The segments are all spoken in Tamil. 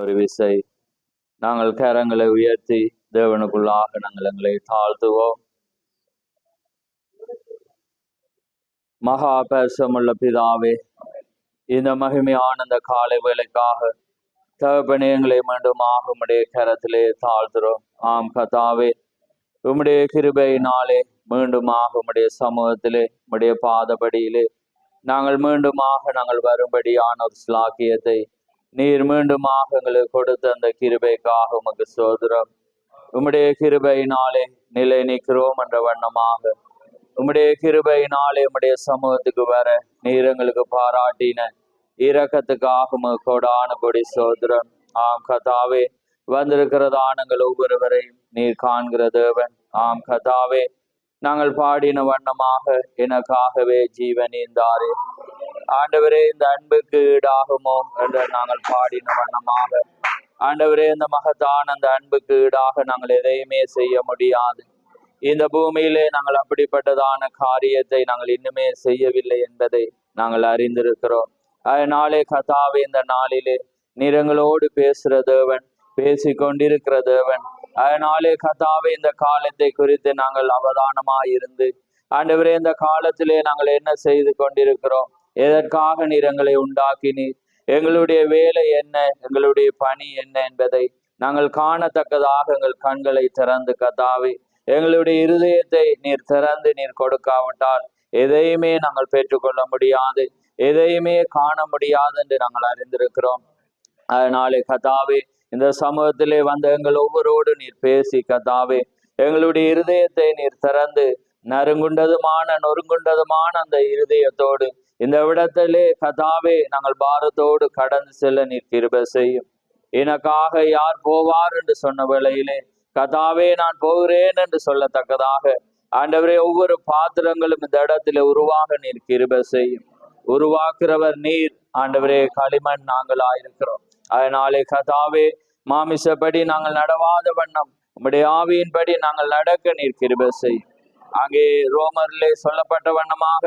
ஒரு விசை நாங்கள் கரங்களை உயர்த்தி தேவனுக்குள்ளாக நாங்கள் எங்களை தாழ்த்துவோம். மகா பரிசுத்தமுள்ள பிதாவே, இந்த மகிமையான இந்த காலை வேளைக்காக தகப்பனே எங்களை மீண்டுமாக உம்முடைய கரத்திலே தாழ்த்துறோம். ஆம் கர்த்தாவே, உம்முடைய கிருபையினாலே மீண்டுமாக உம்முடைய சமூகத்திலே உம்முடைய பாதபடியிலே நாங்கள் மீண்டுமாக நாங்கள் வரும்படியான ஒரு ஸ்லாக்கியத்தை நீர் மீண்டுமாக எங்களுக்கு கொடுத்த அந்த கிருபைக்காக உமக்கு சோதரம். உம்முடைய கிருபையினாலே நிலை நிற்கிறோம் என்ற வண்ணமாக உம்முடைய கிருபையினாலே உம்முடைய சமூகத்துக்கு வர நீர் எங்களுக்கு பாராட்டின இரக்கத்துக்காக உமக்கு கொடான கொடி சோதரம். ஆம் கர்த்தாவே, வந்திருக்கிறதான எங்கள் ஒவ்வொருவரையும் நீர் காண்கிற தேவன். ஆம் கர்த்தாவே, நாங்கள் பாடின வண்ணமாக எனக்காகவே ஜீவன் ஈந்தாரே. ஆண்டவரே, இந்த அன்புக்கு ஈடாகுமோ என்று நாங்கள் பாடின வண்ணமாக ஆண்டவரே, இந்த மகத்தான அந்த அன்புக்கு ஈடாக நாங்கள் எதையுமே செய்ய முடியாது. இந்த பூமியிலே நாங்கள் அப்படிப்பட்டதான காரியத்தை நாங்கள் இன்னுமே செய்யவில்லை என்பதை நாங்கள் அறிந்திருக்கிறோம். அதனாலே கர்த்தாவே, இந்த நாளிலே நீர் எங்களோடு பேசுகிற தேவன், பேசி கொண்டிருக்கிற தேவன். அதனாலே கர்த்தாவே, இந்த காலத்தை குறித்து நாங்கள் அவதானமாயிருந்து ஆண்டவரே, இந்த காலத்திலே நாங்கள் என்ன செய்து கொண்டிருக்கிறோம், எதற்காக நீர் எங்களை உண்டாக்கினீர், எங்களுடைய வேலை என்ன, எங்களுடைய பணி என்ன என்பதை நாங்கள் காணத்தக்கதாக எங்கள் கண்களை திறந்து கர்த்தாவே, எங்களுடைய இருதயத்தை நீர் திறந்து நீர் கொடுக்காவிட்டால் எதையுமே நாங்கள் பெற்றுக்கொள்ள முடியாது, எதையுமே காண முடியாது என்று நாங்கள் அறிந்திருக்கிறோம். அதனாலே கர்த்தாவே, இந்த சமூகத்திலே வந்த எங்கள் ஒவ்வொருவரோடு நீர் பேசி கர்த்தாவே, எங்களுடைய இருதயத்தை நீர் திறந்து நொறுங்குண்டதுமான அந்த இருதயத்தோடு இந்த விடத்திலே கர்த்தாவே நாங்கள் பாரத்தோடு கடந்து செல்ல நீர் கிருபை செய்யும். எனக்காக யார் போவார் என்று சொன்ன வேளையிலே கர்த்தாவே, நான் போகிறேன் என்று சொல்லத்தக்கதாக ஆண்டவரே, ஒவ்வொரு பாத்திரங்களும் இந்த இடத்திலே உருவாக நீர் கிருபை செய்யும். உருவாக்குறவர் நீர் ஆண்டவரே, களிமண் நாங்கள் ஆயிருக்கிறோம். அதனாலே கர்த்தாவே, மாமிசப்படி நாங்கள் நடவாத வண்ணம் உம்முடைய ஆவியின்படி நாங்கள் நடக்க நீர் கிருபை செய்யும். அங்கே ரோமரிலே சொல்லப்பட்ட வண்ணமாக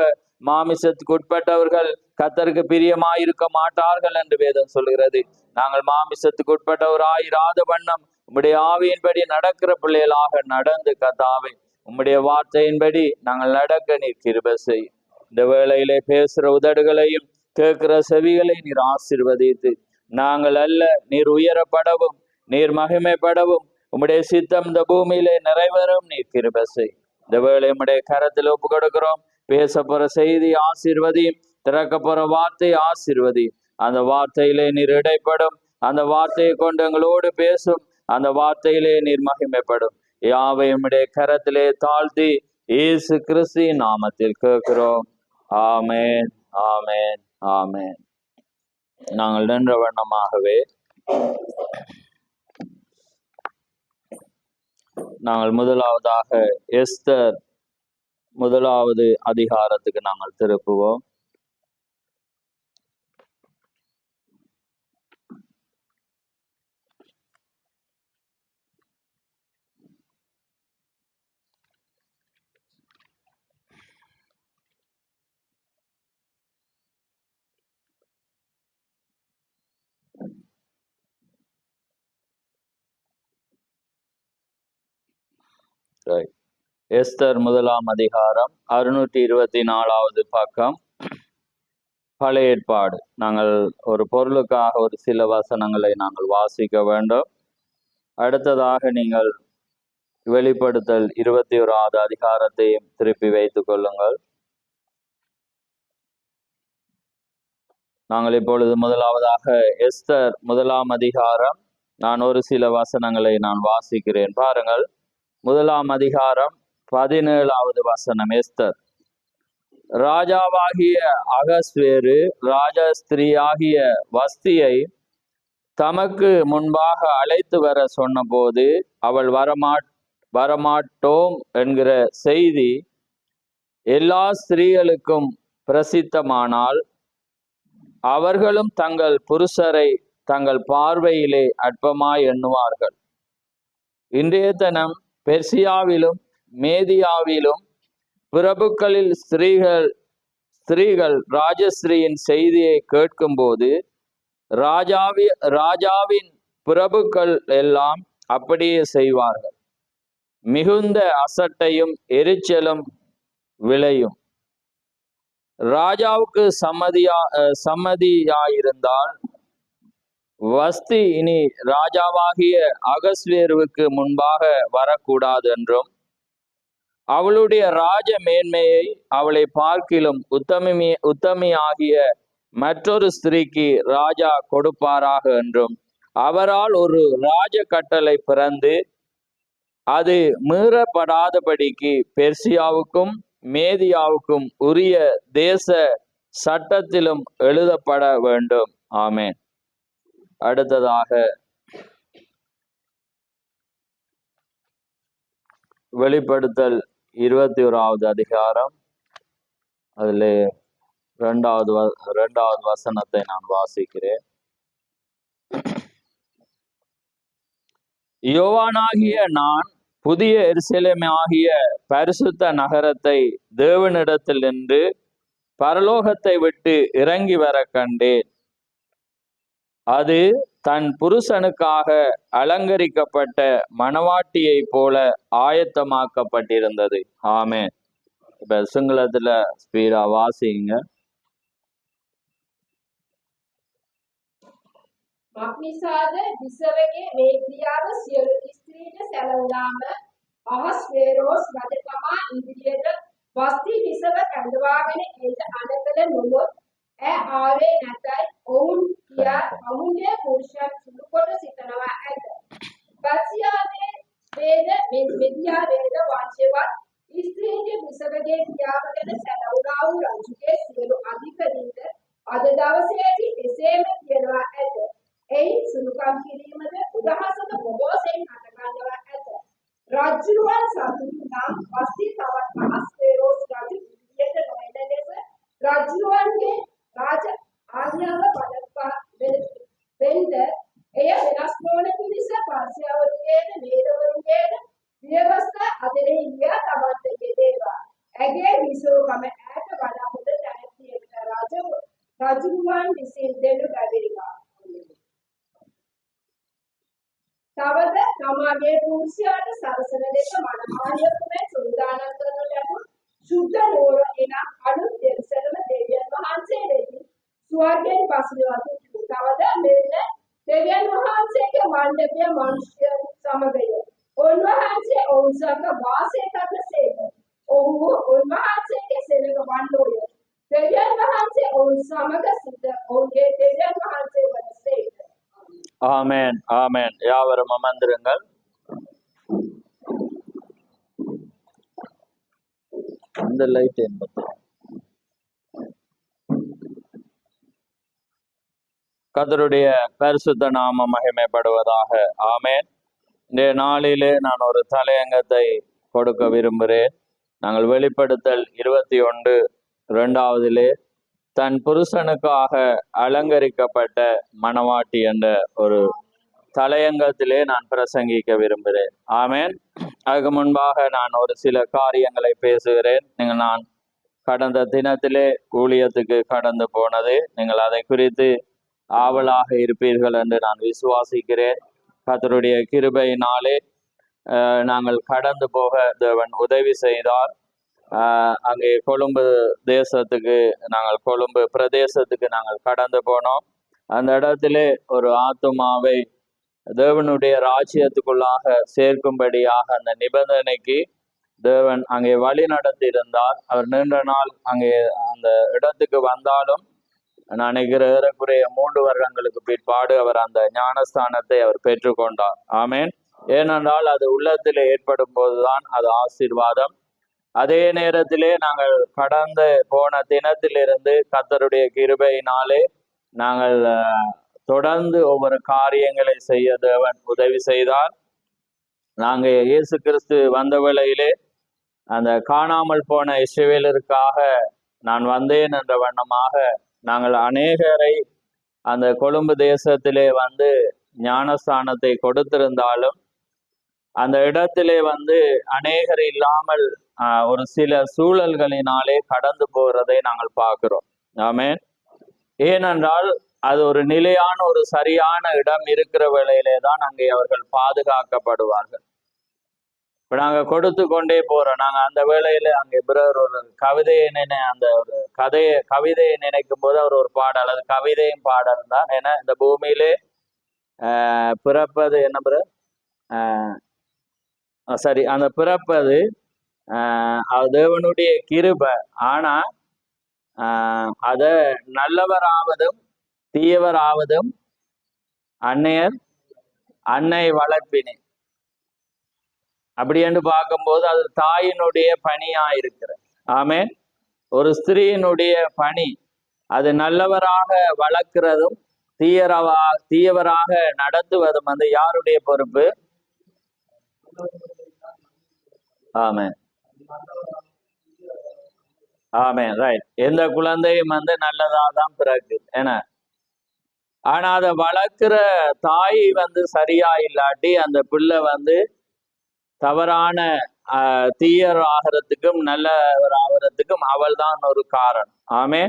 மாமிசத்துக்கு உட்பட்டவர்கள் கர்த்தருக்கு பிரியமாயிருக்க மாட்டார்கள் என்று வேதம் சொல்கிறது. நாங்கள் மாமிசத்துக்கு உட்பட்டவராயிராத வண்ணம் உம்முடைய ஆவியின்படி நடக்கிற பிள்ளைகளாக நடந்து கர்த்தாவே, உம்முடைய வார்த்தையின்படி நாங்கள் நடக்க நீர் கிருபை செய்யும். இந்த வேளையிலே பேசுகிற உதடுகளையும் கேட்கிற செவிகளை நீர் ஆசீர்வதித்து நாங்கள் அல்ல, நீர் உயரப்படவும் நீர் மகிமைப்படவும் உம்முடைய சித்தம் இந்த பூமியிலே நிறைவேறும் நீர் கிருபை செய். இந்த வேளை உம்முடைய கரத்தில் ஒப்பு கொடுக்கிறோம். பேச போற செய்தி ஆசீர்வதியும், திறக்க போற வார்த்தை ஆசீர்வதியும். அந்த வார்த்தையிலே நீர் இடைப்படும், அந்த வார்த்தையை கொண்டு எங்களோடு பேசும், அந்த வார்த்தையிலே நீர் மகிமைப்படும். யாவையும் உம்முடைய கரத்திலே தாழ்த்தி இயேசு கிறிஸ்துவின் நாமத்தில் கேட்கிறோம். ஆமேன், ஆமேன், ஆமேன். நாங்கள் நின்ற வண்ணமாகவே நாங்கள் முதலாவதாக எஸ்தர் 1வது அதிகாரத்துக்கு நாங்கள் திருப்புவோம். எஸ்தர் 1ஆம் அதிகாரம் 624வது பக்கம், பழைய ஏற்பாடு. நாங்கள் ஒரு பொருளுக்காக ஒரு சில வசனங்களை நாங்கள் வாசிக்க வேண்டும். அடுத்ததாக நீங்கள் வெளிப்படுத்தல் 21வது அதிகாரத்தையும் திருப்பி வைத்துக் கொள்ளுங்கள். நாங்கள் இப்பொழுது முதலாவதாக எஸ்தர் 1ஆம் அதிகாரம், நான் ஒரு சில வசனங்களை நான் வாசிக்கிறேன். பாருங்கள், 1ஆம் அதிகாரம் 17வது வசனம். எஸ்தர், ராஜாவாகிய அகஸ்வேரு ராஜஸ்திரீயாகிய வஸ்தியை தமக்கு முன்பாக அழைத்து வர சொன்னபோது அவள் வரமாட்டோம் என்கிற செய்தி எல்லா ஸ்திரீகளுக்கும் பிரசித்தமானால் அவர்களும் தங்கள் புருஷரை தங்கள் பார்வையிலே அற்பமாய் எண்ணுவார்கள். இன்றைய தினம் பெர்சியாவிலும் மேதியாவிலும் பிரபுக்களில் ஸ்திரீகள் ராஜஸ்திரீயின் செய்தியை கேட்கும்போது ராஜாவின் பிரபுக்கள் எல்லாம் அப்படியே செய்வார்கள். மிகுந்த அசட்டையும் எரிச்சலும் விளையும். ராஜாவுக்கு சம்மதியாயிருந்தால் வஸ்தி இனி ராஜாவாகிய அகஸ்வேருவுக்கு முன்பாக வரக்கூடாது என்றும், அவளுடைய ராஜ மேன்மையை அவளை பார்க்கிலும் உத்தமியாகிய மற்றொரு ஸ்திரீக்கு ராஜா கொடுப்பாராக என்றும், அவரால் ஒரு ராஜ கட்டளை பிறந்து அது மீறப்படாதபடிக்கு பெர்சியாவுக்கும் மேதியாவுக்கும் உரிய தேச சட்டத்திலும் எழுதப்பட வேண்டும். ஆமென். அடுத்ததாக வெளிப்படுத்தல் 21வது அதிகாரம், அதில் இரண்டாவது வசனத்தை நான் வாசிக்கிறேன். யோவானாகிய நான் புதிய எருசலேமாகிய பரிசுத்த நகரத்தை தேவனிடத்தில் நின்று பரலோகத்தை விட்டு இறங்கி வர கண்டேன். அது தன் புருஷனுக்காக அலங்கரிக்கப்பட்ட மணவாட்டியை போல ஆயத்தமாக்கப்பட்டிருந்தது. ஆமென். இப்ப சிங்களத்துல ஸ்பீடா வாசிங்க. මක්නිසාද විසවගේ මේ ක්‍රියාව සියලු ස්ත්‍රීන්ට සැලවුණාම අහස්වේරෝස් රජකමා ඉදිරියට වස්ති විසව කැඳවාගෙන එයට අඩකල නොවොත් ඈ ආවේ නැතයි ඔවුන් කියා ඔවුන්ගේ පුරුෂයන් සුළු කොට සිතනවා ඇත. පස්සියාවේ වේද මෙදියා වේද වංශවත් ස්ත්‍රීන්ගේ විසවගේ ක්‍රියාව ගැන සැලවුණා වූ රජුගේ සියලු අධිපතින්ට අද දවසේදී එසේම කියනවා ඇත. එයින් සුළුකම් කිරීමද උදහසක බොහෝසෙයින් හටගන්නවා ඇත. රජුවන් සතුටු නම් වස්ති තවත් අහස්වේරෝස් රජු ඉදිරියට නොයන ලෙස රජුවන්ගේ රාජ ආඥාව පළක්වා වෙන්ද එය වෙනස් නොවන පිණිස පර්සියාවරුගේද මේදවරුගේද ව්‍යවස්ථා අතරේ ඉන්දියා තමන්ට යෙදේවා. ඇගේ විසෝකම ඈත වඩා හොඳ තැනැත්තියකට රජුවන් විසින් දෙනු ලැබේවා. තවද තමාගේ පුරුෂයාට සරසන ලෙස මනමාලියකම සූදානම් කරනු ලැබුණු ශුද්ධ නෝර එනම් අලුත් දෙවිසලම දෙවියන් වහන්සේ වෙති ස්වර්ගයෙන් පසුවතු. තවද මෙන්න දෙවියන් වහන්සේගේ මණ්ඩපය මනුෂ්‍යයන් සමගය. උන්වහන්සේ ඔවුන් සමග වාසය කරනසේක. ඔහු උන්වහන්සේගේ සෙනඟ වන්නෝය. දෙවියන් වහන්සේ ඔවුන් සමග සිට ඔවුන්ගේ දෙවියන් වහන්සේ වනසේක. ஆமென். ஆமென். யாவரும் அமர்ந்திருங்கள். அந்த லைட் என்பது கர்த்தருடைய பரிசுத்த நாமம் மகிமைப்படுவதாக. ஆமென். இந்த நாளிலே நான் ஒரு தலையங்கத்தை கொடுக்க விரும்புகிறேன். நாங்கள் வெளிப்படுத்தல் 21:2 தன் புருஷனுக்காக அலங்கரிக்கப்பட்ட மணவாட்டி என்ற ஒரு தலையங்கத்திலே நான் பிரசங்கிக்க விரும்புகிறேன். ஆமென். அதுக்கு முன்பாக நான் ஒரு சில காரியங்களை பேசுகிறேன். நான் கடந்த தினத்திலே ஊழியத்துக்கு கடந்து போனது, நீங்கள் அதை குறித்து ஆவலாக இருப்பீர்கள் என்று நான் விசுவாசிக்கிறேன். கர்த்தருடைய கிருபையினாலே நாங்கள் கடந்து போக தேவன் உதவி செய்தார். அங்கே கொழும்பு பிரதேசத்துக்கு நாங்கள் கடந்து போனோம். அந்த இடத்திலே ஒரு ஆத்துமாவை தேவனுடைய ராஜ்யத்துக்குள்ளாக சேர்க்கும்படியாக அந்த நிபந்தனைக்கு தேவன் அங்கே வழி நடத்தி இருந்தார். அவர் நீண்ட நாள் அங்கே அந்த இடத்துக்கு வந்தாலும் நான் நினைக்கிற ஏறக்குறைய 3 வருடங்களுக்கு பிற்பாடு அவர் அந்த ஞானஸ்தானத்தை அவர் பெற்றுக்கொண்டார். ஆமேன். ஏனென்றால் அது உள்ளத்திலே ஏற்படும் போதுதான் அது ஆசீர்வாதம். அதே நேரத்திலே நாங்கள் கடந்து போன தினத்திலிருந்து கர்த்தருடைய கிருபையினாலே நாங்கள் தொடர்ந்து ஒவ்வொரு காரியங்களை செய்ய தேவன் உதவி செய்தார். நாங்கள் இயேசு கிறிஸ்து வந்த வேளையிலே அந்த காணாமல் போன இஸ்ரவேலருக்காக நான் வந்தேன் என்ற வண்ணமாக நாங்கள் அநேகரை அந்த கொழும்பு தேசத்திலே வந்து ஞானஸ்தானத்தை கொடுத்திருந்தாலும் அந்த இடத்திலே வந்து அநேகர் இல்லாமல் ஒரு சில சூழல்களினாலே கடந்து போகிறதை நாங்கள் பார்க்கிறோம். ஆமென். ஏனென்றால் அது ஒரு நிலையான ஒரு சரியான இடம் இருக்கிற வேளையிலே தான் அங்கே அவர்கள் பாதுகாக்கப்படுவார்கள். இப்ப நாங்க கொடுத்து கொண்டே போறோம். நாங்க அந்த வேளையில அங்கே பிறர் ஒரு கவிதையை அந்த ஒரு கவிதையை நினைக்கும் போது அவர் ஒரு பாடல், அது கவிதையும் பாடல் தான். ஏன்னா இந்த பூமியிலே பிறப்பது என்ன பிற சரி, அந்த பிறப்பது தேவனுடைய கிருபை. ஆனா அத நல்லவராவதும் தீயவராவதும் அன்னை வளர்ப்பினே அப்படி என்று பார்க்கும்போது அது தாயினுடைய பணியா இருக்கிற. ஆமென். ஒரு ஸ்திரீயினுடைய பணி அது நல்லவராக வளர்க்கிறதும் தீயவராக நடத்துவதும் வந்து யாருடைய பொறுப்பு? ஆமென், ஆமென், ரைட். எந்த குழந்தையும் வந்து நல்லதா தான் பிறக்குது. ஏன்னா ஆனா அதை வளர்க்கிற தாய் வந்து சரியா இல்லாட்டி அந்த பிள்ளை வந்து தவறான தீயர் ஆகிறதுக்கும் நல்லவர் ஆகிறதுக்கும் அவள் தான் ஒரு காரணம். ஆமே.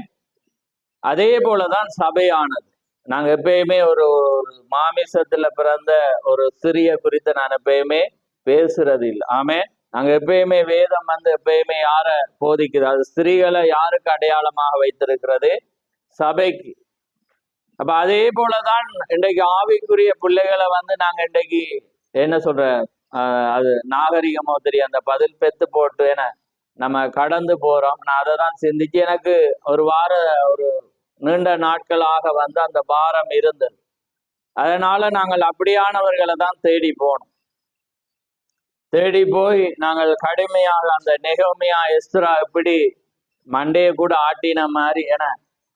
அதே போலதான் சபையானது. நாங்க எப்பயுமே ஒரு மாமிசத்துல பிறந்த ஒரு சிறிய குறித்து நான் எப்பயுமே பேசுறது இல்லை. ஆமே. நாங்க எப்பயுமே வேதம் வந்து எப்பயுமே யார போதிக்குது? அது ஸ்திரீகளை யாருக்கு அடையாளமாக வைத்திருக்கிறது? சபைக்கு. அப்ப அதே போலதான் இன்றைக்கு ஆவிக்குரிய பிள்ளைகளை வந்து நாங்க இன்றைக்கு என்ன சொல்ற அது நாகரிகமோ தெரியும் அந்த பதில் பெத்து போட்டு என நம்ம கடந்து போறோம். நான் அதை தான் சிந்திச்சு எனக்கு ஒரு நீண்ட நாட்களாக வந்து அந்த பாரம் இருந்தது. அதனால நாங்கள் அப்படியானவர்களை தான் தேடி போனோம். தேடி போய் நாங்கள் கடுமையாக அந்த நெகோமியா எஸ்தரா எப்படி மண்டையை கூட ஆட்டின மாதிரி என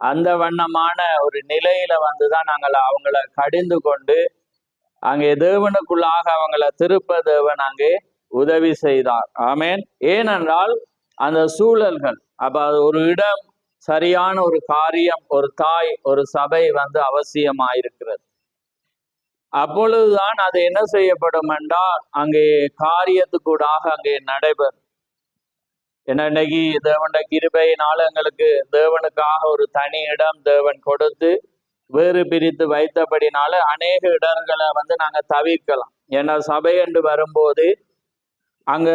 அந்த வண்ணமான ஒரு நிலையில வந்துதான் நாங்கள் அவங்கள கடிந்து கொண்டு அங்கே தேவனுக்குள்ளாக அவங்களை திருப்ப தேவன் அங்கே உதவி செய்தார். ஆமேன். ஏனென்றால் அந்த சூழல்கள், அப்ப அது ஒரு இடம், சரியான ஒரு காரியம், ஒரு தாய், ஒரு சபை வந்து அவசியமாயிருக்கிறது. அப்பொழுதுதான் அது என்ன செய்யப்படும் என்றால் அங்கே காரியத்துக்கூடாக அங்கே நடைபெறும். ஏன்னா இன்னைக்கு தேவனுடைய கிருபையினால எங்களுக்கு தேவனுக்காக ஒரு தனி இடம் தேவன் கொடுத்து வேறு பிரித்து வைத்தபடினால அநேக இடர்களை வந்து நாங்க தவிர்க்கலாம். ஏன்னா சபை என்று வரும்போது அங்க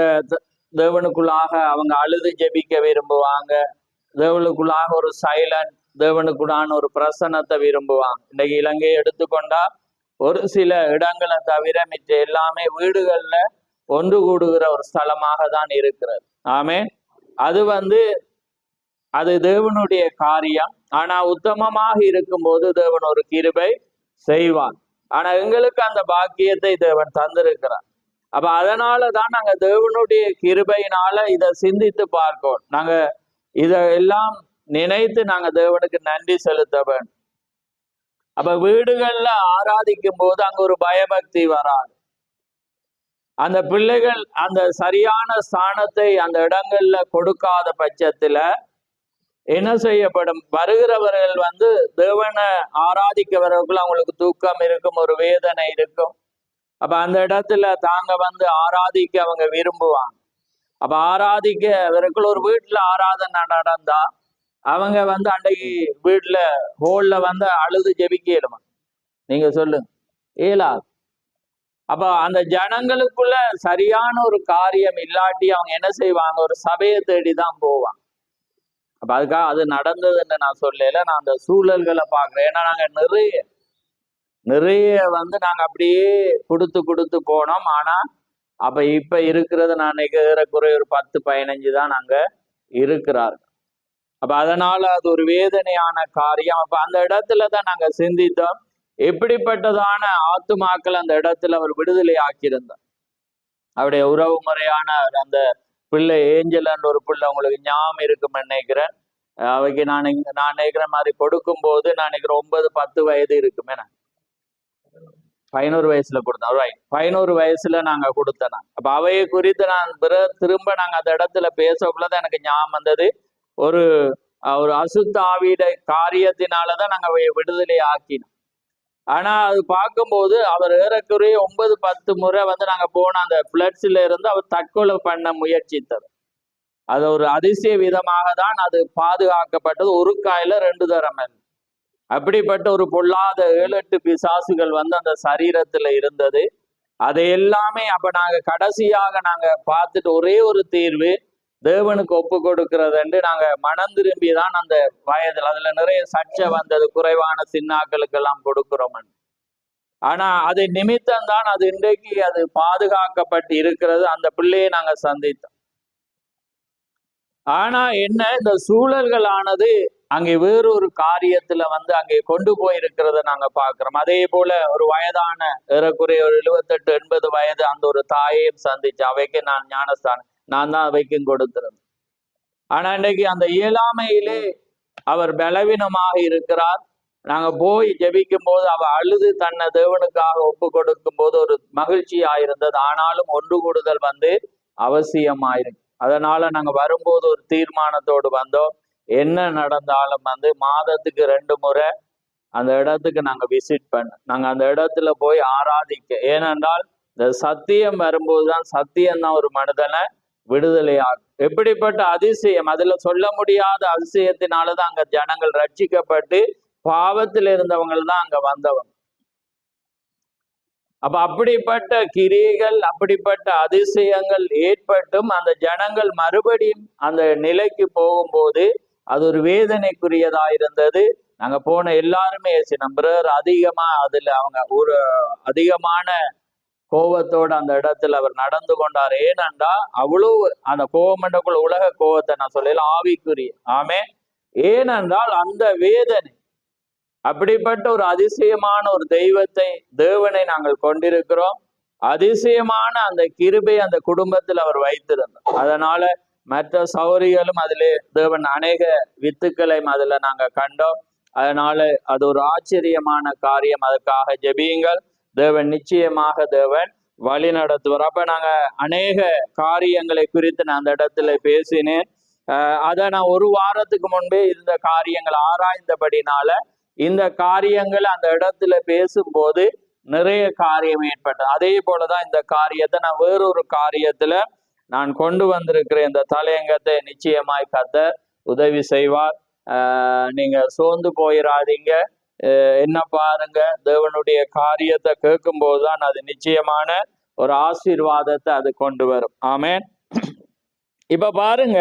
தேவனுக்குள்ளாக அவங்க அழுது ஜெபிக்க விரும்புவாங்க. தேவனுக்குள்ளாக ஒரு சைலண்ட், தேவனுக்குள்ளான ஒரு பிரசன்னத்தை விரும்புவாங்க. இன்னைக்கு இலங்கையை எடுத்துக்கொண்டா ஒரு சில இடங்களை தவிர மிச்ச எல்லாமே வீடுகள்ல ஒன்று கூடுகிற ஒரு ஸ்தலமாக தான் இருக்கிறது. ஆமே. அது வந்து அது தேவனுடைய காரியம். ஆனா உத்தமமாக இருக்கும்போது தேவன் ஒரு கிருபை செய்வான். ஆனா எங்களுக்கு அந்த பாக்கியத்தை தேவன் தந்திருக்கிறார். அப்ப அதனாலதான் நாங்க தேவனுடைய கிருபையினால இதை சிந்தித்து பார்க்கோம். நாங்க இதெல்லாம் நினைத்து நாங்க தேவனுக்கு நன்றி செலுத்த வேண்டும். அப்ப வீடுகள்ல ஆராதிக்கும் போது அங்க ஒரு பயபக்தி வராது. அந்த பிள்ளைகள் அந்த சரியான ஸ்தானத்தை அந்த இடங்கள்ல கொடுக்காத பட்சத்துல என்ன செய்யப்படும்? வருகிறவர்கள் வந்து தேவனை ஆராதிக்கிறவர்கள் அவங்களுக்கு தூக்கம் இருக்கும், ஒரு வேதனை இருக்கும். அப்ப அந்த இடத்துல தாங்க வந்து ஆராதிக்க அவங்க விரும்புவாங்க. அப்ப ஆராதிக்கிறவர்கள் ஒரு வீட்டுல ஆராதனை நடந்தா அவங்க வந்து அன்றைக்கு வீட்டுல ஹோல்ல வந்து அழுது ஜெபிக்கலுமா? நீங்க சொல்லுங்க, இயலாது. அப்ப அந்த ஜனங்களுக்குள்ள சரியான ஒரு காரியம் இல்லாட்டி அவங்க என்ன செய்வாங்க? ஒரு சபையை தேடிதான் போவாங்க. அப்ப அதுக்காக அது நடந்ததுன்னு நான் சொல்லல, நான் அந்த சூழல்களை பார்க்கிறேன். ஏன்னா நாங்க நிறைய வந்து நாங்க அப்படியே கொடுத்து போனோம். ஆனா அப்ப இப்ப இருக்கிறது நான் ஏறக்குறைய ஒரு 10-15 தான் அங்க இருக்கிறார்கள். அப்ப அதனால அது ஒரு வேதனையான காரியம். அப்ப அந்த இடத்துலதான் நாங்க சிந்தித்தோம், எப்படிப்பட்டதான ஆத்துமாக்கள் அந்த இடத்துல அவர் விடுதலை ஆக்கியிருந்தார். அவருடைய உறவு முறையான அந்த பிள்ளை ஏஞ்சல் ஒரு பிள்ளை உங்களுக்கு ஞாபகம் இருக்குன்னு நினைக்கிறேன். அவைக்கு நான் நினைக்கிற மாதிரி கொடுக்கும் போது நான் நினைக்கிறேன் 9-10 வயது இருக்குமே. 11 வயசுல கொடுத்தேன். ரைட், 11 வயசுல நாங்க கொடுத்தேன். அப்ப அவையை குறித்து நான் திரும்ப நாங்க அந்த இடத்துல பேசக்குள்ளதான் எனக்கு ஞாபகம் வந்தது, ஒரு அசுத்த ஆவிட காரியத்தினாலதான் நாங்க அவையை விடுதலை ஆக்கினோம். ஆனா அது பார்க்கும்போது அவர் ஏறக்குறைய 9-10 முறை வந்து நாங்க போன அந்த பிளட்ஸ்ல இருந்து அவர் தற்கொலை பண்ண முயற்சித்தது. அது ஒரு அதிசய விதமாக தான் அது பாதுகாக்கப்பட்டது. ஒரு காயில 2 தரம். அப்படிப்பட்ட ஒரு பொல்லாத 7-8 பிசாசுகள் வந்து அந்த சரீரத்துல இருந்தது. அதை எல்லாமே அப்ப நாங்க கடைசியாக நாங்க பார்த்துட்டு ஒரே ஒரு தீர்வு, தேவனுக்கு ஒப்பு கொடுக்கிறதுண்டு நாங்க மனம் திரும்பிதான் அந்த வயதுல அதுல நிறைய சர்ச்சை வந்தது, குறைவான சின்னாக்களுக்கு எல்லாம் கொடுக்கிறோம். ஆனா அது நிமித்தம் தான் அது இன்றைக்கு அது பாதுகாக்கப்பட்டு இருக்கிறது. அந்த பிள்ளையை நாங்க சந்தித்தோம். ஆனா என்ன, இந்த சூழல்களானது அங்கே வேறொரு காரியத்துல வந்து அங்கே கொண்டு போயிருக்கிறத நாங்க பாக்குறோம். அதே போல ஒரு வயதான ஏறக்குறைய ஒரு 78-80 வயது அந்த ஒரு தாயையும் சந்திச்சு, அவைக்கு நான் ஞானஸ்தானம் நான் தான் அவைக்கும் கொடுத்திருந்தேன். ஆனா இன்னைக்கு அந்த இயலாமையிலே அவர் பலவீனமாக இருக்கிறார். நாங்க போய் ஜெபிக்கும் போது அவ அழுது தன்னை தேவனுக்காக ஒப்பு கொடுக்கும் போது ஒரு மகிழ்ச்சியாயிருந்தது. ஆனாலும் ஒன்று கூடுதல் வந்து அவசியமாயிருக்கு. அதனால நாங்க வரும்போது ஒரு தீர்மானத்தோடு வந்தோம். என்ன நடந்தாலும் வந்து மாதத்துக்கு 2 முறை அந்த இடத்துக்கு நாங்க விசிட் நாங்க அந்த இடத்துல போய் ஆராதிக்க. ஏனென்றால் இந்த சத்தியம் வரும்போதுதான் சத்தியம்தான் ஒரு மனிதனை விடுதலையாகும். எப்படிப்பட்ட அதிசயம், அதுல சொல்ல முடியாத அதிசயத்தினாலதான் அங்க ஜனங்கள் ரட்சிக்கப்பட்டு பாவத்தில் இருந்தவங்க தான் அங்க வந்தவங்க. அப்ப அப்படிப்பட்ட கிரியைகள், அப்படிப்பட்ட அதிசயங்கள் ஏற்பட்டும் அந்த ஜனங்கள் மறுபடியும் அந்த நிலைக்கு போகும்போது அது ஒரு வேதனைக்குரியதா இருந்தது. நாங்க போன எல்லாருமே பிரதர் அதிகமா அதுல அவங்க ஒரு அதிகமான கோபத்தோட அந்த இடத்துல அவர் நடந்து கொண்டார். ஏனென்றா அவ்வளவு அந்த கோபமண்டக்குள்ள உலக கோபத்தை நான் சொல்லல, ஆவிக்குரிய. ஆமே. ஏனென்றால் அந்த வேதனை, அப்படிப்பட்ட ஒரு அதிசயமான ஒரு தேவனை நாங்கள் கொண்டிருக்கிறோம். அதிசயமான அந்த கிருபை அந்த குடும்பத்தில் அவர் வைத்திருந்தார். அதனால மற்ற சௌரிகளும் அதிலே தேவன் அநேக வித்துக்களையும் அதுல நாங்க கண்டோம். அதனால அது ஒரு ஆச்சரியமான காரியம். அதுக்காக ஜெபியுங்கள். தேவன் நிச்சயமாக தேவன் வழி நடத்துவார். அப்ப நாங்க அநேக காரியங்களை குறித்து நான் அந்த இடத்துல பேசினேன். அதை நான் ஒரு வாரத்துக்கு முன்பே இந்த காரியங்கள் ஆராய்ந்தபடினால இந்த காரியங்கள் அந்த இடத்துல பேசும்போது நிறைய காரியம் ஏற்பட்டது. அதே போலதான் இந்த காரியத்தை நான் வேறொரு காரியத்துல நான் கொண்டு வந்திருக்கிறேன். இந்த தலையங்கத்தை நிச்சயமாய் கர்த்தர் உதவி செய்வார். நீங்க சோர்ந்து போயிடாதீங்க. என்ன பாருங்க, தேவனுடைய காரியத்தை கேட்கும் போதுதான் அது நிச்சயமான ஒரு ஆசீர்வாதத்தை அது கொண்டு வரும். ஆமேன். இப்ப பாருங்க,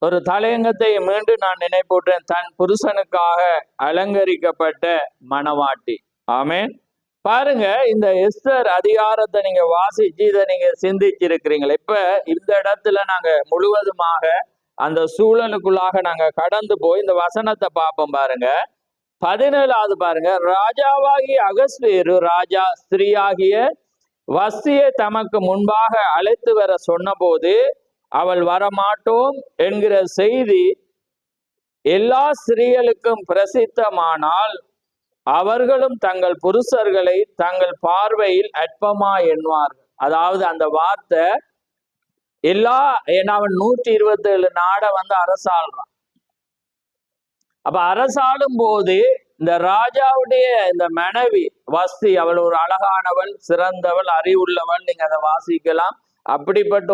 ஒரு தலையங்கத்தை மீண்டும் நான் நினைப்பூட்டேன். தன் புருஷனுக்காக அலங்கரிக்கப்பட்ட மணவாட்டி. ஆமேன். பாருங்க, இந்த எஸ்தர் அதிகாரத்தை நீங்க வாசிச்சு இதை நீங்க சிந்திச்சிருக்கிறீங்களா? இப்ப இந்த இடத்துல நாங்க முழுவதுமாக அந்த சூழலுக்குள்ளாக நாங்க கடந்து போய் இந்த வசனத்தை பார்ப்போம். பாருங்க 17வது பாருங்க, ராஜாவாகிய அகஸ்வேரு ராஜா ஸ்திரீயாகிய வஸ்தியை தமக்கு முன்பாக அழைத்து வர சொன்னபோது அவள் வரமாட்டோம் என்கிற செய்தி எல்லா ஸ்திரீகளுக்கும் பிரசித்தமானால் அவர்களும் தங்கள் புருஷர்களை தங்கள் பார்வையில் அற்பமா எண்ணுவார்கள். அதாவது அந்த வார்த்தை அவன் 127 நாடை வந்து அரசாள்றான். அப்ப அரசாளும் போது இந்த ராஜாவுடைய இந்த மனைவி வஸ்தி, அவள் ஒரு அழகானவள், சிறந்தவள், அறிவுள்ளவள். நீங்க அதை வாசிக்கலாம். அப்படிப்பட்ட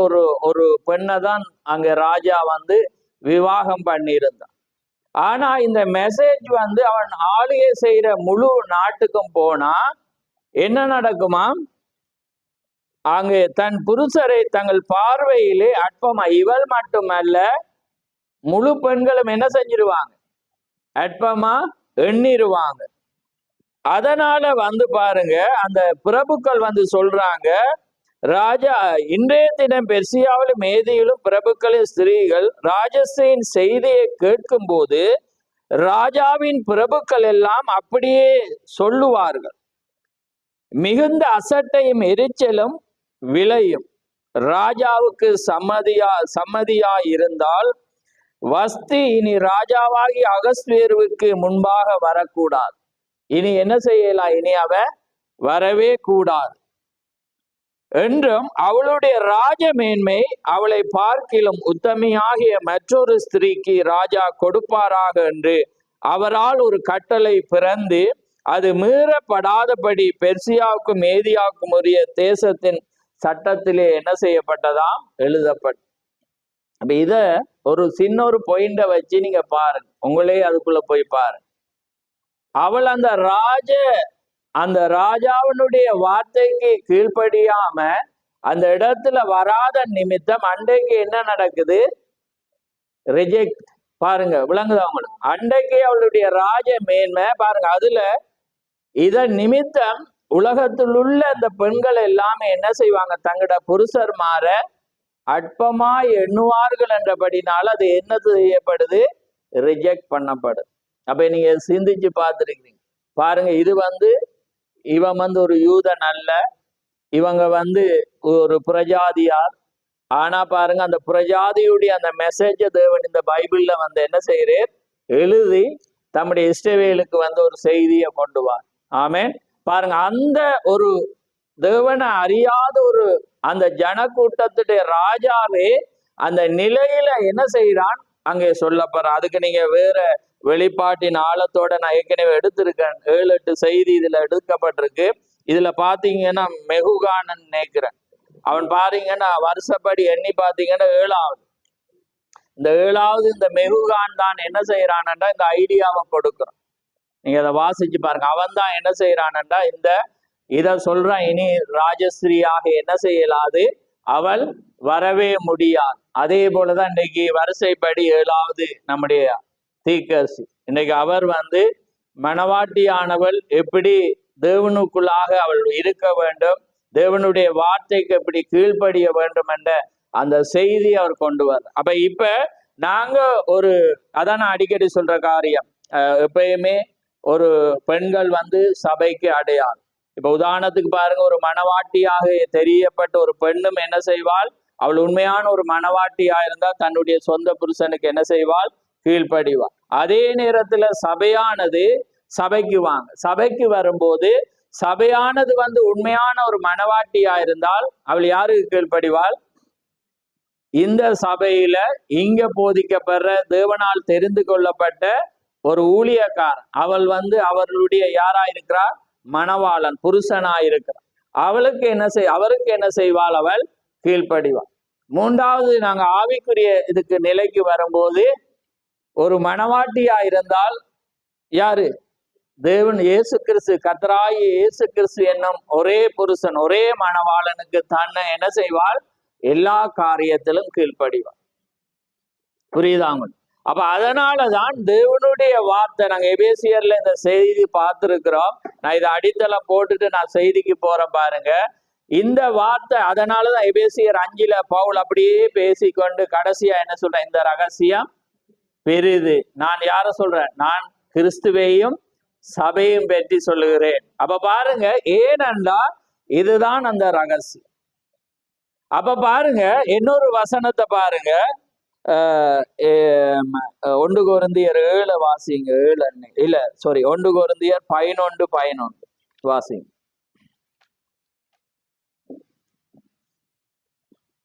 ஒரு பெண்ணை தான் அங்க ராஜா வந்து விவாகம் பண்ணியிருந்தான். ஆனா இந்த மெசேஜ் வந்து அவன் ஆளுகை செய்யற முழு நாட்டுக்கும் போனா என்ன நடக்குமா? அங்கே தன் புருஷரை தங்கள் பார்வையிலே அற்பமா, இவள் மட்டுமல்ல முழு பெண்களும் என்ன செஞ்சிருவாங்க? அற்பமா எண்ணிருவாங்க. அதனால வந்து பாருங்க, அந்த பிரபுக்கள் வந்து சொல்றாங்க, ராஜா இன்றைய தினம் பெர்சியாவிலும் மேதியிலும் பிரபுக்களின் ஸ்திரீகள் ராஜஸ்திரியின் செய்தியை கேட்கும் போது ராஜாவின் பிரபுக்கள் எல்லாம் அப்படியே சொல்லுவார்கள். மிகுந்த அசட்டையும் எரிச்சலும் விளையும். ராஜாவுக்கு சம்மதியா இருந்தால் வஸ்தி இனி ராஜாவாகி அகஸ்வேருவுக்கு முன்பாக வரக்கூடாது. இனி என்ன செய்யலாம்? இனி அவ வரவே கூடாது என்றும் அவளுடைய ராஜ மேன்மை அவளை பார்க்கிலும் உத்தமியாகிய மற்றொரு ஸ்திரீக்கு ராஜா கொடுப்பாராக என்று அவரால் ஒரு கட்டளை பிறந்து அது மீறப்படாதபடி பெர்சியாவுக்கும் மேதியாவுக்கும் உரிய தேசத்தின் சட்டத்திலே என்ன செய்யப்பட்டதாம்? எழுதப்பட்ட. அப்ப இத ஒரு சின்ன ஒரு பாயிண்ட வச்சு நீங்க பாருங்க, உங்களே அதுக்குள்ள போய் பாருங்க. அவள் அந்த ராஜாவினுடைய வார்த்தைக்கு கீழ்ப்படியாம அந்த இடத்துல வராத நிமித்தம் அன்றைக்கு என்ன நடக்குது? ரிஜெக்ட். பாருங்க, விளங்குதா உங்களுக்கு? அன்றைக்கு அவளுடைய ராஜ மேன்மை பாருங்க. அதுல இதன் நிமித்தம் உலகத்தில் உள்ள அந்த பெண்கள் எல்லாமே என்ன செய்வாங்க? தங்களோட புருஷர் மாற அற்பமாய் எண்ணுவார்கள் என்றபடினால அது என்ன செய்யப்படுது? ரிஜெக்ட் பண்ணப்படுது. அப்ப நீங்க சிந்திச்சு பார்த்துருக்கீங்க பாருங்க. இவன் ஒரு யூதன் அல்ல, இவங்க ஒரு பிரஜாதியார். ஆனா பாருங்க, அந்த பிரஜாதியுடைய அந்த மெசேஜ தேவன் இந்த பைபிள்ல என்ன செய்யறார்? எழுதி தம்முடைய இஸ்ரவேலுக்கு ஒரு செய்தியை கொண்டு வா. ஆமென். பாருங்க, அந்த ஒரு தேவனை அறியாத ஒரு அந்த ஜனக்கூட்டத்துடைய ராஜாவே அந்த நிலையில என்ன செய்யறான் அங்கே சொல்லப்படுற. அதுக்கு நீங்க வேற வெளிப்பாட்டின் ஆழத்தோட நான் ஏற்கனவே எடுத்திருக்கேன். 7-8 செய்தி இதுல எடுக்கப்பட்டிருக்கு. இதுல பாத்தீங்கன்னா மெகுகானன் நினைக்கிறேன், அவன் பாத்தீங்கன்னா வருஷப்படி எண்ணி பாத்தீங்கன்னா 7வது. இந்த 7வது இந்த மெகுகான் தான் என்ன செய்யறான்டா இந்த ஐடியாவை கொடுக்குறான். நீங்க அதை வாசிச்சு பாருங்க. அவன் தான் என்ன செய்யறான்டா இத சொல்றான், இனி ராஜஸ்ரீயாக என்ன செய்யலாது, அவள் வரவே முடியாது. அதே போலதான் இன்னைக்கு வரிசைப்படி 7வது நம்முடைய தீர்க்கதரிசி. இன்னைக்கு அவர் மணவாட்டியானவள் எப்படி தேவனுக்குள்ளாக அவள் இருக்க வேண்டும், தேவனுடைய வார்த்தைக்கு எப்படி கீழ்ப்படிய வேண்டும் என்ற அந்த செய்தி அவர் கொண்டு வர. அப்ப இப்ப நாங்க அதான் நான் அடிக்கடி சொல்ற காரியம், எப்பயுமே ஒரு பெண்கள் சபைக்கு அடையாளம். இப்ப உதாரணத்துக்கு பாருங்க, ஒரு மணவாட்டியாக தெரியப்பட்ட ஒரு பெண்ணும் என்ன செய்வாள்? அவள் உண்மையான ஒரு மணவாட்டியா இருந்தா தன்னுடைய சொந்த புருஷனுக்கு என்ன செய்வாள்? கீழ்ப்படிவாள். அதே நேரத்துல சபைக்கு வரும்போது சபையானது உண்மையான ஒரு மணவாட்டியா இருந்தால் அவள் யாருக்கு கீழ்ப்படிவாள்? இந்த சபையில இங்க போதிக்கப்படுற தேவனால் தெரிந்து கொள்ளப்பட்ட ஒரு ஊழியக்காரன். அவள் அவர்களுடைய யாரா இருக்கிறார்? மணவாளன், புருஷனாயிருக்கிறார். அவருக்கு என்ன செய்வாள்? அவள் கீழ்ப்படிவாள். 3வது, நாங்க ஆவிக்குரிய இதுக்கு நிலைக்கு வரும்போது ஒரு மணவாட்டியா இருந்தால் யாரு? தேவன் இயேசு கிறிஸ்து, கர்த்தராகிய இயேசு கிறிஸ்து என்னும் ஒரே புருஷன், ஒரே மணவாளனுக்கு தன்னை என்ன செய்வாள்? எல்லா காரியத்திலும் கீழ்ப்படிவாள். புரியுதாங்க? அப்ப அதனாலதான் தேவனுடைய வார்த்தை, நாங்க எபேசியர்ல இந்த செய்தி பார்த்திருக்கிறோம். நான் இதை அடித்தளம் போட்டுட்டு நான் செய்திக்கு போறேன் பாருங்க. இந்த வார்த்தை, அதனாலதான் எபேசியர் 5 பவுல் அப்படியே பேசிக்கொண்டு கடைசியா என்ன சொல்றேன்? இந்த ரகசியம் பெரிது. நான் யார சொல்றேன்? நான் கிறிஸ்துவையும் சபையும் பற்றி சொல்லுகிறேன். அப்ப பாருங்க, ஏனென்றா இதுதான் அந்த ரகசியம். அப்ப பாருங்க, இன்னொரு வசனத்தை பாருங்க, 1 கொரிந்தியர் 7 வாசிங்க. 1 கொரிந்தியர் 11 வாசிங்க.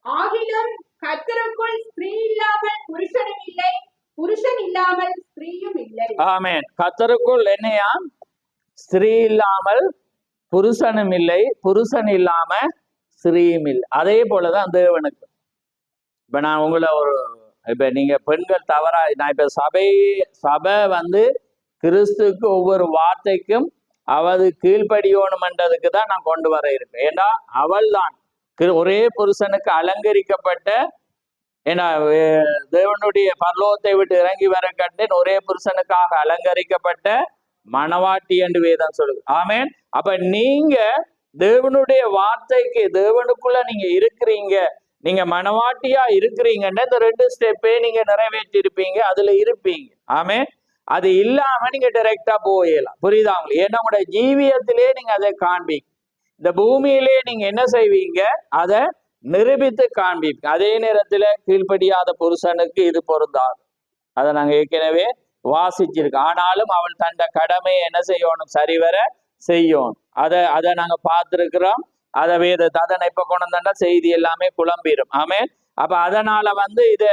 ஆகிலும் கர்த்தருக்குள் ஸ்திரீ இல்லாமல் புருஷனும் இல்லை, புருஷன் இல்லாமல் ஸ்திரீயும் இல்லை. ஆமென். கர்த்தருக்குள் என்னையா? ஸ்திரீ இல்லாமல் புருஷனும் இல்லை, புருஷன் இல்லாம ஸ்திரீயும் இல்லை. அதே போலதான் தேவனுக்கு. இப்ப நான் உங்களை இப்ப நீங்க பெண்கள் தவறா, நான் இப்ப சபை கிறிஸ்துக்கு ஒவ்வொரு வார்த்தைக்கும் அவது கீழ்ப்படியோணும்ன்றதுக்கு தான் நான் கொண்டு வர இருக்கேன். ஏன்னா அவள் தான் ஒரே புருஷனுக்கு அலங்கரிக்கப்பட்ட, ஏன்னா தேவனுடைய பரலோகத்தை விட்டு இறங்கி வர கண்டேன், ஒரே புருஷனுக்காக அலங்கரிக்கப்பட்ட மணவாட்டி என்று வேதம் சொல்லுது. ஆமேன். அப்ப நீங்க தேவனுடைய வார்த்தைக்கு, தேவனுக்குள்ள நீங்க இருக்கிறீங்க, நீங்க மணவாட்டியா இருக்கிறீங்கன்னா இந்த 2 ஸ்டெப்பே நீங்க நிறைவேற்றி இருப்பீங்க, அதுல இருப்பீங்க. ஆமே. அது இல்லாம நீங்க டைரக்டா போயிடலாம். புரியுதா உங்களுக்கு? ஏன்னா உங்களுடைய ஜீவியத்திலே நீங்க அதை காண்பீங்க, இந்த பூமியிலே நீங்க என்ன செய்வீங்க? அதை நிரூபித்து காண்பீங்க. அதே நேரத்துல கீழ்ப்படியாத புருஷனுக்கு இது பொருந்தாது. அதை நாங்க ஏற்கனவே வாசிச்சிருக்கோம். ஆனாலும் அவள் தந்த கடமையை என்ன செய்யணும்? சரிவர செய்யணும். அதை நாங்க பார்த்திருக்கிறோம். அதை வேதத்தை இப்ப கொண்டு வந்தா செய்தி எல்லாமே குழம்பிடும். ஆமே. அப்ப அதனால இத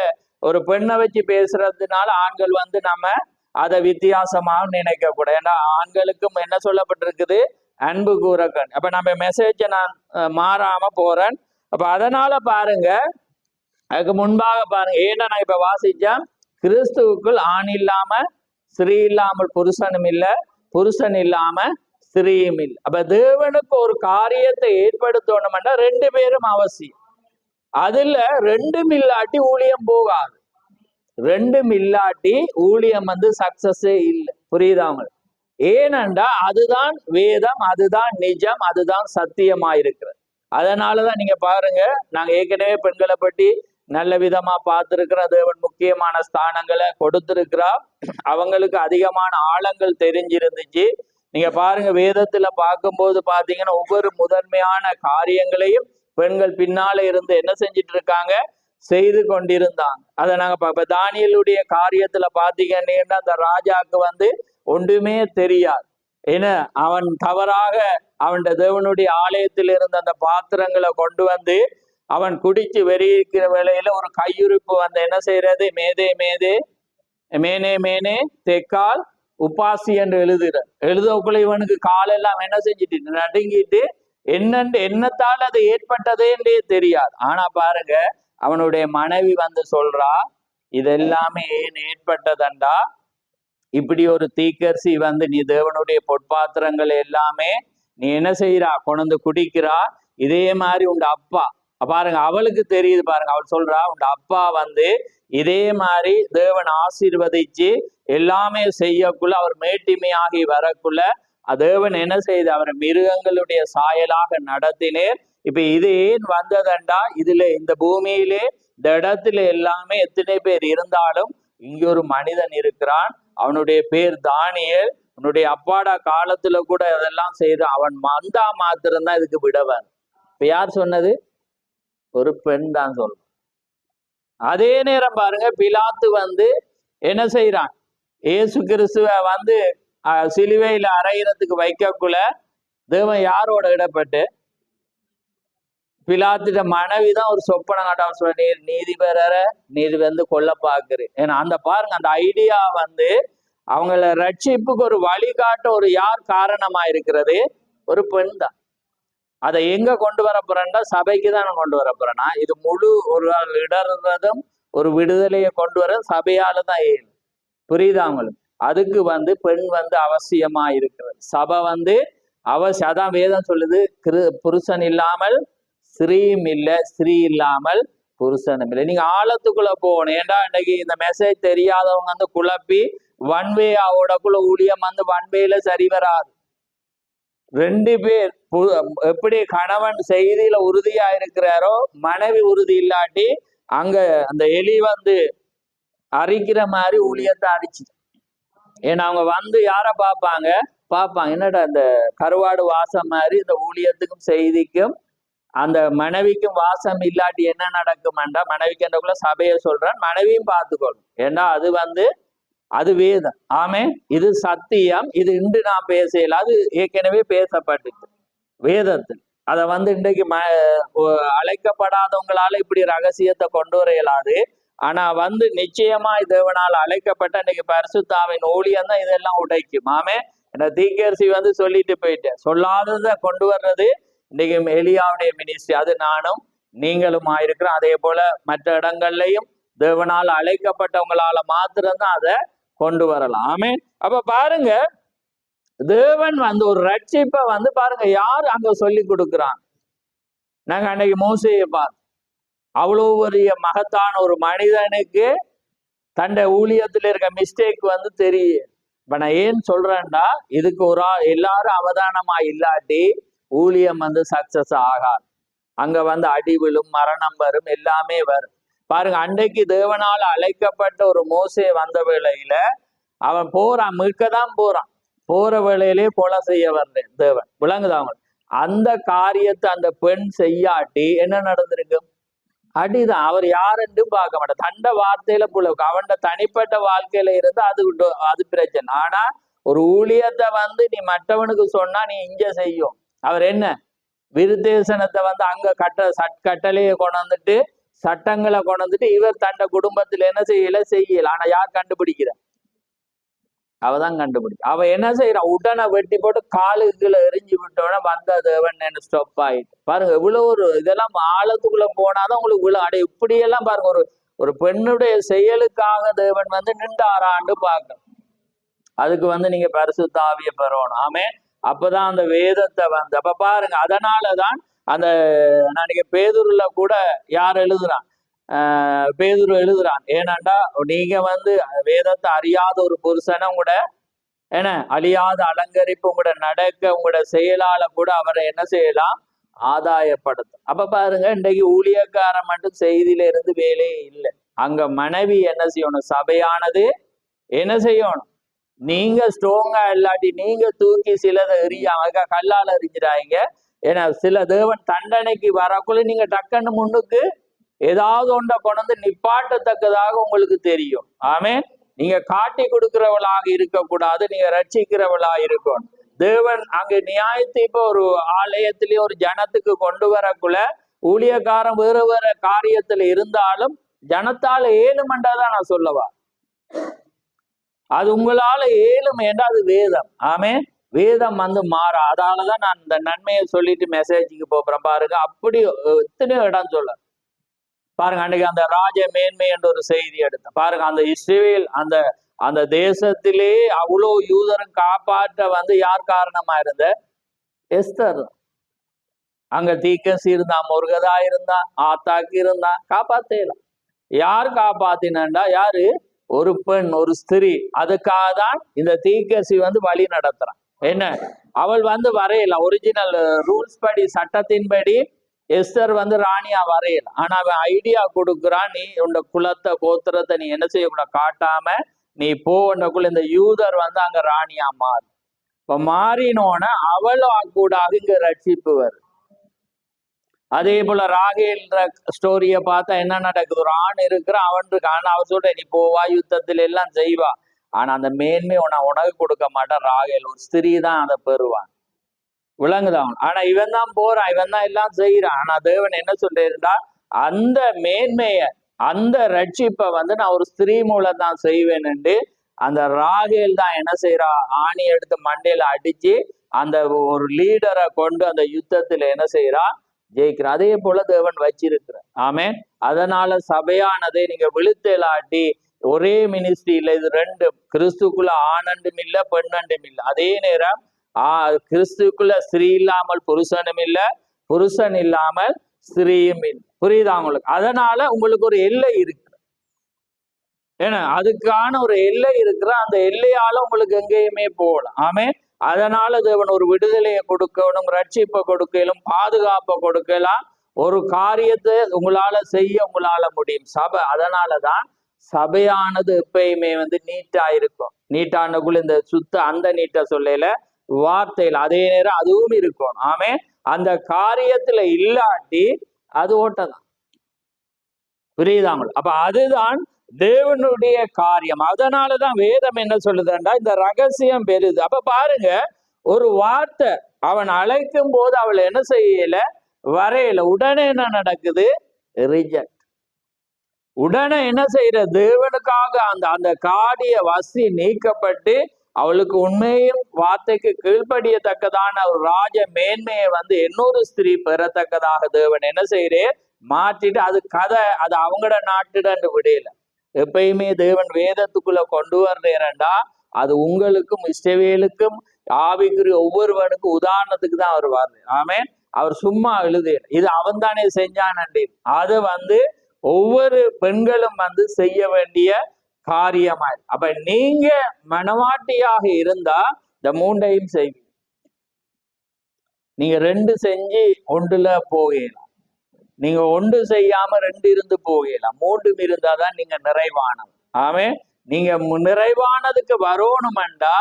ஒரு பெண்ணை வச்சு பேசுறதுனால ஆண்கள் நம்ம அதை வித்தியாசமாக நினைக்க கூட. ஏன்னா ஆண்களுக்கும் என்ன சொல்லப்பட்டிருக்குது? அன்பு கூறக்கண். அப்ப நம்ம மெசேஜ நான் மாறாம போறேன். அப்ப அதனால பாருங்க, அதுக்கு முன்பாக பாருங்க, ஏன்னா நான் இப்ப வாசிச்சேன், கிறிஸ்துவுக்குள் ஆண் இல்லாம ஸ்திரீ இல்லாமல் புருஷனும் இல்லை, புருஷன் இல்லாம ஸ்திரீயும் இல்லை. அப்ப தேவனுக்கு ஒரு காரியத்தை ஏற்படுத்தணும்னா 2 பேரும் அவசியம். அதுல 2 இல்லாட்டி ஊழியம் போகாது. 2 இல்லாட்டி ஊழியம் சக்சஸே இல்லை. புரியுதாங்க? ஏனண்டா அதுதான் வேதம், அதுதான் நிஜம், அதுதான் சத்தியமாயிருக்கிறது. அதனாலதான் நீங்க பாருங்க, நாங்க ஏற்கனவே பெண்களை பற்றி நல்ல விதமா பார்த்திருக்கிற தேவன் முக்கியமான ஸ்தானங்களை கொடுத்திருக்கிறா. அவங்களுக்கு அதிகமான ஆழங்கள் தெரிஞ்சிருந்துச்சு. நீங்க பாருங்க, வேதத்துல பார்க்கும்போது பாத்தீங்கன்னா ஒவ்வொரு முதன்மையான காரியங்களையும் பெண்கள் பின்னால இருந்து என்ன செஞ்சிட்டு இருக்காங்க, செய்து கொண்டிருந்தாங்க. அதை நாங்க பார்ப்போம். தானியேலுடைய காரியத்துல பாத்தீங்கன்னா அந்த ராஜாக்கு ஒன்றுமே தெரியாது. ஏன்னா அவன் தவறாக அவன் தேவனுடைய ஆலயத்தில் இருந்த அந்த பாத்திரங்களை கொண்டு அவன் குடிச்சு வெறியிருக்கிற வேளையில ஒரு கையுறுப்பு என்ன செய்யறது, மேதே மேதே மேனே மேனே தெக்கால் உபாசி என்று எழுதக்குள்ள இவனுக்கு காலெல்லாம் என்ன செஞ்சிட்டு நடுங்கிட்டு என்னத்தால் அது ஏற்பட்டதேன்றே தெரியாது. ஆனா பாருங்க, அவனுடைய மனைவி சொல்றா, இதெல்லாமே ஏன் ஏற்பட்டதண்டா, இப்படி ஒரு தீக்கர்சி நீ தேவனுடைய பொற்பாத்திரங்கள் எல்லாமே நீ என்ன செய்யறா, கொண்டு குடிக்கிறா. இதே மாதிரி உங்க அப்பா பாருங்க, அவளுக்கு தெரியுது பாருங்க. அவள் சொல்றா, உங்க அப்பா இதே மாதிரி தேவன் ஆசீர்வதிச்சு எல்லாமே செய்யக்குள்ள அவர் மேட்டிமையாகி வரக்குள்ள தேவன் என்ன செய்து அவரை மிருகங்களுடைய சாயலாக நடத்தினேர். இப்ப இது ஏன் வந்ததண்டா, இதுல இந்த பூமியிலே இந்த இடத்துல எல்லாமே எத்தனை பேர் இருந்தாலும் இங்க ஒரு மனிதன் இருக்கிறான், அவனுடைய பேர் தானியேல். அவனுடைய அப்பாடா காலத்துல கூட அதெல்லாம் செய்து அவன் வந்தா மாத்திரம்தான் இதுக்கு விடவன். இப்ப யார் சொன்னது? ஒரு பெண் தான் சொல்றான். அதே நேரம் பாருங்க, பிலாத்து என்ன செய்யறான், இயேசு கிறிஸ்துவ சிலுவையில அறையிறதுக்கு வைக்கக்குள்ள தேவன் யாரோட இடப்பட்டு, பிலாத்திட மனைவிதான் ஒரு சொப்பனை காட்டாம சொல்ல, நீதிபர நீதி கொல்ல பாக்குறேன். ஏன்னா அந்த பாருங்க, அந்த ஐடியா அவங்கள ரட்சிப்புக்கு ஒரு வழிகாட்ட ஒரு யார் காரணமா இருக்கிறது? ஒரு பெண் தான். அதை எங்க கொண்டு வர போறேன்னா சபைக்கு தான் நான் கொண்டு வர போறேன்னா, இது முழு ஒரு இடர்றதும் ஒரு விடுதலையை கொண்டு வர சபையால தான் ஏன். புரியுதா உங்களுக்கு? அதுக்கு பெண் அவசியமா இருக்கிறது. சபை அவசியம். அதான் வேதம் சொல்லுது, புருஷன் இல்லாமல் ஸ்திரீயும் இல்லை, ஸ்திரீ இல்லாமல் புருஷனும் இல்லை. நீங்க ஆழத்துக்குள்ள போகணும். ஏண்டா இன்னைக்கு இந்த மெசேஜ் தெரியாதவங்க குழப்பி வன்வே ஓடக்குள்ள ஊழியம் வன்வேல சரி வராது. 2 பேர் எப்படி கணவன் செய்தியில உறுதியா இருக்கிறாரோ, மனைவி உறுதி இல்லாட்டி அங்க அந்த எலி அரிக்கிற மாதிரி ஊழியத்தை அடிச்சு. ஏன்னா அவங்க யார பார்ப்பாங்க, என்னடா இந்த கருவாடு வாசம் மாதிரி இந்த ஊழியத்துக்கும் செய்திக்கும் அந்த மனைவிக்கும் வாசம் இல்லாட்டி என்ன நடக்கும்டா, மனைவிக்கு என்றக்குள்ள சபையை சொல்றான், மனைவியும் பார்த்துக்கொள்ளும். ஏன்னா அது வேதம். ஆமே, இது சத்தியம். இது இன்று நான் பேசல, அது ஏற்கனவே பேசப்பட்டுச்சு வேதத்தில். அதை இன்றைக்கு அழைக்கப்படாதவங்களால இப்படி ரகசியத்தை கொண்டு வர இயலாது. ஆனா நிச்சயமாய் தேவனால் அழைக்கப்பட்ட இன்னைக்கு பரிசுத்தாவின் ஊழியம் தான் இதெல்லாம் உடைக்கும். ஆமே, என்ன தீக்கரிசி சொல்லிட்டு போயிட்டேன். சொல்லாததை கொண்டு வர்றது இன்னைக்கு எலியாவுடைய மினிஸ்ட்ரி. அது நானும் நீங்களும் ஆயிருக்கிறோம். அதே போல மற்ற இடங்கள்லையும் தேவனால் அழைக்கப்பட்டவங்களால மாத்திரம்தான் அதை கொண்டு வரலாம். ஆமே, அப்ப பாருங்க, தேவன் ஒரு ரட்சிப்பை பாருங்க யார் அங்க சொல்லி கொடுக்குறான். நாங்க அன்னைக்கு மோசேயை பார்த்தோம். அவ்வளவு பெரிய மகத்தான ஒரு மனிதனுக்கு தன்னை ஊழியத்துல இருக்க மிஸ்டேக் தெரியும். இப்ப நான் ஏன் சொல்றேன்டா, இதுக்கு ஒரு எல்லாரும் அவதானமா இல்லாட்டி ஊழியம் சக்சஸ் ஆகாது. அங்க அடிவிலும் மரணம் வரும், எல்லாமே வரும். பாருங்க, அன்றைக்கு தேவனால் அழைக்கப்பட்ட ஒரு மோசே வந்த வேளையில அவன் போறான், மீட்கதான் போறான். போற வேளையிலே கொலை செய்ய வரல தேவன். விளங்குதாங்க? அந்த காரியத்தை அந்த பெண் செய்யாட்டி என்ன நடந்திருக்கும்? அடிதான். அவர் யாருன்னு பார்க்க மாட்டார். தண்ட வார்த்தையில புள்ள அவன் தனிப்பட்ட வாழ்க்கையில இருந்து அது பிரச்சனை. ஆனா ஒரு ஊழியத்தை நீ மற்றவனுக்கு சொன்னா நீ இங்க செய்யும். அவர் என்ன விருத்தேசனத்தை அங்க கட்டளையை கொண்டு சட்டங்களை கொண்டு இவர் தண்ட குடும்பத்துல என்ன செய்யல. ஆனா யார் கண்டுபிடிக்கிற? அவதான் கண்டுபிடிக்க. அவ என்ன செய்யறான், உடனே வெட்டி போட்டு காலுக்குள்ள எரிஞ்சு விட்டோட தேவன் ஸ்டாப் ஆயிட்டு. பாருங்க இவ்வளவு ஒரு இதெல்லாம் ஆழத்துக்குள்ள போனாதான் உங்களுக்கு இவ்வளவு இப்படியெல்லாம் பாருங்க, ஒரு பெண்ணுடைய செயலுக்காக தேவன் நின்றாரான்னு பார்க்கணும். அதுக்கு வந்து நீங்க பரிசுத்த ஆவியை பெறணும். ஆமே. அப்பதான் அந்த வேதத்தை வந்து அப்ப பாருங்க, அதனாலதான் அந்த நான் பேதுருல கூட யார் எழுதுறான், பேதுரு எழுதுறான். ஏன்னாண்டா நீங்க வந்து வேதத்தை அறியாத ஒரு புருஷனை கூட என்ன அழியாத அலங்கரிப்பு உங்களோட நடக்க உங்களோட செயலால கூட அவரை என்ன செய்யலாம், ஆதாயப்படுத்தும். அப்ப பாருங்க, இன்றைக்கு ஊழியக்காரன் மட்டும் செய்தியில இருந்து வேலையே இல்லை. அங்க மனைவி என்ன செய்யணும், சபையானது என்ன செய்யணும், நீங்க ஸ்ட்ராங்கா இல்லாட்டி நீங்க தூக்கி சிலதை எறியாம கல்லால எறிஞ்சிடாங்க. ஏன்னா சில தேவன் தண்டனைக்கு வரக்குள்ள நீங்க டக்குன்னு முன்னுக்கு ஏதாவது ஒன்றை கொண்டு நிப்பாட்டத்தக்கதாக உங்களுக்கு தெரியும். ஆமே. நீங்க காட்டி கொடுக்கிறவளாக இருக்கக்கூடாது, நீங்க ரட்சிக்கிறவளாக இருக்கணும். தேவன் அங்க நியாயத்தை இப்ப ஒரு ஆலயத்திலேயே ஒரு ஜனத்துக்கு கொண்டு வரக்குள்ள ஊழியக்காரன் வேற வேற காரியத்துல இருந்தாலும் ஜனத்தால ஏழுமண்டாதான் நான் சொல்லவா, அது உங்களால ஏழும் என்றால் அது வேதம். ஆமே. வேதம் வந்து மாறா. அதனாலதான் நான் இந்த நன்மையை சொல்லிட்டு மெசேஜுக்கு போறேன் பாருங்க. அப்படி எத்தனையோ இடம் சொல்ல பாருங்க. அன்னைக்கு அந்த ராஜ மேன்மை என்ற ஒரு செய்தி எடுத்தேன் பாருங்க. அந்த இஸ்ரேல் அந்த அந்த தேசத்திலே அவ்வளோ யூதரும் காப்பாற்ற வந்து யார் காரணமா இருந்த, எஸ்தர். அங்க தீக்கசி இருந்தான், முருகதா இருந்தான், ஆத்தாக்கு இருந்தான், காப்பாத்தலாம். யார் காப்பாத்தினா, யாரு, ஒரு பெண், ஒரு ஸ்திரீ. அதுக்காக தான் இந்த தீக்கசி வந்து வழி நடத்துறான். என்ன, அவள் வந்து வரையல, ஒரிஜினல் ரூல்ஸ் படி சட்டத்தின்படி எஸ்தர் வந்து ராணியா வரையல. ஆனா அவன் ஐடியா கொடுக்குறான், நீ உன்னோட குலத்தை கோத்திரத்தை நீ என்ன செய்யக்கூடாது, காட்டாம நீ போன்றக்குள்ள இந்த யூதர் வந்து அங்க ராணியா மாறு. இப்ப மாறினோன அவளும் கூட இங்க ரட்சிப்பு வரும். அதே போல ராகேல்ன்ற ஸ்டோரிய பார்த்தா என்ன நடக்குது, ஒரு ஆண் இருக்கிறான், அவன் இருக்கான். ஆனா அவன் சொல்ற, நீ போவா, யுத்தத்துல எல்லாம் செய்வா, ஆனா அந்த மேன்மை உனக்கு கொடுக்க மாட்டான். ராகேல் ஒரு ஸ்திரீ தான் அதை பெறுவான். விளங்குதான். ஆனா இவன் தான் போறான், இவன் தான் எல்லாம் செய்யறான். ஆனா தேவன் என்ன சொல்லிருந்தா, அந்த மேன்மைய அந்த ரட்சிப்பை வந்து நான் ஒரு ஸ்திரீ மூலம் தான் செய்வேன்னு அந்த ராகேல் தான் என்ன செய்யறா, ஆணி எடுத்து மண்டையில அடிச்சு அந்த ஒரு லீடரை கொண்டு அந்த யுத்தத்துல என்ன செய்யறா, ஜெயிக்கிற. அதே போல தேவன் வச்சிருக்கிற. ஆமே. அதனால சபையானதை நீங்க விழுத்தலாட்டி ஒரே மினிஸ்ட்ரி இல்லை, இது ரெண்டு. கிறிஸ்துக்குள்ள ஆணண்டும் இல்லை, பெண்ணண்டும் இல்லை. அதே நேரம் கிறிஸ்துக்குள்ள ஸ்திரீ இல்லாமல் புருஷனும் இல்லை, புருஷன் இல்லாமல் ஸ்திரீயும் இல்லை. புரியுதா உங்களுக்கு? அதனால உங்களுக்கு ஒரு எல்லை இருக்கு. ஏன்னா அதுக்கான ஒரு எல்லை இருக்கிற, அந்த எல்லையால உங்களுக்கு எங்கேயுமே போகலாம். ஆமே. அதனால தேவன் ஒரு விடுதலையை கொடுக்கணும், ரட்சிப்பை கொடுக்கலும், பாதுகாப்பை கொடுக்கலாம். ஒரு காரியத்தை உங்களால செய்ய உங்களால முடியும் சபை. அதனாலதான் சபையானது எப்பயுமே வந்து நீட்டா இருக்கும். நீட்டானக்குள்ள இந்த சுத்த அந்த நீட்டை சொல்லல, வார்த்தையில் அதே நேரம் அதுவும் இருக்கும். ஆமே. அந்த காரியத்துல இல்லாட்டி அது ஓட்டதான். புரியுதாங்க? அப்ப அதுதான் தேவனுடைய காரியம். அதனாலதான் வேதம் என்ன சொல்லுதுன்னா, இந்த ரகசியம் பெருது. அப்ப பாருங்க, ஒரு வார்த்தை அவன் அழைக்கும் போது அவளை என்ன செய்யல, வரையல. உடனே என்ன நடக்குது, ரிஜெக்ட். உடனே என்ன செய்யற, தேவனுக்காக அந்த அந்த காரிய வசி நீக்கப்பட்டு அவளுக்கு உண்மையும் வார்த்தைக்கு கீழ்ப்படியத்தக்கதான ஒரு ராஜ மேன்மையை வந்து இன்னொரு ஸ்திரீ பெறத்தக்கதாக தேவன் என்ன செய்யறே, மாற்றிட்டு அது கதை, அது அவங்களோட நாட்டுடன்னு விடையில. எப்பயுமே தேவன் வேதத்துக்குள்ள கொண்டு வர்றேன்டா, அது உங்களுக்கும் இஸ்ரவேலுக்கும் ஆவிக்குரிய ஒவ்வொருவனுக்கும் உதாரணத்துக்கு தான் அவர் வர்றாரு. ஆமே. அவர் சும்மா எழுது, இது அவன் தானே செஞ்சான். அது வந்து ஒவ்வொரு பெண்களும் வந்து செய்ய வேண்டிய காரியமா. அப்ப நீங்க மனவாட்டியாக இருந்தா இந்த மூண்டையும் செய்வீங்க. நீங்க ரெண்டு செஞ்சு ஒன்றுல போகலாம், நீங்க ஒன்று செய்யாம ரெண்டு இருந்து போகலாம். மூன்றும் இருந்தாதான் நீங்க நிறைவானது. ஆமே. நீங்க நிறைவானதுக்கு வரணும்டா,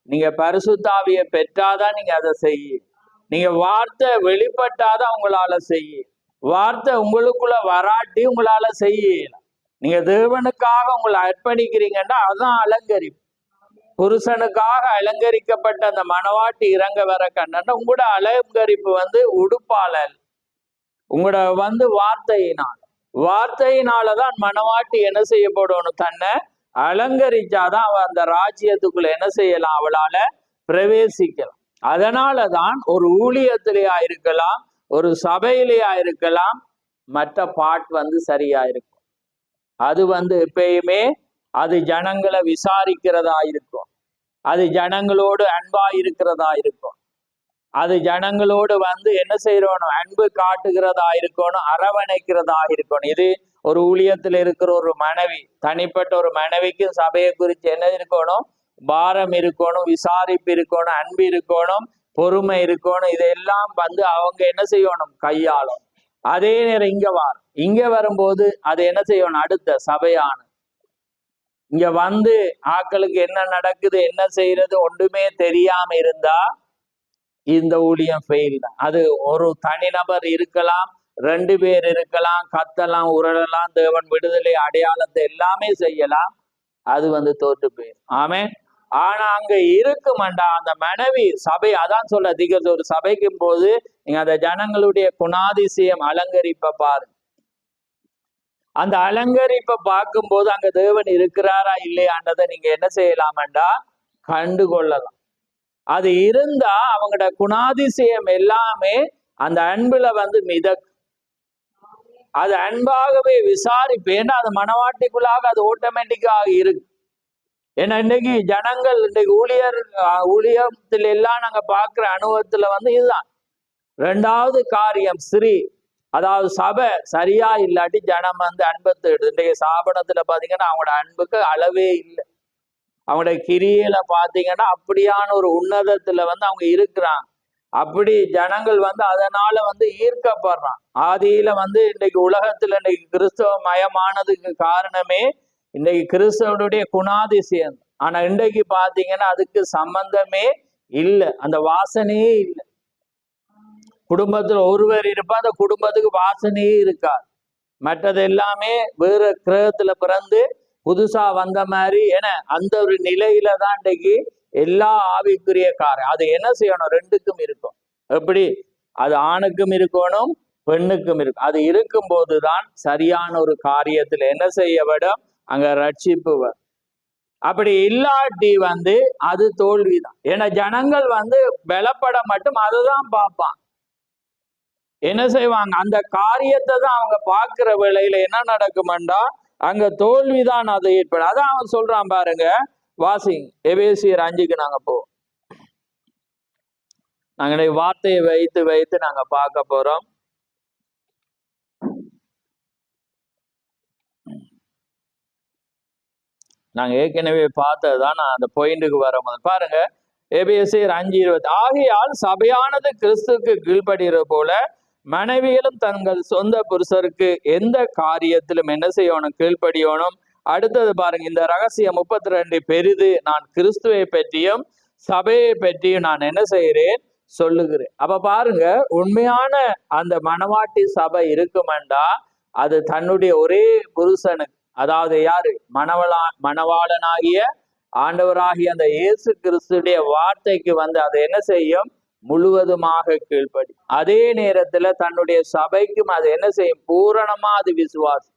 நீங்க பரிசுத்தாவியை பெற்றாதான் நீங்க அதை செய்ய. நீங்க வார்த்தை வெளிப்பட்டாதான் உங்களால செய்ய. வார்த்தை உங்களுக்குள்ள வராட்டி உங்களால செய்யலாம். நீங்க தேவனுக்காக உங்களை அர்ப்பணிக்கிறீங்கன்னா அதுதான் அலங்கரிப்பு. புருஷனுக்காக அலங்கரிக்கப்பட்ட அந்த மனவாட்டி இறங்க வர கண்டா உங்களோட அலங்கரிப்பு வந்து உடுப்பால, உங்களோட வந்து வார்த்தையினாலதான் மனவாட்டி என்ன செய்யப்படணும், தன்னை அலங்கரிச்சாதான் அவ அந்த ராஜ்யத்துக்குள்ள என்ன செய்யலாம், அவளால பிரவேசிக்கலாம். அதனாலதான் ஒரு ஊழியத்திலேயா இருக்கலாம், ஒரு சபையிலேயா இருக்கலாம், மற்ற பாட் வந்து சரியா இருக்கும். அது வந்து எப்பயுமே அது ஜனங்களை விசாரிக்கிறதா இருக்கும். அது ஜனங்களோடு அன்பா இருக்கிறதா இருக்கும். அது ஜனங்களோடு என்ன செய்யணும், அன்பு காட்டுகிறதா இருக்கணும், அரவணைக்கிறதா இருக்கணும். இது ஒரு ஊழியத்தில் இருக்கிற ஒரு மனைவி, தனிப்பட்ட ஒரு மனைவிக்கு சபையை குறித்து என்ன இருக்கணும், பாரம் இருக்கணும், விசாரிப்பு இருக்கணும், அன்பு இருக்கணும், பொறுமை இருக்கணும். இதெல்லாம் அவங்க என்ன செய்யணும், கையாளும். அதே நேரம் இங்க வரும்போது அது என்ன செய்யணும், அடுத்த சபையான இங்க ஆட்களுக்கு என்ன நடக்குது, என்ன செய்யறது ஒன்றுமே தெரியாம இருந்தா இந்த ஊழியம் ஃபெயில் தான். அது ஒரு தனிநபர் இருக்கலாம், 2 பேர் இருக்கலாம், கத்தலாம், உரளலாம், தேவன் விடுதலை அடையாளத்தை எல்லாமே செய்யலாம், அது தோற்று போயிடும். ஆமென். ஆனா அங்க இருக்குமாண்டா அந்த மனைவி சபை, அதான் சொல்ல அதிகம், ஒரு சபைக்கும் போது நீங்க அந்த ஜனங்களுடைய குணாதிசயம் அலங்கரிப்ப பாருங்க. அந்த அலங்கரிப்பை பார்க்கும்போது அங்க தேவன் இருக்கிறாரா இல்லையான்றதை நீங்க என்ன செய்யலாமண்டா, கண்டுகொள்ளலாம். அது இருந்தா அவங்களோட குணாதிசயம் எல்லாமே அந்த அன்புல மிதக்கும். அது அன்பாகவே விசாரிப்பேன், அது மனவாட்டிக்குள்ளாக அது ஆட்டோமேட்டிக்காக இருக்கு. ஏன்னா இன்னைக்கு ஜனங்கள், இன்னைக்கு ஊழியத்தில் எல்லாம் நாங்க பார்க்கிற அனுபவத்துல இதுதான். 2வது காரியம் ஸ்ரீ, அதாவது சபை சரியா இல்லாட்டி ஜனம் அன்பத்தை எடுத்து. இன்றைக்கு ஸ்தாபனத்துல பாத்தீங்கன்னா அவங்களோட அன்புக்கு அளவே இல்லை. அவங்களோட கிரியையில பாத்தீங்கன்னா அப்படியான ஒரு உன்னதத்துல அவங்க இருக்கிறாங்க. அப்படி ஜனங்கள் அதனால ஈர்க்கப்படுறான். ஆதியில இன்றைக்கு உலகத்துல இன்னைக்கு கிறிஸ்தவ மயமானதுக்கு காரணமே இன்னைக்கு கிறிஸ்தவனுடைய குணாதிசயம். ஆனா இன்றைக்கு பாத்தீங்கன்னா அதுக்கு சம்பந்தமே இல்லை, அந்த வாசனையே இல்லை. குடும்பத்துல ஒருவர் இருப்பா, அந்த குடும்பத்துக்கு வாசனையே இருக்காது. மற்றது எல்லாமே வேற கிரகத்துல பிறந்து புதுசா வந்த மாதிரி. ஏன்னா அந்த ஒரு நிலையில தான் இன்றைக்கு எல்லா ஆவிக்குரிய காரியம். அது என்ன செய்யணும், 2க்கும் இருக்கும். எப்படி, அது ஆணுக்கும் இருக்கணும், பெண்ணுக்கும் இருக்கும். அது இருக்கும் போதுதான் சரியான ஒரு காரியத்துல என்ன செய்ய விடும், அங்க ரட்சிப்பு வரும். அப்படி இல்லாட்டி அது தோல்விதான். ஏன்னா ஜனங்கள் பலப்பட மட்டும் அதுதான் பார்ப்பான். என்ன செய்வாங்க, அந்த காரியத்தை தான் அவங்க பார்க்கிற வேளையில என்ன நடக்குமெண்டா அங்க தோல்விதான் அது ஏற்படும். அதான் அவன் சொல்றான் பாருங்க, வாசிங் எபேசியர் 5க்கு நாங்க போவோம். நாங்க வார்த்தையை வைத்து வைத்து நாங்க பார்க்க போறோம். நாங்க ஏற்கனவே பார்த்ததுதான். நான் அந்த பாயிண்ட்டுக்கு வரும்போது பாருங்க, எபேசியர் 5:20, ஆகையால் சபையானது கிறிஸ்துக்கு கீழ்ப்படுகிற போல மனைவிகளும் தங்கள் சொந்த புருஷருக்கு எந்த காரியத்திலும் என்ன செய்யணும், கீழ்ப்படியணும். அடுத்தது பாருங்க, இந்த ரகசியம் 32 பெரிது, நான் கிறிஸ்துவை பற்றியும் சபையை பற்றியும் நான் என்ன செய்கிறேன், சொல்லுகிறேன். அப்ப பாருங்க, உண்மையான அந்த மணவாட்டி சபை இருக்குமெண்டா அது தன்னுடைய ஒரே புருஷனுக்கு, அதாவது யாரு, மணவாளனாகிய ஆண்டவராகிய அந்த இயேசு கிறிஸ்துடைய வார்த்தைக்கு அதை என்ன செய்யும், முழுவதுமாக கீழ்ப்படி. அதே நேரத்துல தன்னுடைய சபைக்கும் அது என்ன செய்யும், பூரணமா அது விசுவாசி,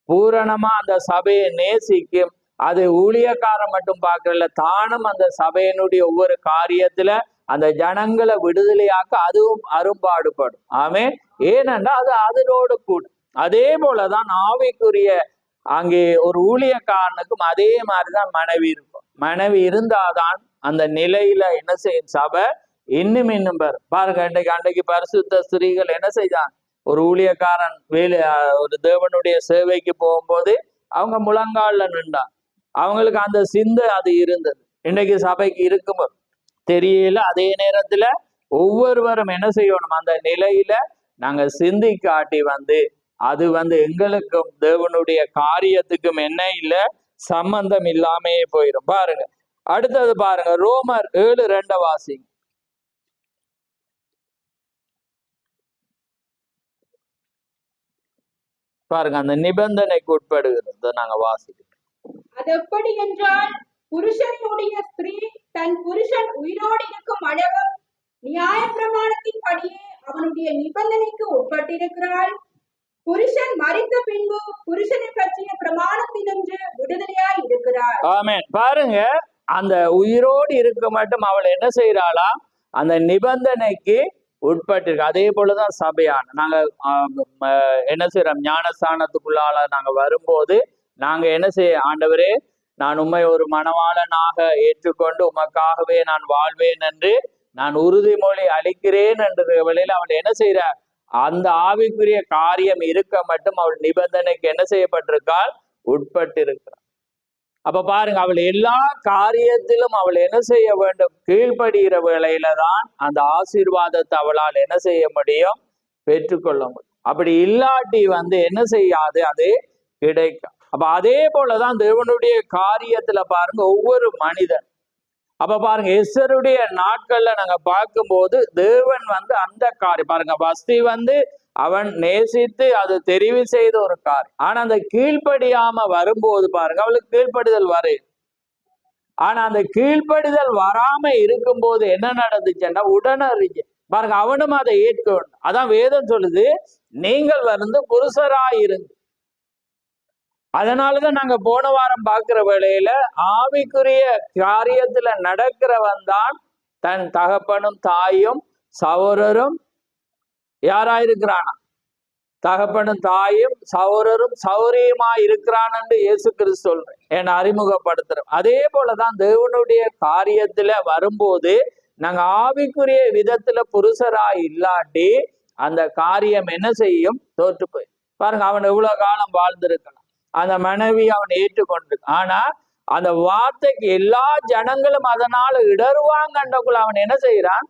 பூரணமா அந்த சபையை நேசிக்கும். அது ஊழியக்காரன் மட்டும் பார்க்கல, தானும் அந்த சபையினுடைய ஒவ்வொரு காரியத்துல அந்த ஜனங்களை விடுதலையாக்க அதுவும் அரும்பாடுபடும். ஆமே. ஏனென்றா அது அதனோடு கூட. அதே போலதான் ஆவிக்குரிய அங்கே ஒரு ஊழியக்காரனுக்கும் அதே மாதிரிதான் மனைவி இருக்கும். மனைவி இருந்தாதான் அந்த நிலையில என்ன செய்யும், சபை இன்னும் பாருங்க. அன்றைக்கு பரிசுத்த ஸ்திரீகள் என்ன செய்தாங்க, ஒரு ஊழியக்காரன் ஒரு தேவனுடைய சேவைக்கு போகும்போது அவங்க முழங்கால்ல நின்றாங்க. அவங்களுக்கு அந்த சிந்தை அது இருந்தது. இன்னைக்கு சபைக்கு இருக்கும் தெரியல. அதே நேரத்துல ஒவ்வொருவரும் என்ன செய்யணும், அந்த நிலையில நாங்க சிந்தி காட்டி அது எங்களுக்கும் தேவனுடைய காரியத்துக்கும் என்ன இல்லை, சம்பந்தம் இல்லாமே போயிடும். பாருங்க, அடுத்தது பாருங்க, ரோமர் 7:2 வாசிங்க. பாருங்க, அந்த நிபந்தனைக்கு உட்படுகிறது நாங்க வாசிக்கிறோம். அது எப்படி என்றால், புருஷனுடைய ஸ்திரீ தன் புருஷன் உயிரோடு இருக்கும் அளவும் நியாய பிரமாணத்தின் படியே அவனுடைய நிபந்தனைக்கு உட்பட்டிருக்கிறாள். புருஷன் மரித்த பின்பு புருஷனை பற்றிய பிரமாணத்தினின்று விடுதலையாய் இருக்கிறாள். ஆமென். பாருங்க, அந்த உயிரோடு இருக்க மட்டும் அவள் என்ன செய்யறாளா, அந்த நிபந்தனைக்கு உட்பட்டிருக்கு. அதே போலதான் சபையான நாங்க என்ன செய்யறோம், ஞானஸ்தானத்துக்குள்ளால நாங்க வரும்போது நாங்க என்ன செய்ய, ஆண்டவரே நான் உம்மை ஒரு மணவாளனாக ஏற்றுக்கொண்டு உமக்காகவே நான் வாழ்வேன் என்று நான் உறுதிமொழி அளிக்கிறேன் என்ற வேளையில் அவள் என்ன செய்கிறார்? அந்த ஆவிக்குரிய காரியம் இருக்க மட்டும் அவள் நிபந்தனைக்கு என்ன செய்யப்பட்டிருக்காள்? உட்பட்டிருக்கிறாள். அப்ப பாருங்க, அவள் எல்லா காரியத்திலும் அவள் என்ன செய்ய வேண்டும்? கீழ்ப்படுகிற வேளையில தான் அந்த ஆசீர்வாதத்தை அவளால் என்ன செய்ய முடியும்? பெற்றுக்கொள்ள முடியும். அப்படி இல்லாட்டி என்ன செய்யாது? அது கிடைக்கும். அப்ப அதே போலதான் தேவனுடைய காரியத்துல பாருங்க, ஒவ்வொரு மனிதன். அப்ப பாருங்க, எஸ்தருடைய நாட்கள்ல நாங்க பார்க்கும்போது தேவன் அந்த காரியம் பாருங்க, வஸ்தி அவன் நேசித்து அது தெரிவு செய்த ஒரு காரியம். ஆனா அந்த கீழ்ப்படியாம வரும்போது பாருங்க, அவளுக்கு கீழ்ப்படிதல் வரும். ஆனா அந்த கீழ்ப்படிதல் வராம இருக்கும்போது என்ன நடந்துச்சுன்னா உடனறிஞ்சு பாருங்க, அவனும் அதை ஏற்க வேண்டும். அதான் வேதம் சொல்லுது, நீங்கள் புருஷராயிருந்து. அதனாலதான் நாங்க போன வாரம் பார்க்கிற வேளையில ஆவிக்குரிய காரியத்துல நடக்கிறவன் தான் தன் தகப்பனும் தாயும் சகோதரரும் யாராயிருக்கிறானா? தகப்பனும் தாயும் சகோதரரும் சௌரியமா இருக்கிறான் என்று இயேசு கிறிஸ்து சொல்றேன், என அறிமுகப்படுத்துறோம். அதே போலதான் தேவனுடைய காரியத்துல வரும்போது நாங்க ஆவிக்குரிய விதத்துல புருஷராய் இல்லாட்டி அந்த காரியம் என்ன செய்யும்? தோற்று போய் பாருங்க. அவன் எவ்வளவு காலம் வாழ்ந்திருக்கலாம், அந்த மனைவி அவன் ஏற்றுக்கொண்டிருக்கு. ஆனா அந்த வார்த்தைக்கு எல்லா ஜனங்களும் அதனால இடருவாங்கன்றக்குள்ள அவன் என்ன செய்யறான்?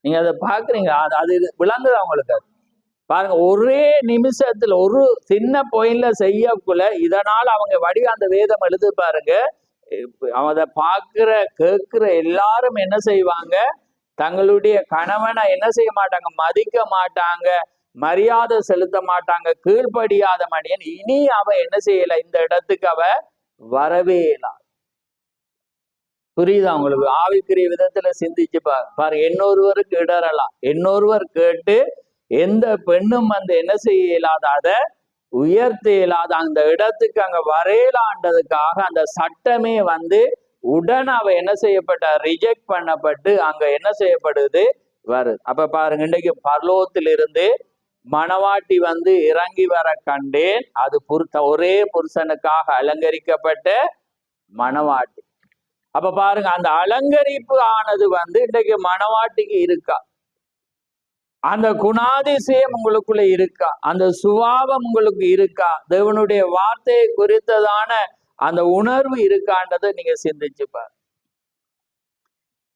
நீங்க அதை பாக்குறீங்க, அது விளங்குது அவங்களுக்கு. அது பாருங்க, ஒரே நிமிஷத்துல ஒரு சின்ன பாயிண்ட்ல செய்யக்குள்ள இதனால அவங்க அந்த வேதம் எழுது பாருங்க. அதை பார்க்கிற கேட்கிற எல்லாரும் என்ன செய்வாங்க? தங்களுடைய கணவனை என்ன செய்ய மாட்டாங்க? மதிக்க மாட்டாங்க, மரியாதை செலுத்த மாட்டாங்க, கீழ்ப்படியாத மனிதன். இனி அவ என்ன செய்யல? இந்த இடத்துக்கு அவ வரவே இல்லை. புரியுதா உங்களுக்கு? ஆவிக்குரிய விதத்துல சிந்திச்சு பாரு. இன்னொருவருக்கு இடரலாம், இன்னொருவர் கேட்டு எந்த பெண்ணும் என்ன செய்ய இயலாத, அதை உயர்த்த இயலாத அந்த இடத்துக்கு அங்க வரையலான்றதுக்காக அந்த சட்டமே உடனே அவ என்ன செய்யப்பட்ட? ரிஜெக்ட் பண்ணப்பட்டு அங்க என்ன செய்யப்படுது? வருது. அப்ப பாருங்க, இன்னைக்கு பரலோகத்திலிருந்து மணவாட்டி இறங்கி வர கண்டேன். அது ஒரே புருஷனுக்காக அலங்கரிக்கப்பட்ட மணவாட்டி. அப்ப பாருங்க, அந்த அலங்கரிப்பு ஆனது இன்னைக்கு மணவாட்டிக்கு இருக்கா? அந்த குணாதிசயம் உங்களுக்குள்ள இருக்கா? அந்த சுபாவம் உங்களுக்கு இருக்கா? தேவனுடைய வார்த்தையை குறித்ததான அந்த உணர்வு இருக்கான்றதை நீங்க சிந்திச்சு பாருங்க.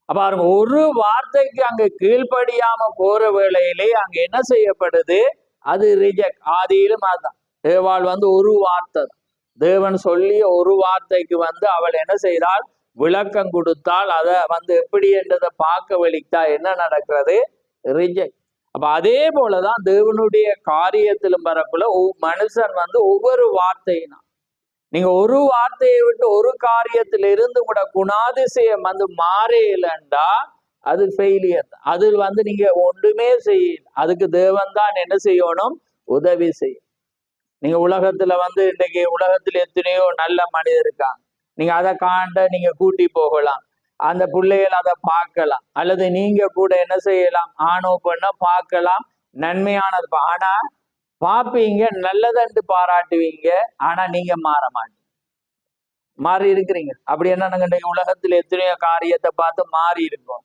பாருங்க, ஒரு வார்த்தைக்கு அங்க கீழ்ப்படியாம போற வேளையிலே அங்க என்ன செய்யப்படுது? அது ரிஜெக்ட். ஆதியிலும் அதுதான். தேவாள் ஒரு வார்த்தை, தேவன் சொல்லிய ஒரு வார்த்தைக்கு அவள் என்ன செய்தால்? விளக்கம் கொடுத்தால். அதை எப்படி என்றதை பார்க்க வலித்தா என்ன நடக்கிறது? ரிஜெக்ட். அப்ப அதே போலதான் தேவனுடைய காரியத்திலும் வரக்குள்ள மனுஷன் ஒவ்வொரு வார்த்தையினா, நீங்க ஒரு வார்த்தையை விட்டு ஒரு காரியத்தில இருந்து கூட குணாதிசயம் மாறையிலண்டா அது ஃபெயிலியர். அதில் நீங்க ஒன்றுமே செய்யல. அதுக்கு தேவன் தான் என்ன செய்யணும்? உதவி செய்யும். நீங்க உலகத்துல இன்னைக்கு உலகத்துல எத்தனையோ நல்ல மனிதர் இருக்காங்க. நீங்க அதை நீங்க கூட்டி போகலாம், அந்த பிள்ளைகள் அதை பார்க்கலாம், அல்லது நீங்க கூட என்ன செய்யலாம்? ஆணோ பெண்ணோ பார்க்கலாம், நன்மையானது. ஆனா பார்ப்பீங்க, நல்லதண்டு பாராட்டுவீங்க, ஆனா நீங்க மாற மாட்டீங்க. மாறி இருக்கிறீங்க. அப்படி என்ன, உலகத்துல எத்தனையோ காரியத்தை பார்த்து மாறி இருக்கும்.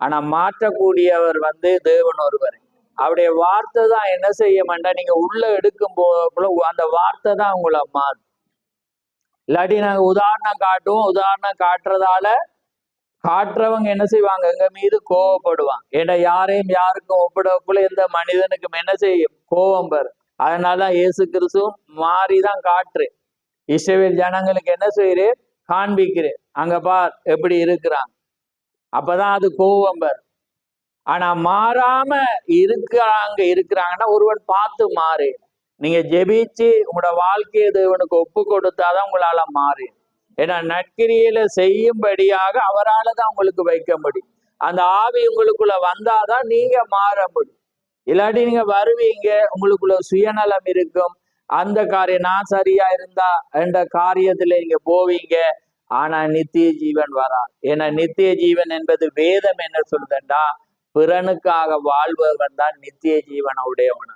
ஆனா மாற்றக்கூடியவர் தேவன் ஒருவர். அவருடைய வார்த்தை தான் என்ன செய்ய மாட்டா? நீங்க உள்ள எடுக்கும் போது அந்த வார்த்தை தான் உங்களை மாறும். இல்லாட்டி நாங்க உதாரணம் காட்டுவோம், உதாரணம் காட்டுறதால காட்டுறவங்க என்ன செய்வாங்க? எங்க மீது கோவப்படுவாங்க. ஏன்னா யாருக்கும் ஒப்பிடக்குள்ள எந்த மனிதனுக்கும் என்ன செய்யும்? கோபம் பெறும். அதனாலதான் இயேசு கிறிஸ்துவும் மாறிதான் காட்டுரு. இஸ்ரவேல் ஜனங்களுக்கு என்ன செய்யறேன்? காண்பிக்கிறேன், அங்க பார் எப்படி இருக்கிறாங்க. அப்பதான் அது கோபம் பெறும். ஆனா மாறாம இருக்கிறாங்கன்னா ஒருவன் பார்த்து மாறு. நீங்க ஜெபிச்சு உங்களோட வாழ்க்கையை தேவனுக்கு ஒப்பு கொடுத்தாதான் உங்களால மாறு. ஏன்னா நற்கிரியில செய்யும்படியாக அவரால் தான் உங்களுக்கு வைக்க முடியும். அந்த ஆவி உங்களுக்குள்ள வந்தாதான் நீங்க மாற முடியும். இல்லாட்டி நீங்க வருவீங்க, உங்களுக்குள்ள சுயநலம் இருக்கும், அந்த காரியம் நான் சரியா இருந்தா என்ற காரியத்துல நீங்க போவீங்க. ஆனா நித்திய ஜீவன் வரா. ஏன்னா நித்திய ஜீவன் என்பது வேதம் என்ன சொல்லுதுண்டா? பிறனுக்காக வாழ்பவன் தான் நித்திய ஜீவனை உடையவன.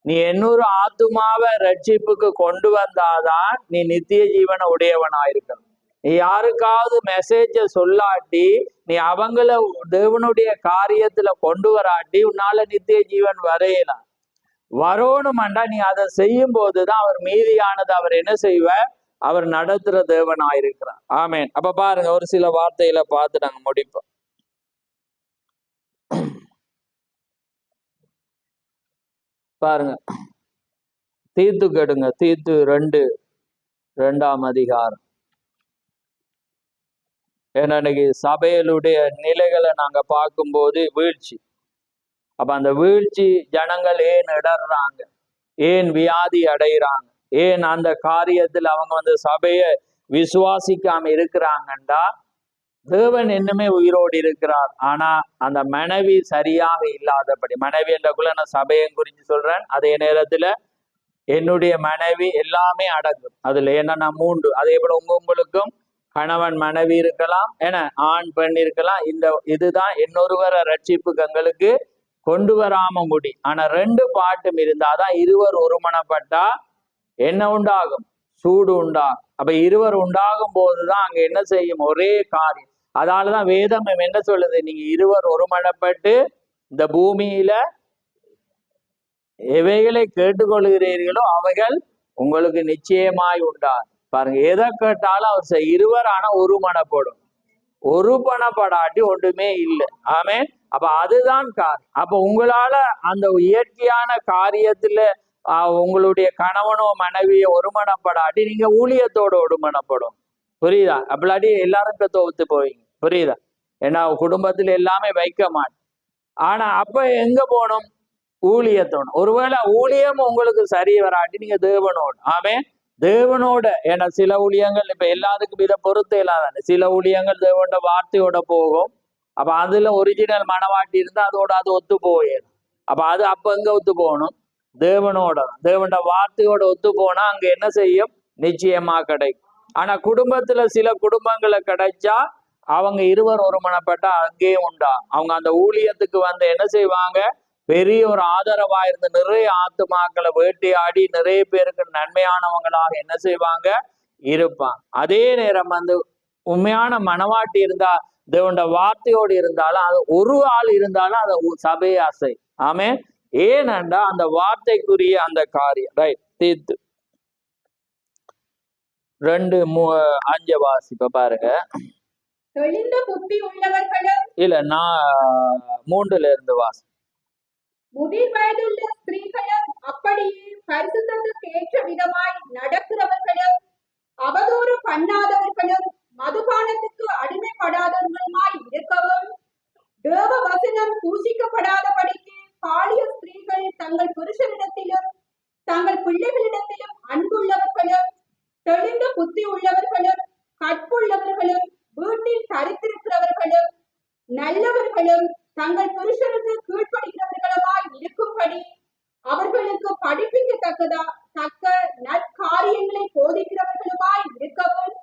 நீ 800 ஆத்துமாவை ரட்சிப்புக்கு கொண்டு வந்தாதான் நீ நித்திய ஜீவனை உடையவனாயிருக்கணும். நீ யாருக்காவது மெசேஜ சொல்லாட்டி, நீ அவங்கள தேவனுடைய காரியத்துல கொண்டு வராட்டி உன்னால நித்திய ஜீவன் வரையலாம். வரணும்டா நீ அதை செய்யும் போதுதான் அவர் மீதியானது அவர் என்ன செய்வார், அவர் நடத்துற தேவனாயிருக்கிறார். ஆமேன். அப்ப பாருங்க, ஒரு சில வார்த்தையில பார்த்து நாங்க முடிப்போம். பாருங்க, தீத்து கெடுங்க, தீத்து 2:2 அதிகாரம். ஏன்னா இன்னைக்கு சபைகளுடைய நிலைகளை நாங்க பார்க்கும்போது வீழ்ச்சி. அப்ப அந்த வீழ்ச்சி ஜனங்கள் ஏன் இடர்றாங்க, ஏன் வியாதி அடைகிறாங்க, ஏன் அந்த காரியத்தில் அவங்க சபையை விசுவாசிக்காம இருக்கிறாங்கண்டா, தேவன் இன்னுமே உயிரோடு இருக்கிறார். ஆனா அந்த மனைவி சரியாக இல்லாதபடி, மனைவி என்றக்குள்ள நான் சபையை குறித்து சொல்றேன், அதே நேரத்துல என்னுடைய மனைவி எல்லாமே அடங்கும் அதுல. ஏன்னா நான் 3, அதே போல உங்களுக்கும் கணவன் மனைவி இருக்கலாம், ஏன்னா ஆண் பெண் இருக்கலாம். இதுதான் இன்னொருவரை ரட்சிப்புக்கு எங்களுக்கு கொண்டு வராம முடி. ஆனா 2 பாட்டும் இருந்தாதான் இருவர் ஒருமனப்பட்டா என்ன உண்டாகும், சூடு உண்டாகும். அப்ப இருவர் உண்டாகும் போதுதான் அங்க என்ன செய்யும், ஒரே காரியம். அதனாலதான் வேதம் என்ன சொல்லுது, நீங்க இருவர் ஒருமனப்பட்டு இந்த பூமியில எவைகளை கேட்டுக்கொள்கிறீர்களோ அவைகள் உங்களுக்கு நிச்சயமாய் உண்டாகும். பாருங்க, எதை கேட்டாலும் அவர் இருவர் ஆனா ஒருமனப்படும். ஒருமனப்படாட்டி ஒன்றுமே இல்லை. ஆமே. அப்ப அதுதான் காரியம். அப்ப உங்களால அந்த இயற்கையான காரியத்துல உங்களுடைய கணவனோ மனைவியோ ஒருமனப்படாட்டி நீங்க ஊழியத்தோட ஒருமனப்படும். புரியுதா? அப்படி எல்லாரும் தோத்து போவீங்க. புரியுதா? ஏன்னா குடும்பத்துல எல்லாமே வைக்க மாட்டேன். ஆனா அப்ப எங்க போகணும், ஊழியத்தோட. ஒருவேளை ஊழியம் உங்களுக்கு சரி வராட்டி நீங்க தேவனோடு. ஆமே, தேவனோட. ஏன்னா சில ஊழியங்கள் இப்ப எல்லாத்துக்கும் இதை பொறுத்த இல்லாத, சில ஊழியங்கள் தேவனோட வார்த்தையோட போகும். அப்ப அதுல ஒரிஜினல் மனவாட்டி இருந்தா அதோட அது ஒத்து போயிடும். அப்ப அது அப்ப எங்க ஒத்து போகணும், தேவனோட. தேவனோட வார்த்தையோட ஒத்து போனா அங்க என்ன செய்யும், நிச்சயமா கிடைக்கும். ஆனா குடும்பத்துல சில குடும்பங்களை கிடைச்சா அவங்க இருவர் ஒருமனப்பட்டா அங்கேயும் உண்டா. அவங்க அந்த ஊழியத்துக்கு என்ன செய்வாங்க, பெரிய ஒரு ஆதரவா இருந்து நிறைய ஆத்துமாக்களை வேட்டையாடி நிறைய பேருக்கு நன்மையானவங்களாக என்ன செய்வாங்க, இருப்பாங்க. அதே நேரம் உண்மையான மனவாட்டி இருந்தா, தேவனோட வார்த்தையோடு இருந்தாலும், அது ஒரு ஆள் இருந்தாலும் அதை சபையை அசை. ஆமே. ஏனண்டா அந்த வார்த்தைக்குரிய அந்த காரியம். ரைட். தீத்து 2:5 வாசிப்ப பாருங்க. தெளிந்த புத்தி உள்ளவர்களும் இல்ல, நான் 3ல இருந்து வாசி. முதிர் வயதுள்ள ஸ்திரீகளும் அப்படியே பரிசுத்தத்துக்கு ஏற்ற விதமாய் நடக்கிறவர்களும் அவதூறு பண்ணாதவர்களும் மதுபானத்துக்கு அடிமைப்படாதவர்களுமாய் இருக்கவும், தேவ வசனம் பூசிக்கப்படாதபடிக்கு பாலிய ஸ்திரீகள் தங்கள் புருஷனிடத்திலும் தங்கள் பிள்ளைகளிடத்திலும் அன்புள்ளவர்களும் தெளிந்த புத்தி உள்ளவர்களும் கற்புள்ளவர்களும் வீட்டில் தரித்திருக்கிறவர்களும் நல்லவர்களும் தங்கள் புருஷனுக்கு கீழ்ப்படுகிறவர்களுமாய் இருக்கும்படி அவர்களுக்கு படிப்பிக்கத்தக்க நற்காரியங்களை போதிக்கிறவர்களுமாய் இருக்கவும்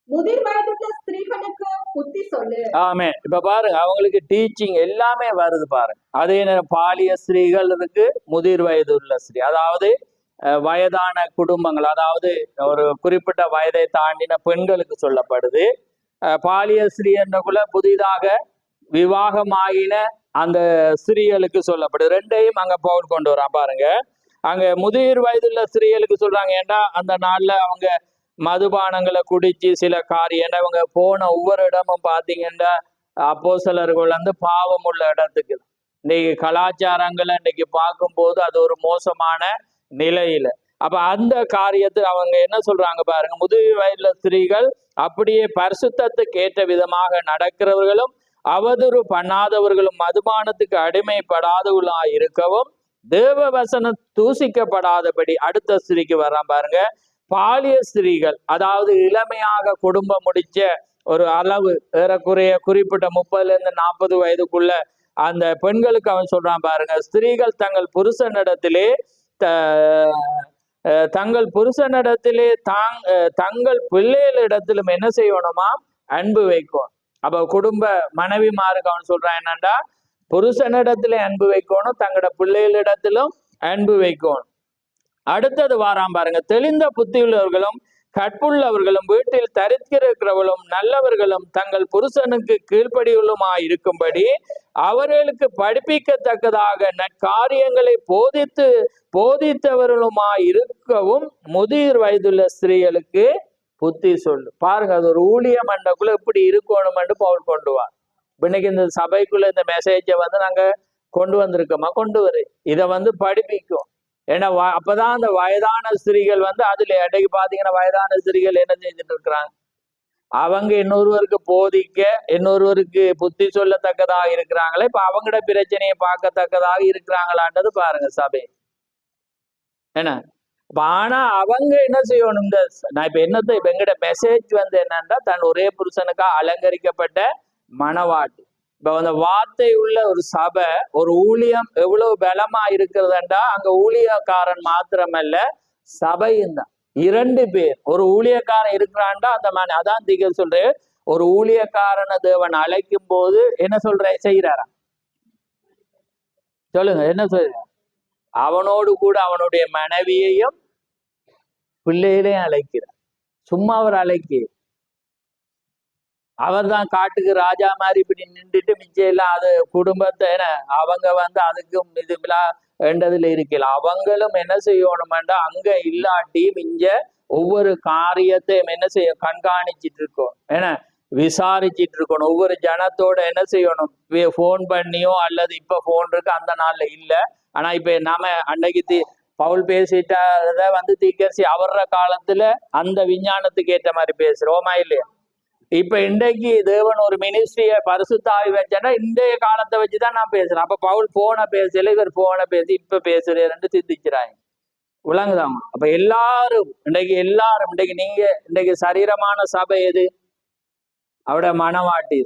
முதிர் வயதுள்ள ஸ்திரீகளுக்கு புத்தி சொல்லு. ஆமே. இப்ப பாருங்க, அவங்களுக்கு டீச்சிங் எல்லாமே வருது பாருங்க. அதே நேரம் பாலிய ஸ்திரீகள் இருக்கு, முதிர் வயது உள்ள ஸ்திரீ, அதாவது வயதான குடும்பங்கள், அதாவது ஒரு குறிப்பிட்ட வயதை தாண்டின பெண்களுக்கு சொல்லப்படுது. பாலிய ஸ்திரீ என்றக்குள்ள புதிதாக விவாகமாகின அந்த ஸ்திரீகளுக்கு சொல்லப்படுது. 2ஐயும் அங்க பவுல் கொண்டு வரான் பாருங்க. அங்க முதிர் வயதுள்ள ஸ்திரீகளுக்கு சொல்றாங்க, ஏண்டா அந்த நாள்ல அவங்க மதுபானங்களை குடிச்சு சில காரியம், அவங்க போன ஒவ்வொரு இடமும் பாத்தீங்கன்னா அப்போஸ்தலர்கள் பாவம் உள்ள இடத்துக்கு. இன்னைக்கு கலாச்சாரங்களை இன்னைக்கு பார்க்கும்போது அது ஒரு மோசமான நிலையில. அப்ப அந்த காரியத்தை அவங்க என்ன சொல்றாங்க பாருங்க, முதிர் வயதுள்ள ஸ்திரீகள் அப்படியே பரிசுத்தத்துக்கு ஏற்ற விதமாக நடக்கிறவர்களும் அவதூறு பண்ணாதவர்களும் மதுபானத்துக்கு அடிமைப்படாதவர்களா இருக்கவும், தேவ வசனம் தூசிக்கப்படாதபடி. அடுத்த ஸ்திரீக்கு வர்றான் பாருங்க, பாலிய ஸ்திரீகள், அதாவது இளமையாக குடும்பம் முடிச்ச ஒரு அளவு ஏறக்குறைய குறிப்பிட்ட 30ல இருந்து 40 வயதுக்குள்ள அந்த பெண்களுக்கு அவன் சொல்றான் பாருங்க, ஸ்திரீகள் தங்கள் புருஷனிடத்திலே தங்கள் பிள்ளைகளிடத்திலும் என்ன செய்யணுமா, அன்பு வைக்கும். அப்ப குடும்ப மனைவிமாருக்கு அவன் சொல்றான் என்னண்டா, புருஷனிடத்துல அன்பு வைக்கணும், தங்களோட பிள்ளைகளிடத்திலும் அன்பு வைக்கணும். அடுத்தது வாராம் பாருங்க, தெளிந்த புத்தியுள்ளவர்களும் கற்புள்ளவர்களும் வீட்டில் தரித்திருக்கிறவர்களும் நல்லவர்களும் தங்கள் புருஷனுக்கு கீழ்ப்படியுள்ளுமாய் இருக்கும்படி அவர்களுக்கு படிப்பிக்கத்தக்கதாக நற்காரியங்களை போதித்தவர்களுமாய் இருக்கவும் முதிர் வயதுள்ள ஸ்திரீகளுக்கு புத்தி சொல்லு. பாருங்க, அது ஒரு ஊழிய மண்டக்குள்ள இப்படி இருக்கணும்னு பவுல் கொண்டு வா. இன்னைக்கு இந்த சபைக்குள்ள இந்த மெசேஜை நாங்க கொண்டு வந்திருக்கோமா, கொண்டு வரு, இதை படிப்பிக்கும். ஏன்னா அப்பதான் அந்த வயதான ஸ்திரீகள் அதுல இடைக்கு பாத்தீங்கன்னா வயதான ஸ்திரீகள் என்ன செஞ்சுட்டு இருக்கிறாங்க, அவங்க இன்னொருவருக்கு போதிக்க இன்னொருவருக்கு புத்தி சொல்லத்தக்கதாக இருக்கிறாங்களே, இப்ப அவங்களோட பிரச்சனையை பார்க்கத்தக்கதாக இருக்கிறாங்களான்றது பாருங்க சபை. என்ன ஆனா அவங்க என்ன செய்யணும், நான் இப்ப இப்ப எங்கட மெசேஜ் என்னன்னா, தன் ஒரே புருஷனுக்கா அலங்கரிக்கப்பட்ட மணவாட்டி. இப்ப அந்த வார்த்தை உள்ள ஒரு சபை, ஒரு ஊழியம் எவ்வளவு பலமா இருக்கிறதுண்டா, அங்க ஊழியக்காரன் மாத்திரமல்ல சபையும் தான். 2 பேர், ஒரு ஊழியக்காரன் இருக்கிறான்டா அந்த அதான் திகழ் சொல்றேன், ஒரு ஊழியக்காரனை தேவன் அழைக்கும் போது என்ன செய்யறாரா சொல்லுங்க, என்ன சொல்ற, அவனோடு கூட அவனுடைய மனைவியையும் பிள்ளைகளையும் அழைக்கிறார். சும்மா அவர் அழைக்க, அவர் தான் காட்டுக்கு ராஜா மாதிரி இப்படி நின்றுட்டு மிச்சம் எல்லாம் அது குடும்பத்தை அவங்க அதுக்கும் இது என்றதுல இருக்கல. அவங்களும் என்ன செய்யணும்டா, அங்க இல்லாட்டி மிஞ்ச ஒவ்வொரு காரியத்தையும் என்ன செய்ய கண்காணிச்சிட்டு இருக்கோம், விசாரிச்சிட்டு இருக்கணும். ஒவ்வொரு ஜனத்தோட என்ன செய்யணும், போன் பண்ணியோ அல்லது இப்ப போன் இருக்கு, அந்த நாள்ல இல்ல. ஆனா இப்ப நாம அன்னைக்கு பவுல் பேசிட்டத தீக்கரிசி அவர்ற காலத்துல அந்த விஞ்ஞானத்துக்கு ஏற்ற மாதிரி பேசுறோமா இல்லையா? இப்ப இன்றைக்கு தேவன் ஒரு மினிஸ்ட்ரிய பரிசுத்தாவி வச்சேன்னா இன்றைய காலத்தை வச்சுதான் நான் பேசுறேன். அப்ப பவுல் போன பேசல, இவர் போன பேசி இப்ப பேசுறேன்னு சிந்திக்கிறாங்க. விளங்குதாமா? அப்ப எல்லாரும் இன்றைக்கு நீங்க இன்றைக்கு சரீரமான சபை எது? அவட மனவாட்டி.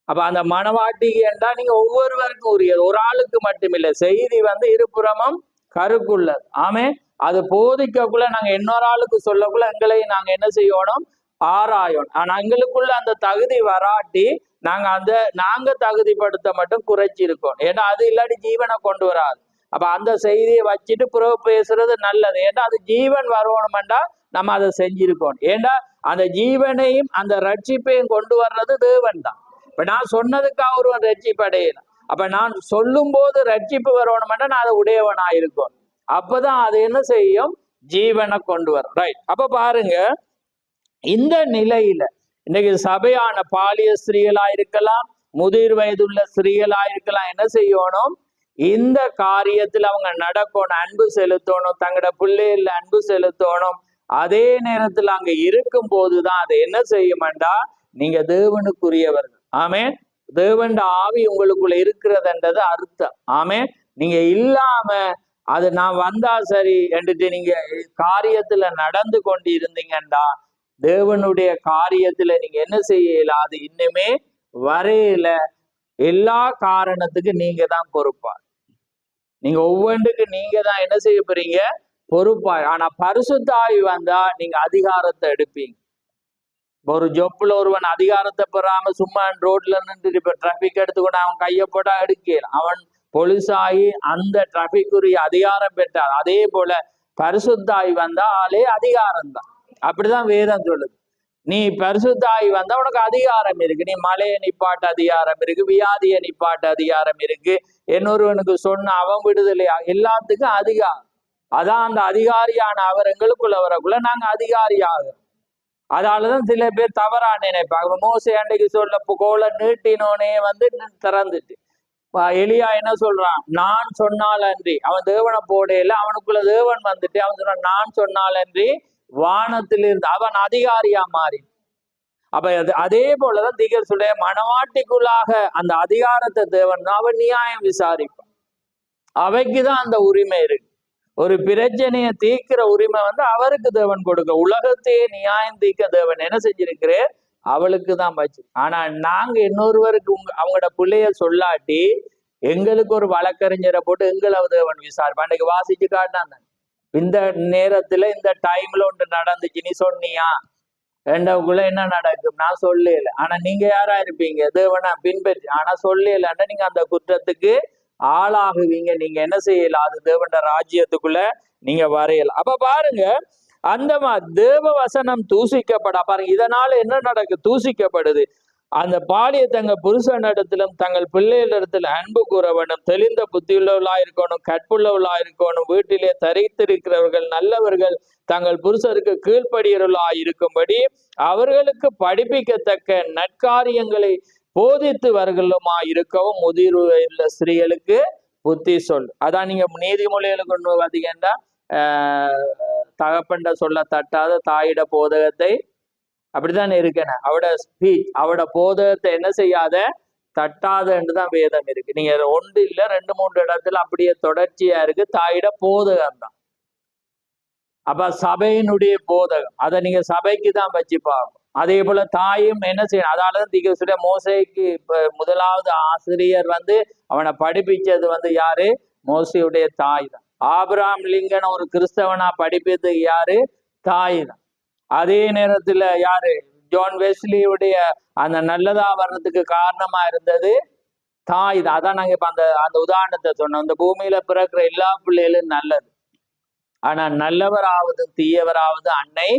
அப்ப அந்த மனவாட்டிக்கு என்றா நீங்க ஒவ்வொருவருக்கும் உரியது, ஒரு ஆளுக்கு மட்டுமில்லை. செய்தி இருபுறமும் கருக்குள்ளது. ஆமே, அது போதிக்கக்குள்ள நாங்க இன்னொரு ஆளுக்கு சொல்லக்குள்ள எங்களை நாங்க என்ன செய்யணும், ஆராயணும். ஆனா எங்களுக்குள்ள அந்த தகுதி வராட்டி நாங்க தகுதிப்படுத்த மட்டும் குறைச்சி இருக்கோம். ஏன்னா அது இல்லாட்டி ஜீவனை கொண்டு வராது. அப்ப அந்த செய்தியை வச்சுட்டு பிறகு பேசுறது நல்லது. ஏன்னா அது ஜீவன் வரணும்டா நம்ம அதை செஞ்சிருக்கோம். ஏன்னா அந்த ஜீவனையும் அந்த ரட்சிப்பையும் கொண்டு வர்றது தேவன் தான். இப்ப நான் சொன்னதுக்காக ஒருவன் ரட்சிப்பு அடையல. அப்ப நான் சொல்லும் போது ரட்சிப்பு வரணும்னா நான் அதை உடையவனா இருக்கும். அப்பதான் அது என்ன செய்யும், ஜீவனை கொண்டு வரும். ரைட். அப்ப பாருங்க, இந்த நிலையில இன்னைக்கு சபையான பாலிய ஸ்திரீகளா இருக்கலாம், முதிர் வயதுள்ள ஸ்திரீகளா இருக்கலாம், என்ன செய்யணும், இந்த காரியத்தில் அவங்க நடக்கணும், அன்பு செலுத்தணும், தங்களோட பிள்ளைகள அன்பு செலுத்தணும். அதே நேரத்தில் அங்க இருக்கும் போதுதான் அதை என்ன செய்யும்டா, நீங்க தேவனுக்குரியவர்கள். ஆமே, தேவன் ஆவி உங்களுக்குள்ள இருக்கிறதுன்றது அர்த்தம். ஆமே, நீங்க இல்லாம அது நான் வந்தா சரி என்றுட்டு நீங்க காரியத்துல நடந்து கொண்டு இருந்தீங்கண்டா, தேவனுடைய காரியத்துல நீங்க என்ன செய்யல, அது இன்னுமே வரையில. எல்லா காரணத்துக்கு நீங்க தான் பொறுப்பா, நீங்க ஒவ்வொன்றுக்கு நீங்க தான் என்ன செய்ய போறீங்க, பொறுப்பா. ஆனா பரிசுத்த ஆவி வந்தா நீங்க அதிகாரத்தை எடுப்பீங்க. ஒரு ஜொப்ல ஒருவன் அதிகாரத்தை பெறாம சும்மா ரோட்ல நின்று இப்ப டிராபிக் எடுத்துக்கொண்டு அவன் கையை போட்டா எடுக்கல, அவன் போலீஸ் ஆகி அந்த டிராபிக்குரிய அதிகாரம் பெற்றார். அதே போல பரிசுத்தாய் வந்தா ஆளே அதிகாரம் தான். அப்படிதான் வேதம் சொல்லுது. நீ பரிசுத்தாய் வந்தா உனக்கு அதிகாரம் இருக்கு. நீ மலையை நிப்பாட்ட அதிகாரம் இருக்கு, வியாதியை நிப்பாட்ட அதிகாரம் இருக்கு, இன்னொருவனுக்கு சொன்ன அவன் விடுதலையா, எல்லாத்துக்கும் அதிகாரம். அதான் அந்த அதிகாரியான அவர் எங்களுக்குள்ள வரக்குள்ள நாங்க அதிகாரியாகும். அதனாலதான் சில பேர் தவறா நினைப்பாங்க. மோசே அன்றைக்கு சொல்ல கோலை நீட்டினோனே திறந்துட்டு எலியா என்ன சொல்றான், நான் சொன்னால் அன்றி, அவன் தேவனை போடையில அவனுக்குள்ள தேவன் வந்துட்டு அவன் சொல்றான், நான் சொன்னால் அன்றி வானத்திலிருந்து அவன் அதிகாரியா மாறி. அப்ப அதே போலதான் திகர் சொல்ற மனவாட்டிக்குள்ளாக அந்த அதிகாரத்தை தேவன் அவன் நியாயம் விசாரிப்பான். அவைக்குதான் அந்த உரிமை இருக்கு. ஒரு பிரச்சனையை தீர்க்கிற உரிமை அவருக்கு தேவன் கொடுக்க. உலகத்தையே நியாயம் தீர்க்க தேவன் என்ன செஞ்சிருக்கிறேன், அவளுக்கு தான் வச்சு. ஆனா நாங்க இன்னொருவருக்கு அவங்களோட பிள்ளைய சொல்லாட்டி எங்களுக்கு ஒரு வழக்கறிஞரை போட்டு எங்களை தேவன் விசாரிப்பான். அன்னைக்கு வாசிச்சு காட்டினாங்க, இந்த நேரத்துல இந்த டைம்ல ஒன்று நடந்துச்சு, நீ சொன்னியா, ரெண்டவுக்குள்ள என்ன நடக்கும், நான் சொல்லல. ஆனா நீங்க யாரா இருப்பீங்க, தேவனா பின்பற்றி, ஆனா சொல்லலன்னா நீங்க அந்த குற்றத்துக்கு ஆளாகுவீங்க. நீங்க என்ன செய்யலாம்? அது தேவண்ட ராஜ்யத்துக்குள்ள நீங்க வரையலாம். அப்ப பாருங்க, அந்த தேவ வசனம் தூசிக்கப்பட பாருங்க. இதனால என்ன நடக்கு? தூசிக்கப்படுது. அந்த பாலிய தங்க புருஷனிடத்திலும் தங்கள் பிள்ளைகளிடத்தில் அன்பு கூற வேண்டும், தெளிந்த புத்தியுள்ளவர்களா இருக்கணும், கற்புள்ளவர்களா இருக்கணும், வீட்டிலே தரித்திருக்கிறவர்கள் நல்லவர்கள், தங்கள் புருஷருக்கு கீழ்ப்படியவர்களா இருக்கும்படி அவர்களுக்கு படிப்பிக்கத்தக்க நற்காரியங்களை போதித்து வருகளுமா இருக்கவும் முதிர்வுள்ள ஸ்திரீகளுக்கு புத்தி சொல். அதான் நீங்க நீதிமொழிகளுக்கு கொண்டு பார்த்தீங்கன்னா தகப்பண்ட சொல்ல தட்டாத தாயிட போதகத்தை அப்படித்தானே இருக்கேன். அவட ஸ்பீச் அவட போதகத்தை என்ன செய்யாத தட்டாத என்றுதான் வேதம் இருக்கு. நீங்க ஒன்று இல்ல 2-3 இடத்துல அப்படியே தொடர்ச்சியா இருக்கு. தாயிட போதகம் தான். அப்ப சபையினுடைய போதகம் அதை நீங்க சபைக்கு தான் வச்சு பார்க்கணும். அதே போல தாயும் என்ன செய்யணும்? அதாலதான் தீர்க்க மோசைக்கு முதலாவது ஆசிரியர் அவனை படிப்பிச்சது யாரு? மோசையுடைய தாய் தான். ஆபிரகாம் லிங்கன் ஒரு கிறிஸ்தவனா படிப்பது யாரு? தாய் தான். அதே நேரத்துல யாரு? ஜான் வெஸ்லியுடைய அந்த நல்லதா வர்றதுக்கு காரணமா இருந்தது தாய் தான். அதான் நாங்க இப்ப அந்த உதாரணத்தை சொன்னோம். இந்த பூமியில பிறக்கிற எல்லா பிள்ளைகளும் நல்லது, ஆனா நல்லவராவது தீயவராவது அன்னை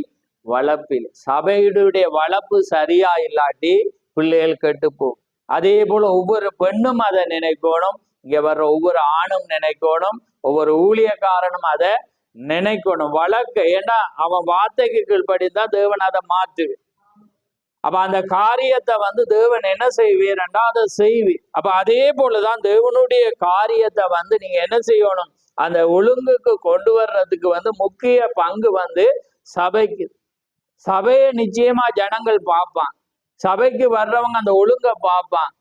வளர்ப்பில். சபையுடைய வளர்ப்பு சரியா இல்லாட்டி பிள்ளைகள் கெட்டு போகும். அதே போல ஒவ்வொரு பெண்ணும் அதை நினைக்கணும், இங்க வர்ற ஒவ்வொரு ஆணும் நினைக்கணும், ஒவ்வொரு ஊழியக்காரனும் அதை நினைக்கணும், வழக்க. ஏன்னா அவன் வார்த்தைக்கு கீழ்படிதான் தேவன் அதை மாற்று. அப்ப அந்த காரியத்தை தேவன் என்ன செய்வீரண்டா அதை செய்வி. அப்ப அதே போலதான் தேவனுடைய காரியத்தை நீங்க என்ன செய்யணும்? அந்த ஒழுங்குக்கு கொண்டு வர்றதுக்கு முக்கிய பங்கு சபைக்கு. சபையை நிச்சயமா ஜனங்கள் பார்ப்பான். சபைக்கு வர்றவங்க அந்த ஒழுங்க பார்ப்பான்.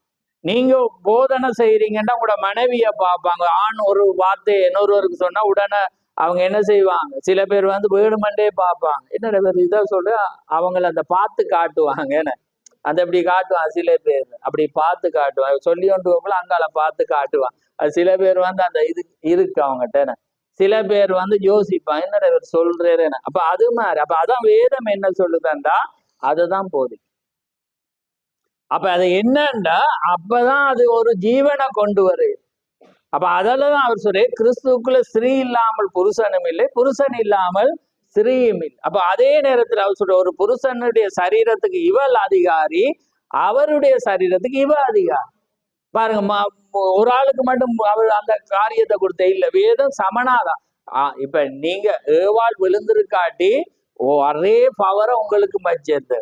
நீங்க போதனை செய்யறீங்கன்னா உங்களோட மனைவிய பார்ப்பாங்க. ஆண் ஒரு வார்த்தையை இன்னொருவருக்கு சொன்னா உடனே அவங்க என்ன செய்வாங்க? சில பேர் வேணுமெண்டே பார்ப்பாங்க. என்னோட பேர் இதை சொல்ல அவங்கள அந்த பார்த்து காட்டுவாங்க. அந்த அப்படி காட்டுவான். சில பேர் அப்படி பார்த்து காட்டுவாங்க. சொல்லி கொண்டு அங்கால பார்த்து காட்டுவான். அது சில பேர் அந்த இது இருக்கு அவங்ககிட்ட. சில பேர் யோசிப்பான், என்னோட பேர் சொல்றேன்னு. அப்ப அது மாதிரி அப்ப அதான் வேதம் என்ன சொல்லுதாண்டா அதுதான் போதி. அப்ப அது என்னண்டா அப்பதான் அது ஒரு ஜீவனை கொண்டு வருது. அப்ப அதெல்லாம் அவர் சொல்ற கிறிஸ்துக்குள்ள ஸ்திரீ இல்லாமல் புருஷனும் இல்லை, புருஷன் இல்லாமல் ஸ்திரீயும் இல்லை. அப்ப அதே நேரத்தில் அவர் சொல்ற ஒரு புருஷனுடைய சரீரத்துக்கு இவள் அதிகாரி, அவருடைய சரீரத்துக்கு இவ அதிகாரி. பாருங்க, ஒரு ஆளுக்கு மட்டும் அவர் அந்த காரியத்தை கொடுத்த இல்ல. வேதம் சமனாதான். இப்ப நீங்க ஏவாள் விழுந்திருக்காட்டி ஒரே பவரை உங்களுக்கு மச்சது.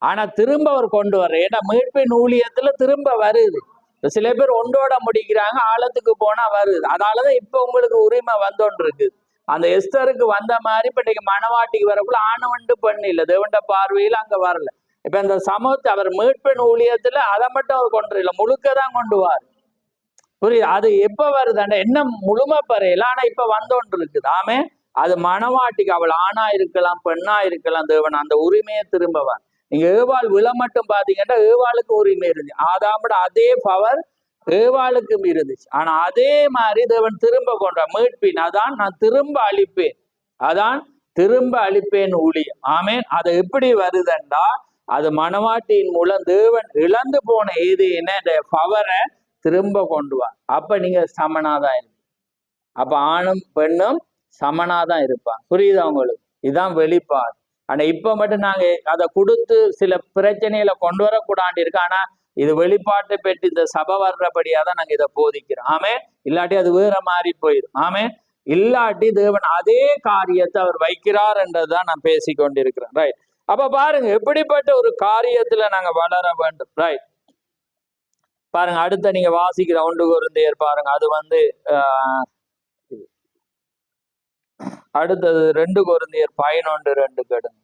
ஆனா திரும்ப அவர் கொண்டு வர்ற, ஏன்னா மீட்பின் ஊழியத்துல திரும்ப வருது. சில பேர் ஒன்றோட முடிக்கிறாங்க, ஆழத்துக்கு போனா வருது. அதனாலதான் இப்ப உங்களுக்கு உரிமை வந்தோன்று இருக்கு. அந்த எஸ்தருக்கு வந்த மாதிரி இப்ப இன்னைக்கு மணவாட்டிக்கு வரக்குள்ள ஆணவண்டு பெண் இல்லை, தேவண்ட பார்வையில் அங்க வரல. இப்ப இந்த சமூகத்தை அவர் மீட்பின் ஊழியத்துல அதை மட்டும் அவர் கொண்டு இல்லை, முழுக்கதான் கொண்டு வார். புரியுது? அது எப்ப வருதாண்ட என்ன முழுமை பறையில, ஆனா இப்ப வந்தோன்று இருக்குது. ஆமே, அது மணவாட்டிக்கு அவள் ஆணா இருக்கலாம் பெண்ணா இருக்கலாம், தேவன் அந்த உரிமையை திரும்பவார். நீங்க ஏவாள் விழ மட்டும் பாத்தீங்கன்னா ஏவாளுக்கு உரிமை இருந்துச்சு. ஆதாமோட அதே பவர் ஏவாளுக்கும் இருந்துச்சு. ஆனா அதே மாதிரி தேவன் திரும்ப கொண்ட மீட்பின், அதான் நான் திரும்ப அழிப்பேன், அதான் திரும்ப அழிப்பேன் ஊழியம். ஆமேன். அது எப்படி வருதுண்டா அது மணவாட்டியின் மூலம் தேவன் இழந்து போன ஏதேன பவரை திரும்ப கொண்டு வா. அப்ப நீங்க சமனாதான் இருப்பீங்க. அப்ப ஆணும் பெண்ணும் சமனாதான் இருப்பாங்க. புரியுதா உங்களுக்கு? இதுதான் வெளிப்பாடு. ஆனா இப்ப மட்டும் நாங்க அதை கொடுத்து சில பிரச்சனைகளை கொண்டு வரக்கூடாது இருக்கு. ஆனா இது வெளிப்பாட்டை பெற்று இந்த சபை வர்றபடியாதான் நாங்க இதை போதிக்கிறோம். ஆமே, இல்லாட்டி அது வேற மாதிரி போயிடும். ஆமே, இல்லாட்டி தேவன் அதே காரியத்தை அவர் வைக்கிறார் என்றதுதான் நான் பேசி கொண்டிருக்கிறேன். ரைட். அப்ப பாருங்க எப்படிப்பட்ட ஒரு காரியத்துல நாங்க வளர வேண்டும். ரைட். பாருங்க அடுத்த நீங்க வாசிக்கிற 1 கொரிந்தியர் பாருங்க. அது அடுத்தது 2 கொரிந்தியர் 11:2 கெடுங்க.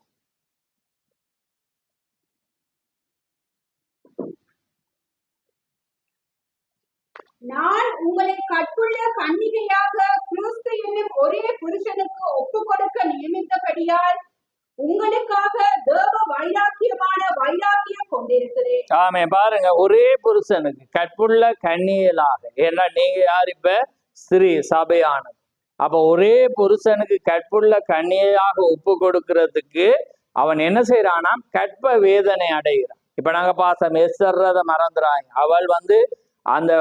நான் உங்களை கற்புள்ள கன்னிகையாக கிறிஸ்து என்னும் ஒரே புருஷனுக்கு ஒப்பு கொடுக்க நியமித்தபடியால் உங்களுக்காக தேவ வைராக்கியம் கொண்டிருக்கிறேன். ஆமே. பாருங்க, ஒரே புருஷனுக்கு கற்புள்ள கன்னியலாக. ஏன்னா நீங்க யார்? இப்ப ஸ்திரீ சபையானது. அப்ப ஒரே புருஷனுக்கு கற்புள்ள கன்னியாக ஒப்பு கொடுக்கறதுக்கு அவன் என்ன செய்யறானா கற்ப வேதனை அடைகிறான். இப்ப நாங்க பார்த்தோம் எஸ்தர்றத மறந்துறாங்க. அவள் அந்த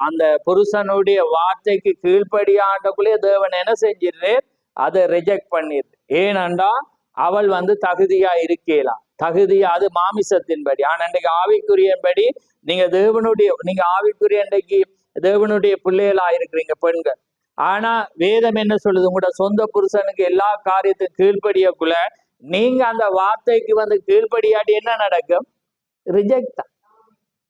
அந்த புருஷனுடைய வார்த்தைக்கு கீழ்ப்படியாண்டக்குள்ளே தேவன் என்ன செஞ்சிரு, அதை ரிஜெக்ட் பண்ணிடு. ஏனண்டா அவள் தகுதியா இருக்கலாம், தகுதியா அது மாமிசத்தின்படி. ஆனா இன்றைக்கு ஆவிக்குரியன்படி நீங்க ஆவிக்குரிய இன்றைக்கு தேவனுடைய பிள்ளைகளா இருக்கிறீங்க பெண்கள். ஆனா வேதம் என்ன சொல்லுது, உங்களோட சொந்த புருஷனுக்கு எல்லா காரியத்துக்கும் கீழ்ப்படியக்குள்ள நீங்க அந்த வார்த்தைக்கு கீழ்ப்படியாட்டி என்ன நடக்கும்? ரிஜெக்ட் தான்.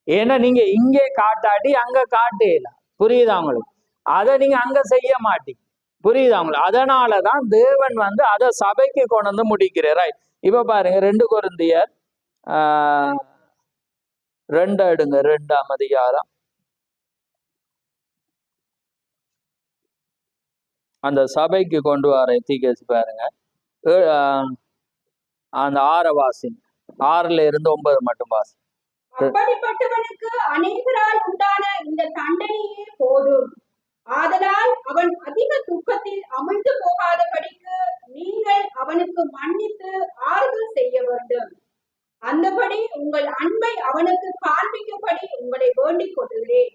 ஏன்னா நீங்க இங்கே காட்டாட்டி அங்க காட்டல. புரியுதா உங்களுக்கு? அதை நீங்க அங்க செய்ய மாட்டீங்க. புரியுதா உங்களுக்கு? அதனாலதான் தேவன் அதை சபைக்கு கொண்டு முடிக்கிறார். இப்ப பாருங்க 2 கொரிந்தியர் 2 எடுங்க, 2ஆம் அதிகாரம். அந்த சபைக்கு கொண்டு வர தீகேசி பாருங்க, அந்த 6 வாசி, 6ல இருந்து 9 மட்டும் வாசி. அப்படிப்பட்டவனுக்கு அநேகரால் உண்டான இந்த தண்டனையே போதும். ஆதலால் அவன் அதிக துக்கத்தில் அமிழ்ந்து போகாதபடிக்கு நீங்கள் அவனுக்கு மன்னித்து ஆறுதல் செய்ய வேண்டும். அந்தபடி உங்கள் அன்பை அவனுக்கு காண்பிக்கும்படி உங்களை வேண்டிக் கொள்கிறேன்.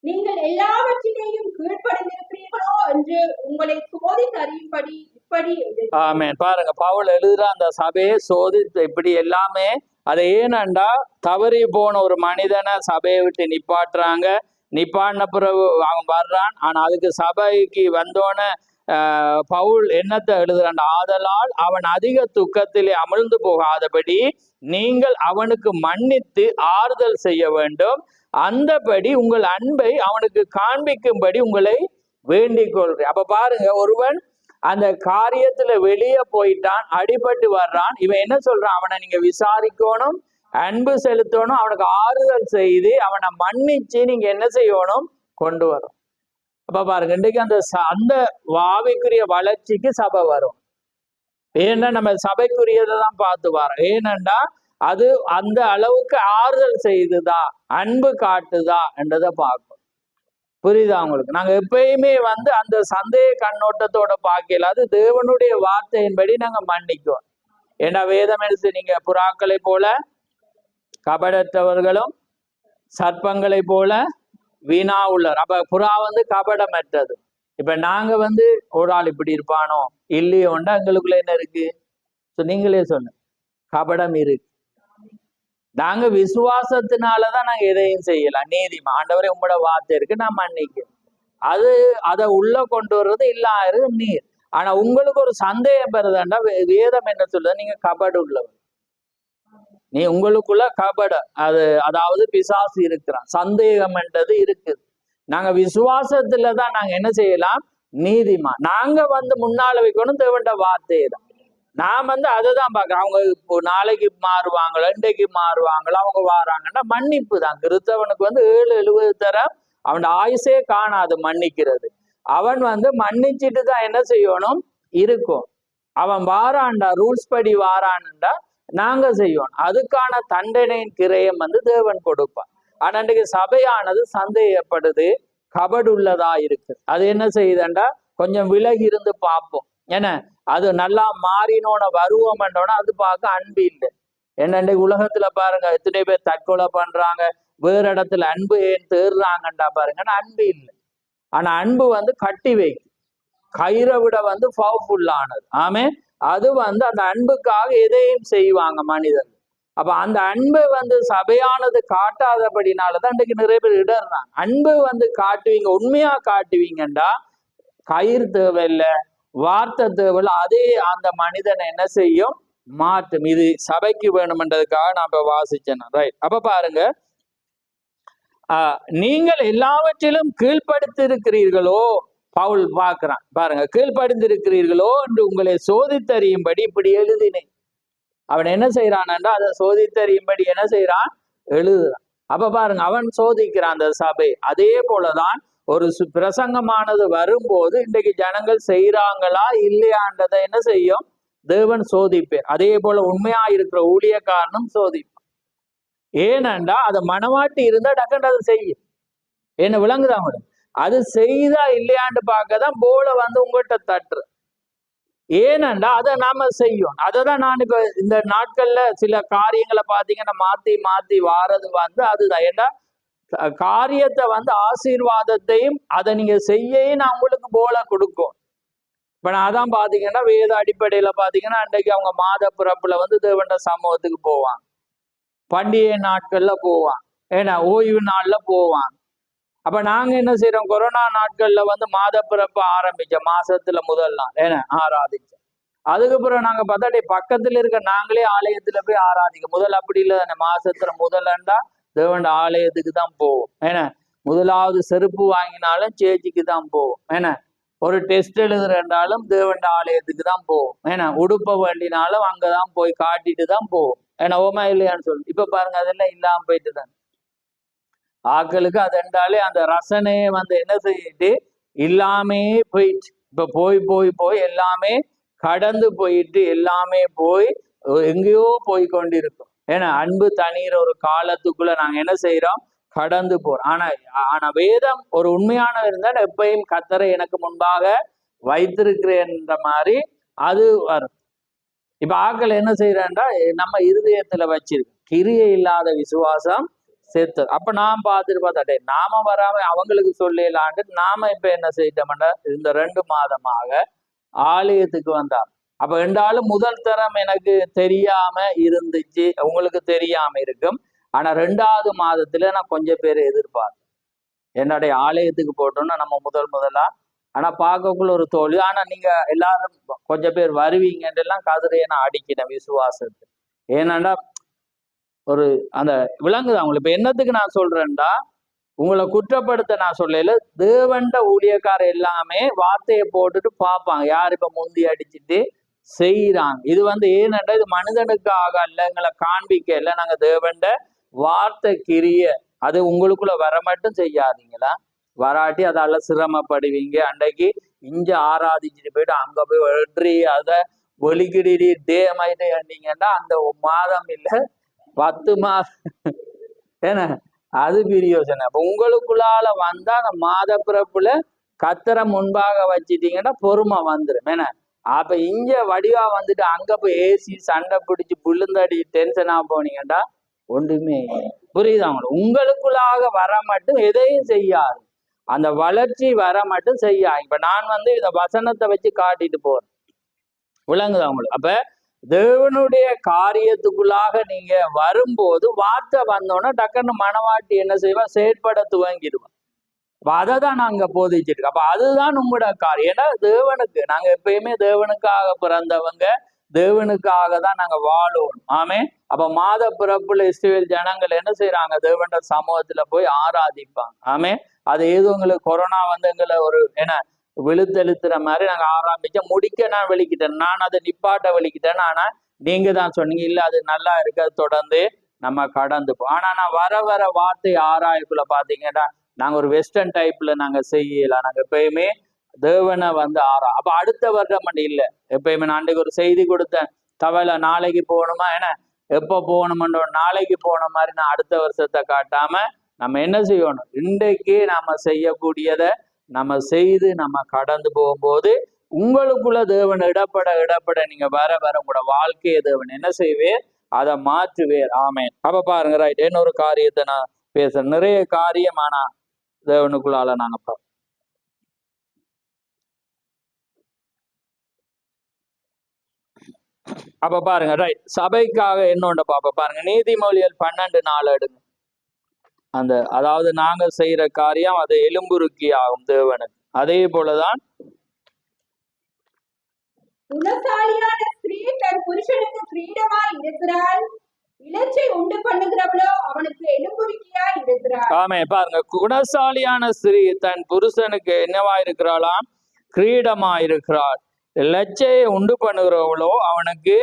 நீங்கள் எல்லாவற்றிலேயும் கீழ்ப்படிந்திருக்கிறீர்களோ என்று உங்களை சோதித்து அறியும்படி இப்படி. ஆமென். பாருங்க, பவுல் எழுதுற அந்த சபையை சோதித்து இப்படி எல்லாமே. அது ஏனண்டா தவறி போன ஒரு மனிதனை சபையை விட்டு நிப்பாட்டுறாங்க. நிப்பாட்டின பிறகு அவன் வர்றான். ஆனா அதுக்கு சபைக்கு வந்தோன்னு பவுல் என்னத்தை எழுதுறான்? ஆதலால் அவன் அதிக துக்கத்திலே அமிழ்ந்து போகாதபடி நீங்கள் அவனுக்கு மன்னித்து ஆறுதல் செய்ய வேண்டும். அந்தபடி உங்கள் அன்பை அவனுக்கு காண்பிக்கும்படி உங்களை வேண்டிக் கொள்றேன். அப்ப பாருங்க, ஒருவன் அந்த காரியத்துல வெளியே போயிட்டான், அடிபட்டு வர்றான். இவன் என்ன சொல்றான்? அவனை நீங்க விசாரிக்கணும், அன்பு செலுத்தணும், அவனுக்கு ஆறுதல் செய்து அவனை மன்னிச்சு நீங்க என்ன செய்யணும்? கொண்டு வரும். அப்ப பாருங்க, இன்றைக்கு அந்த ஆவிக்குரிய வளர்ச்சிக்கு சபை வரும். ஏன்னா நம்ம சபைக்குரியதை தான் பார்த்து வரோம். ஏனண்டா அது அந்த அளவுக்கு ஆறுதல் செய்துதா, அன்பு காட்டுதா என்றதை பார்க்கும். புரியுதா உங்களுக்கு? நாங்க எப்பயுமே அந்த சந்தேக கண்ணோட்டத்தோட பார்க்கல. அது தேவனுடைய வார்த்தையின்படி நாங்க மன்னிக்குவோம். ஏன்னா வேதம் எடுத்து நீங்க புறாக்களை போல கபடற்றவர்களும் சர்ப்பங்களை போல வீணா உள்ளார். அப்ப புறா கபடமற்றது. இப்ப நாங்க ஒரு ஆள் இப்படி இருப்பானோ இல்லையோண்டா எங்களுக்குள்ள என்ன இருக்கு? நீங்களே சொன்ன கபடம் இருக்கு. நாங்க விசுவாசத்தினாலதான் நாங்க எதையும் செய்யலாம். நீதிமா ஆண்டவரே உங்களோட வார்த்தை இருக்கு, நான் மன்னிக்கிறேன். அதை உள்ள கொண்டு வர்றது இல்லாரு நீர். ஆனா உங்களுக்கு ஒரு சந்தேகம் பெறுதாண்டா வேதம் என்ன சொல்றது? நீங்க கபடு உள்ளவர், நீ உங்களுக்குள்ள கபட, அதாவது பிசாசு இருக்கிறான், சந்தேகம் என்றது இருக்குது. நாங்க விசுவாசத்துலதான் நாங்க என்ன செய்யலாம்? நீதிமா நாங்க முன்னால வைக்கணும் தேவண்ட வார்த்தையை தான். நான் அதை தான் பார்க்குறேன். அவங்க இப்போ நாளைக்கு மாறுவாங்களோ, இன்றைக்கு மாறுவாங்களோ, அவங்க வாராங்கன்னா மன்னிப்பு தான். கிறிஸ்தவனுக்கு 7-70 தரம் அவன் ஆயுசே காணாது மன்னிக்கிறது. அவன் மன்னிச்சுட்டு தான் என்ன செய்யணும்? இருக்கும். அவன் வாரான்டா, ரூல்ஸ் படி வாரான்டா, நாங்க செய்யணும். அதுக்கான தண்டனையின் கிரயம் தேவன் கொடுப்பான். ஆனா இன்றைக்கு சபையானது சந்தேகப்படுது, கபடு உள்ளதா இருக்கு. அது என்ன செய்யுதுண்டா, கொஞ்சம் விலகி இருந்து பார்ப்போம். ஏன்னா அது நல்லா மாறினோட வருவோம்ன்றோன்னா அது பார்க்க அன்பு இல்லை. என்ன உலகத்துல பாருங்க எத்தனை பேர் தற்கொலை பண்றாங்க, வேற இடத்துல அன்பு ஏன் தேடுறாங்கண்டா பாருங்க, அன்பு இல்லை. ஆனா அன்பு கட்டி வைக்கும், கயிறை விட பவர்ஃபுல்லானது. ஆமே, அது அந்த அன்புக்காக எதையும் செய்வாங்க மனிதர்கள். அப்ப அந்த அன்பு சபையானது காட்டாதபடினாலதான் இன்றைக்கு நிறைய பேர் இடர்றாங்க. அன்பு காட்டுவீங்க, உண்மையா காட்டுவீங்கண்டா கயிறு தேவையில்லை, வார்த்தை தேவையில்லை, அதே அந்த மனிதனை என்ன செய்யும்? மாற்றும். இது சபைக்கு வேணும்ன்றதுக்காக நான் இப்ப வாசிச்சேன். ரைட். அப்ப பாருங்க, நீங்கள் எல்லாவற்றிலும் கீழ்ப்படுத்திருக்கிறீர்களோ, பவுல் பார்க்கிறான் பாருங்க, கீழ்ப்படுத்திருக்கிறீர்களோ என்று உங்களை சோதித்தறியும்படி இப்படி எழுதினேன். அவன் என்ன செய்யறான்டா, அதை சோதித்தறியும்படி என்ன செய்யறான்? எழுதுறான். அப்ப பாருங்க, அவன் சோதிக்கிறான் அந்த சபை. அதே போலதான் ஒரு பிரசங்கமானது வரும்போது இன்றைக்கு ஜனங்கள் செய்யறாங்களா இல்லையான்றதை என்ன செய்யும்? தேவன் சோதிப்பேன். அதே போல உண்மையா இருக்கிற ஊழியக்காரனும் சோதிப்பான். ஏனண்டா அதை மனவாட்டி இருந்தா டக்குன்னு அதை செய்யும். என்ன விளங்குதா உங்களுக்கு? அது செய்தா இல்லையான்னு பார்க்கதான் போல உங்கள்கிட்ட தட்டுற. ஏனண்டா அதை நாம செய்யும். அதை தான் நான் இப்ப இந்த நாட்கள்ல சில காரியங்களை பார்த்தீங்கன்னா மாத்தி மாத்தி வாரது அதுதான். ஏன்னா காரியத்தை வந்து ஆசீர்வாதத்தையும் அதை நீங்க செய்யவும் நான் உங்களுக்கு போல கொடுக்கும். இப்ப நான் அதான் பாத்தீங்கன்னா வேத அடிப்படையில பாத்தீங்கன்னா அன்றைக்கு அவங்க மாத பிறப்புல வந்து தேவண்ட சமூகத்துக்கு போவாங்க, பண்டிகை நாட்கள்ல போவான், ஏன்னா ஓய்வு நாள்ல போவான். அப்ப நாங்க என்ன செய்யறோம், கொரோனா நாட்கள்ல வந்து மாத பிறப்பு ஆரம்பிச்சோம், மாசத்துல முதல் நாள் ஏன்னா ஆராதிச்சோம். அதுக்கப்புறம் நாங்க பார்த்தா பக்கத்துல இருக்க நாங்களே ஆலயத்துல போய் ஆராதிக்க முதல் அப்படி இல்லை தானே, மாசத்துல முதலண்டா தேவண்ட ஆலயத்துக்கு தான் போவோம். ஏன்னா முதலாவது செருப்பு வாங்கினாலும் சேச்சிக்கு தான் போவோம். ஏன்னா ஒரு டெஸ்ட் எழுதுறண்டாலும் தேவண்ட ஆலயத்துக்கு தான் போவோம். ஏன்னா உடுப்ப வேண்டினாலும் அங்கதான் போய் காட்டிட்டு தான் போவோம். ஏன்னா ஓமா இல்லையான்னு சொல்லு. இப்ப பாருங்க அதெல்லாம் இல்லாம போயிட்டு தான் ஆக்களுக்கு அது என்றாலே அந்த ரசனையை வந்து என்ன செய்யிட்டு இல்லாமே போயிட்டு, இப்ப போய் போய் போய் எல்லாமே கடந்து போயிட்டு எல்லாமே போய் எங்கேயோ போய் கொண்டிருக்கும். ஏன்னா அன்பு தண்ணீர் ஒரு காலத்துக்குள்ள நாங்க என்ன செய்யறோம், கடந்து போறோம். ஆனா வேதம் ஒரு உண்மையான இருந்தால் எப்பயும் கத்தரை எனக்கு முன்பாக வைத்திருக்கிறேன்ற மாதிரி அது வரும். இப்ப ஆக்கள் என்ன செய்யறேன்டா நம்ம இருதயத்துல வச்சிருக்கு கிரியை இல்லாத விசுவாசம் செத்து. அப்ப நாம் பார்த்துட்டு நாம வராம அவங்களுக்கு சொல்லலான்ட்டு நாம இப்ப என்ன செய்தோம்னா இந்த 2 மாதமாக ஆலயத்துக்கு வந்தார். அப்ப ரெண்டாலும் முதல் தரம் எனக்கு தெரியாம இருந்துச்சு, உங்களுக்கு தெரியாம இருக்கும். ஆனா 2வது மாதத்துல நான் கொஞ்சம் பேர் எதிர்பார்த்தேன், என்னுடைய ஆலயத்துக்கு போட்டோம்னா நம்ம முதலா. ஆனா பார்க்கக்குள்ள ஒரு தோல்வி. ஆனா நீங்க எல்லாரும் கொஞ்சம் பேர் வருவீங்கன்னு எல்லாம் கதிரையை நான் அடிக்கிறேன் விசுவாசத்தை. ஏன்னாண்டா ஒரு அந்த விளங்குது அவங்களுக்கு. இப்ப என்னத்துக்கு நான் சொல்றேன்டா, உங்களை குற்றப்படுத்த நான் சொல்லல, தேவண்ட ஊழியக்கார எல்லாமே வார்த்தையை போட்டுட்டு பார்ப்பாங்க யார் இப்ப முந்தி அடிச்சுட்டு செய்யறாங்க. இது வந்து ஏனண்டா இது மனிதனுக்காக அல்ல, எங்களை காண்பிக்க இல்லை, நாங்க தேவண்ட வார்த்தை கிரிய அது உங்களுக்குள்ள வர மட்டும் செய்யாதீங்களா, வராட்டி அதால சிரமப்படுவீங்க. அன்றைக்கு இங்க ஆராதிச்சுட்டு போயிட்டு அங்க போய் வெற்றி அதை ஒலிக்கிடி தேமாயிட்டு ஏண்டீங்கன்னா அந்த மாதம் இல்லை 10 மாதம் ஏன்னா அது பிரியோசனை. அப்ப உங்களுக்குள்ளால வந்தா அந்த மாத பிறப்புல கத்தரை முன்பாக வச்சிட்டீங்கன்னா பொறுமை வந்துடும். ஏன்னா அப்ப இங்க வடிவா வந்துட்டு அங்க போய் ஏசி சண்டை பிடிச்சி புல்லுந்தடி டென்ஷனா போனீங்கடா ஒன்றுமே புரியுதா உங்களுக்கு. உங்களுக்குள்ளாக வர மட்டும் எதையும் செய்யாது, அந்த வளர்ச்சி வர மட்டும் செய்யாது. இப்ப நான் வந்து இந்த வசனத்தை வச்சு காட்டிட்டு போறேன், விளங்குதா உங்களுக்கு. அப்ப தேவனுடைய காரியத்துக்குள்ளாக நீங்க வரும்போது வார்த்தை வந்தோன்னா டக்குன்னு மனவாட்டி என்ன செய்வா, செயற்பட துவங்கிடுவோம். அதை தான் நாங்க போதிச்சிருக்கோம். அப்ப அதுதான் உங்களோட காரியம். ஏன்னா தேவனுக்கு நாங்க எப்பயுமே தேவனுக்காக பிறந்தவங்க, தேவனுக்காக தான் நாங்க வாழுவோம். ஆமே. அப்ப மாத பிறப்புல இஸ்ரவேல் ஜனங்கள் என்ன செய்யறாங்க, தேவன சமூகத்துல போய் ஆராதிப்பாங்க. ஆமே. அது ஏதோ உங்களுக்கு கொரோனா வந்து எங்களை ஒரு என்ன விழுத்தெழுத்துற மாதிரி நாங்க ஆரம்பிச்ச முடிக்க நான் வெளிக்கிட்டேன், நான் அதை நிப்பாட்ட வெளிக்கிட்டேன். ஆனா நீங்க தான் சொன்னீங்க இல்ல அது நல்லா இருக்கு, அது தொடர்ந்து நம்ம கடந்துப்போம். ஆனா நான் வர வர வார்த்தை ஆராய்க்குள்ள பாத்தீங்கன்னா நாங்க ஒரு வெஸ்டர்ன் டைப்ல நாங்க செய்யலாம். நாங்க எப்பயுமே தேவனை வந்து அப்ப அடுத்த வருடம் இல்லை, எப்பயுமே நான் அன்றைக்கு ஒரு செய்தி கொடுத்தேன், தவளை நாளைக்கு போகணுமா, ஏன்னா எப்ப போகணுமன்ற நாளைக்கு போன மாதிரி நான் அடுத்த வருஷத்தை காட்டாம நம்ம என்ன செய்யணும், இன்றைக்கு நாம செய்யக்கூடியதை நம்ம செய்து நம்ம கடந்து போகும்போது உங்களுக்குள்ள தேவன் இடப்பட நீங்க வர வர உங்களோட வாழ்க்கையை தேவன் என்ன செய்வேர், அதை மாற்றுவேர். ஆமேன். அப்ப பாருங்க ரைட், இன்னொரு காரியத்தை நான் பேசுறேன். நிறைய காரியம் ஆனா தேவனுக்குள்ளால நாங்க அப்ப பாருங்க ரைட், சபைக்காக என்னோட பாப்ப பாருங்க, நீதிமொழிகள் 12:4 எடுங்க. அந்த அதாவது நாங்க செய்யற காரியம் அது எலும்புருக்கி ஆகும் தேவனுக்கு. அதே போலதான் குணசாலியான ஸ்திரீ தன் புருஷனுக்கு கிரீடமாய் இருக்கிறாள், இலச்சை உண்டு பண்ணுகிறவளோ அவனுக்கு எலும்புருக்கியா இருக்கிறாள். ஆமே. பாருங்க, குணசாலியான ஸ்திரீ தன் புருஷனுக்கு என்னவா இருக்கிறாளாம், கிரீடமா இருக்கிறாள், இலச்சையை உண்டு பண்ணுகிறவளோ அவனுக்கு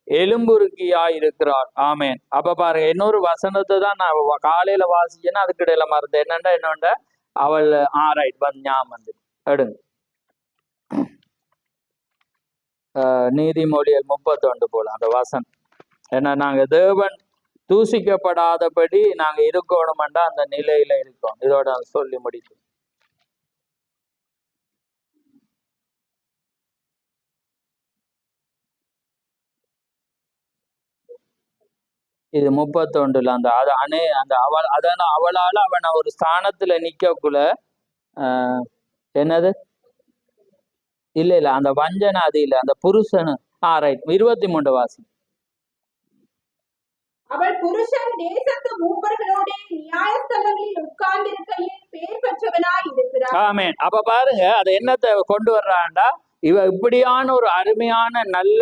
எலும்புருக்கியா இருக்கிறாள். ஆமேன். அப்ப பாருங்க இன்னொரு வசனத்தை தான் நான் காலையில வாசிச்சேன்னா அதுக்கு இடையில மறந்தேன். என்னண்ட அவள் ரைட் வந்து ஞாபகம் வந்து எடுங்க. நீதிமொழிகள் 31 போல அந்த வசனம். ஏன்னா நாங்க தேவன் தூசிக்கப்படாதபடி நாங்க இருக்கணும்டா அந்த நிலையில இருக்கோம். இதோட சொல்லி முடிக்கும். இது 31 அந்த அது அந்த அவளால அவன் ஒரு ஸ்தானத்துல நிக்கக்குள்ள என்னது இல்ல அந்த வஞ்சனை அது இல்ல அந்த புருஷனு ரைட் 23 வாசி. அவள் புருஷன் தேசத்து மூப்பர்களோட நியாயஸ்தலங்களில் உட்கார்ந்திருக்கையில் பேர் பெற்றவனாய் இருக்கிறார். ஆமென். அப்ப பாருங்க அது என்னத்தை கொண்டு வர்றாண்டா, இவ இப்படியான ஒரு அருமையான நல்ல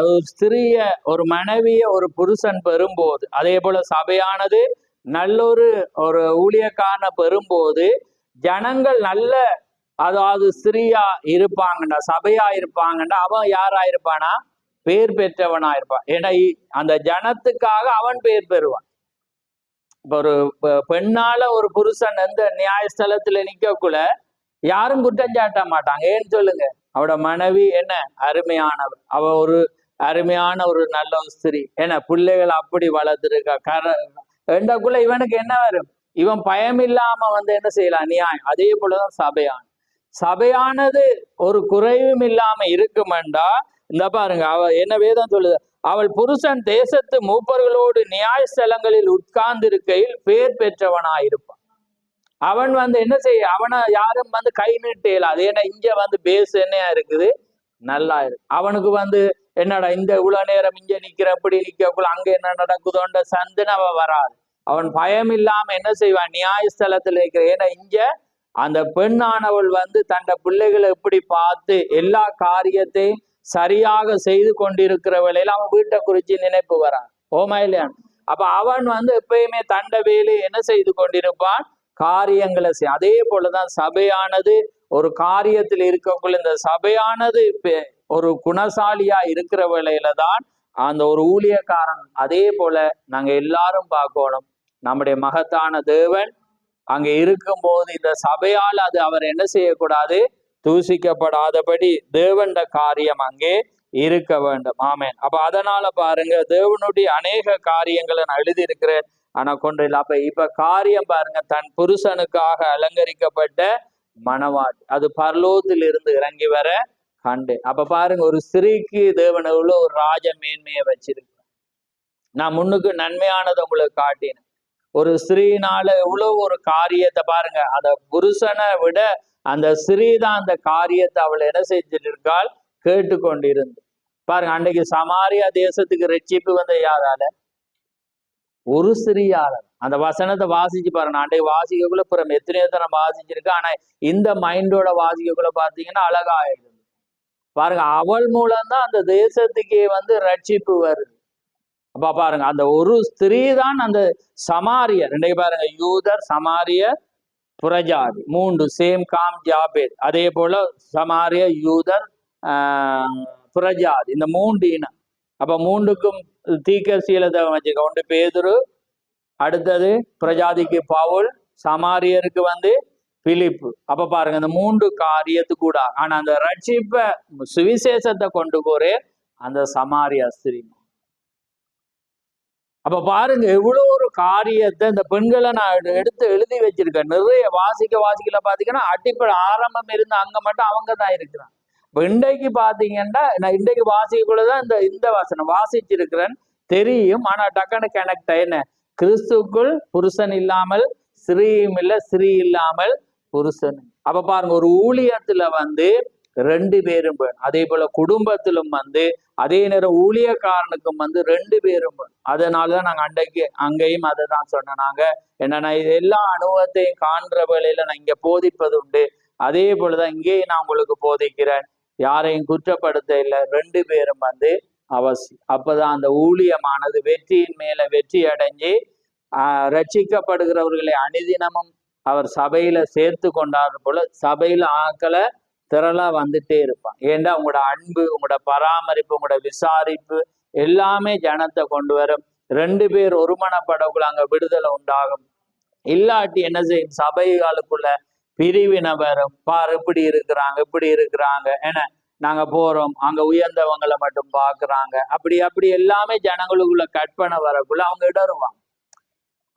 ஒரு ஸ்திரிய ஒரு மனைவிய ஒரு புருஷன் பெறும்போது, அதே போல சபையானது நல்லொரு ஒரு ஊழியக்காரனை பெறும்போது ஜனங்கள் நல்ல அதாவது ஸ்திரியா இருப்பாங்கண்டா சபையா இருப்பாங்கண்டா அவன் யாரா இருப்பானா பேர் பெற்றவனா இருப்பான். ஏன்னா அந்த ஜனத்துக்காக அவன் பேர் பெறுவான். இப்ப ஒரு பெண்ணால ஒரு புருஷன் எந்த நியாயஸ்தலத்துல நிக்கக்குள்ள யாரும் குற்றம் சாட்ட மாட்டாங்க. ஏன்னு சொல்லுங்க, அவட மனைவி என்ன அருமையானவள், அவ ஒரு அருமையான ஒரு நல்ல ஸ்திரி, என்ன பிள்ளைகள் அப்படி வளர்த்துருக்கா ரெண்டக்குள்ள இவனுக்கு என்ன வரும், இவன் பயம் இல்லாம என்ன செய்யலாம் நியாயம். அதே போலதான் சபையானது ஒரு குறைவும் இல்லாம இருக்குமெண்டா இந்த பாருங்க அவ என்ன வேதம் சொல்லுது, அவள் புருஷன் தேசத்து மூப்பர்களோடு நியாயஸ்தலங்களில் உட்கார்ந்திருக்கையில் பேர் பெற்றவனாயிருப்பான். அவன் என்ன செய்ய, அவனை யாரும் கை நீட்ட இயலாது. ஏன்னா இங்க பேஸ் என்ன இருக்குது நல்லா இருக்கு. அவனுக்கு என்னடா இந்த இவ்வளவு நேரம் இங்க நிக்கிற இப்படி நிக்கக்குள்ள அங்க என்ன நடக்குதோன்ற சந்துன்னு அவன் வராது. அவன் பயம் இல்லாம என்ன செய்வான், நியாயஸ்தலத்துல இருக்கிற. ஏன்னா இங்க அந்த பெண்ணானவள் தன்னை பிள்ளைகளை எப்படி பார்த்து எல்லா காரியத்தையும் சரியாக செய்து கொண்டிருக்கிற வேளையில அவன் வீட்டை குறிச்சு நினைப்பு வரான். ஓமா இல்லையா? அப்ப அவன் எப்பயுமே தண்டை வேலை என்ன செய்து கொண்டிருப்பான், காரியங்களை அதே போலதான் சபையானது ஒரு காரியத்தில் இருக்கக்குள்ள இந்த சபையானது ஒரு குணசாலியா இருக்கிற வேளையில தான் அந்த ஒரு ஊழியக்காரன். அதே போல நாங்க எல்லாரும் பார்க்கணும், நம்முடைய மகத்தான தேவன் அங்க இருக்கும் போது இந்த சபையால் அது அவர் என்ன செய்யக்கூடாது, தூசிக்கப்படாதபடி தேவண்ட காரியம் அங்கே இருக்க வேண்டும். ஆமேன். அப்ப அதனால பாருங்க தேவனுடைய அநேக காரியங்களை நான் எழுதி இருக்கிறேன், ஆனா கொன்றில்லை. இப்ப காரியம் பாருங்க, தன் புருஷனுக்காக அலங்கரிக்கப்பட்ட மணவாட்டி அது பரலோகத்தில் இருந்து இறங்கி வர கண்டு. அப்ப பாருங்க ஒரு ஸ்திரீக்கு தேவன் எவ்வளவு ஒரு ராஜ மேன்மையை வச்சிருக்கு. நான் முன்னுக்கு நன்மையானதை உங்களுக்கு காட்டினேன். ஒரு ஸ்திரீனால எவ்வளவு ஒரு காரியத்தை பாருங்க, அந்த புருஷனை விட அந்த ஸ்திரீ தான் அந்த காரியத்தை அவள் என்ன செஞ்சுட்டு இருக்காள், கேட்டுக்கொண்டிருந்து. பாருங்க அன்னைக்கு சமாரியா தேசத்துக்கு ரட்சிப்பு யாரால, ஒரு ஸ்திரீயால. அந்த வசனத்தை வாசிச்சு பாருங்க, அன்றைக்கு வாசிக்கக்குள்ள புறம் எத்தனையோ தரம் வாசிச்சிருக்கு. ஆனா இந்த மைண்டோட வாசிக்கக்குள்ள பாத்தீங்கன்னா அழகா ஆயிடுது. பாருங்க அவள் மூலம்தான் அந்த தேசத்துக்கே ரட்சிப்பு வருது. அப்ப பாருங்க அந்த ஒரு ஸ்திரீ தான் அந்த சமாரியர். இன்றைக்கு பாருங்க யூதர், சமாரியர், புரஜாதி, மூன்று சேம் காம் ஜாபேத். அதே போல சமாரிய, யூதர், புரஜாதி, இந்த மூன்று இனம். அப்ப மூன்றுக்கும் தீர்க்கதரிசிகளை வச்சுக்க. ஒன்று பேதுரு, அடுத்தது பிரஜாதிக்கு பவுல், சமாரியருக்கு பிலிப்பு. அப்ப பாருங்க இந்த மூன்று காரியத்துக்கு கூட. ஆனா அந்த ரட்சிப்ப சுவிசேஷத்தை கொண்டு போறே அந்த சமாரிய ஸ்திரீ. அப்ப பாருங்க எவ்வளவு ஒரு காரியத்தை இந்த பெண்களை நான் எடுத்து எழுதி வச்சிருக்கேன். நிறைய வாசிக்கல பாத்தீங்கன்னா அடிப்படை ஆரம்பம் இருந்து அங்க மட்டும் அவங்க தான் இருக்கிறான். இப்ப இன்றைக்கு பாத்தீங்கன்னா நான் இன்றைக்கு வாசிக்கக்குள்ளதான் இந்த வசனம் வாசிச்சிருக்கிறேன் தெரியும். ஆனா டக்குனு கனெக்ட் என்ன, கிறிஸ்துக்குள் புருஷன் இல்லாமல் ஸ்திரீயும் இல்லை, ஸ்திரீ இல்லாமல் புருஷன். அப்ப பாருங்க ஒரு ஊழியத்துல ரெண்டு பேரும் வேணும். அதே போல குடும்பத்திலும் அதே நேரம் ஊழியக்காரனுக்கும் ரெண்டு பேரும் வேணும். அதனாலதான் நாங்க அங்கேயும் அதை தான் சொன்னோம். நாங்க என்னன்னா இது எல்லா அனுபவத்தையும் காண்ற வேளையில நான் இங்க போதிப்பது உண்டு. அதே போலதான் இங்கேயும் நான் உங்களுக்கு போதிக்கிறேன். யாரையும் குற்றப்படுத்த இல்லை, ரெண்டு பேரும் அவசியம். அப்பதான் அந்த ஊழியமானது வெற்றியின் மேல வெற்றி அடைஞ்சு ரட்சிக்கப்படுகிறவர்களை அனுதினமும் அவர் சபையில சேர்த்து கொண்டாடுற போல சபையில ஆக்களை திரளா வந்துட்டே இருப்பான். ஏன்னா உங்களோட அன்பு, உங்களோட பராமரிப்பு, உங்களோட விசாரிப்பு எல்லாமே ஜனத்தை கொண்டு வரும். ரெண்டு பேர் ஒருமனப்படக்குள்ள அங்க விடுதலை உண்டாகும். இல்லாட்டி என்ன செய்யும், சபைகளுக்குள்ள பிரிவினை வரும். பார் இப்படி இருக்கிறாங்க ஏன்னா நாங்க போறோம் அங்க உயர்ந்தவங்களை மட்டும் பாக்குறாங்க, அப்படி எல்லாமே ஜனங்களுக்குள்ள கற்பனை வரக்குள்ள அவங்க இடருவாங்க.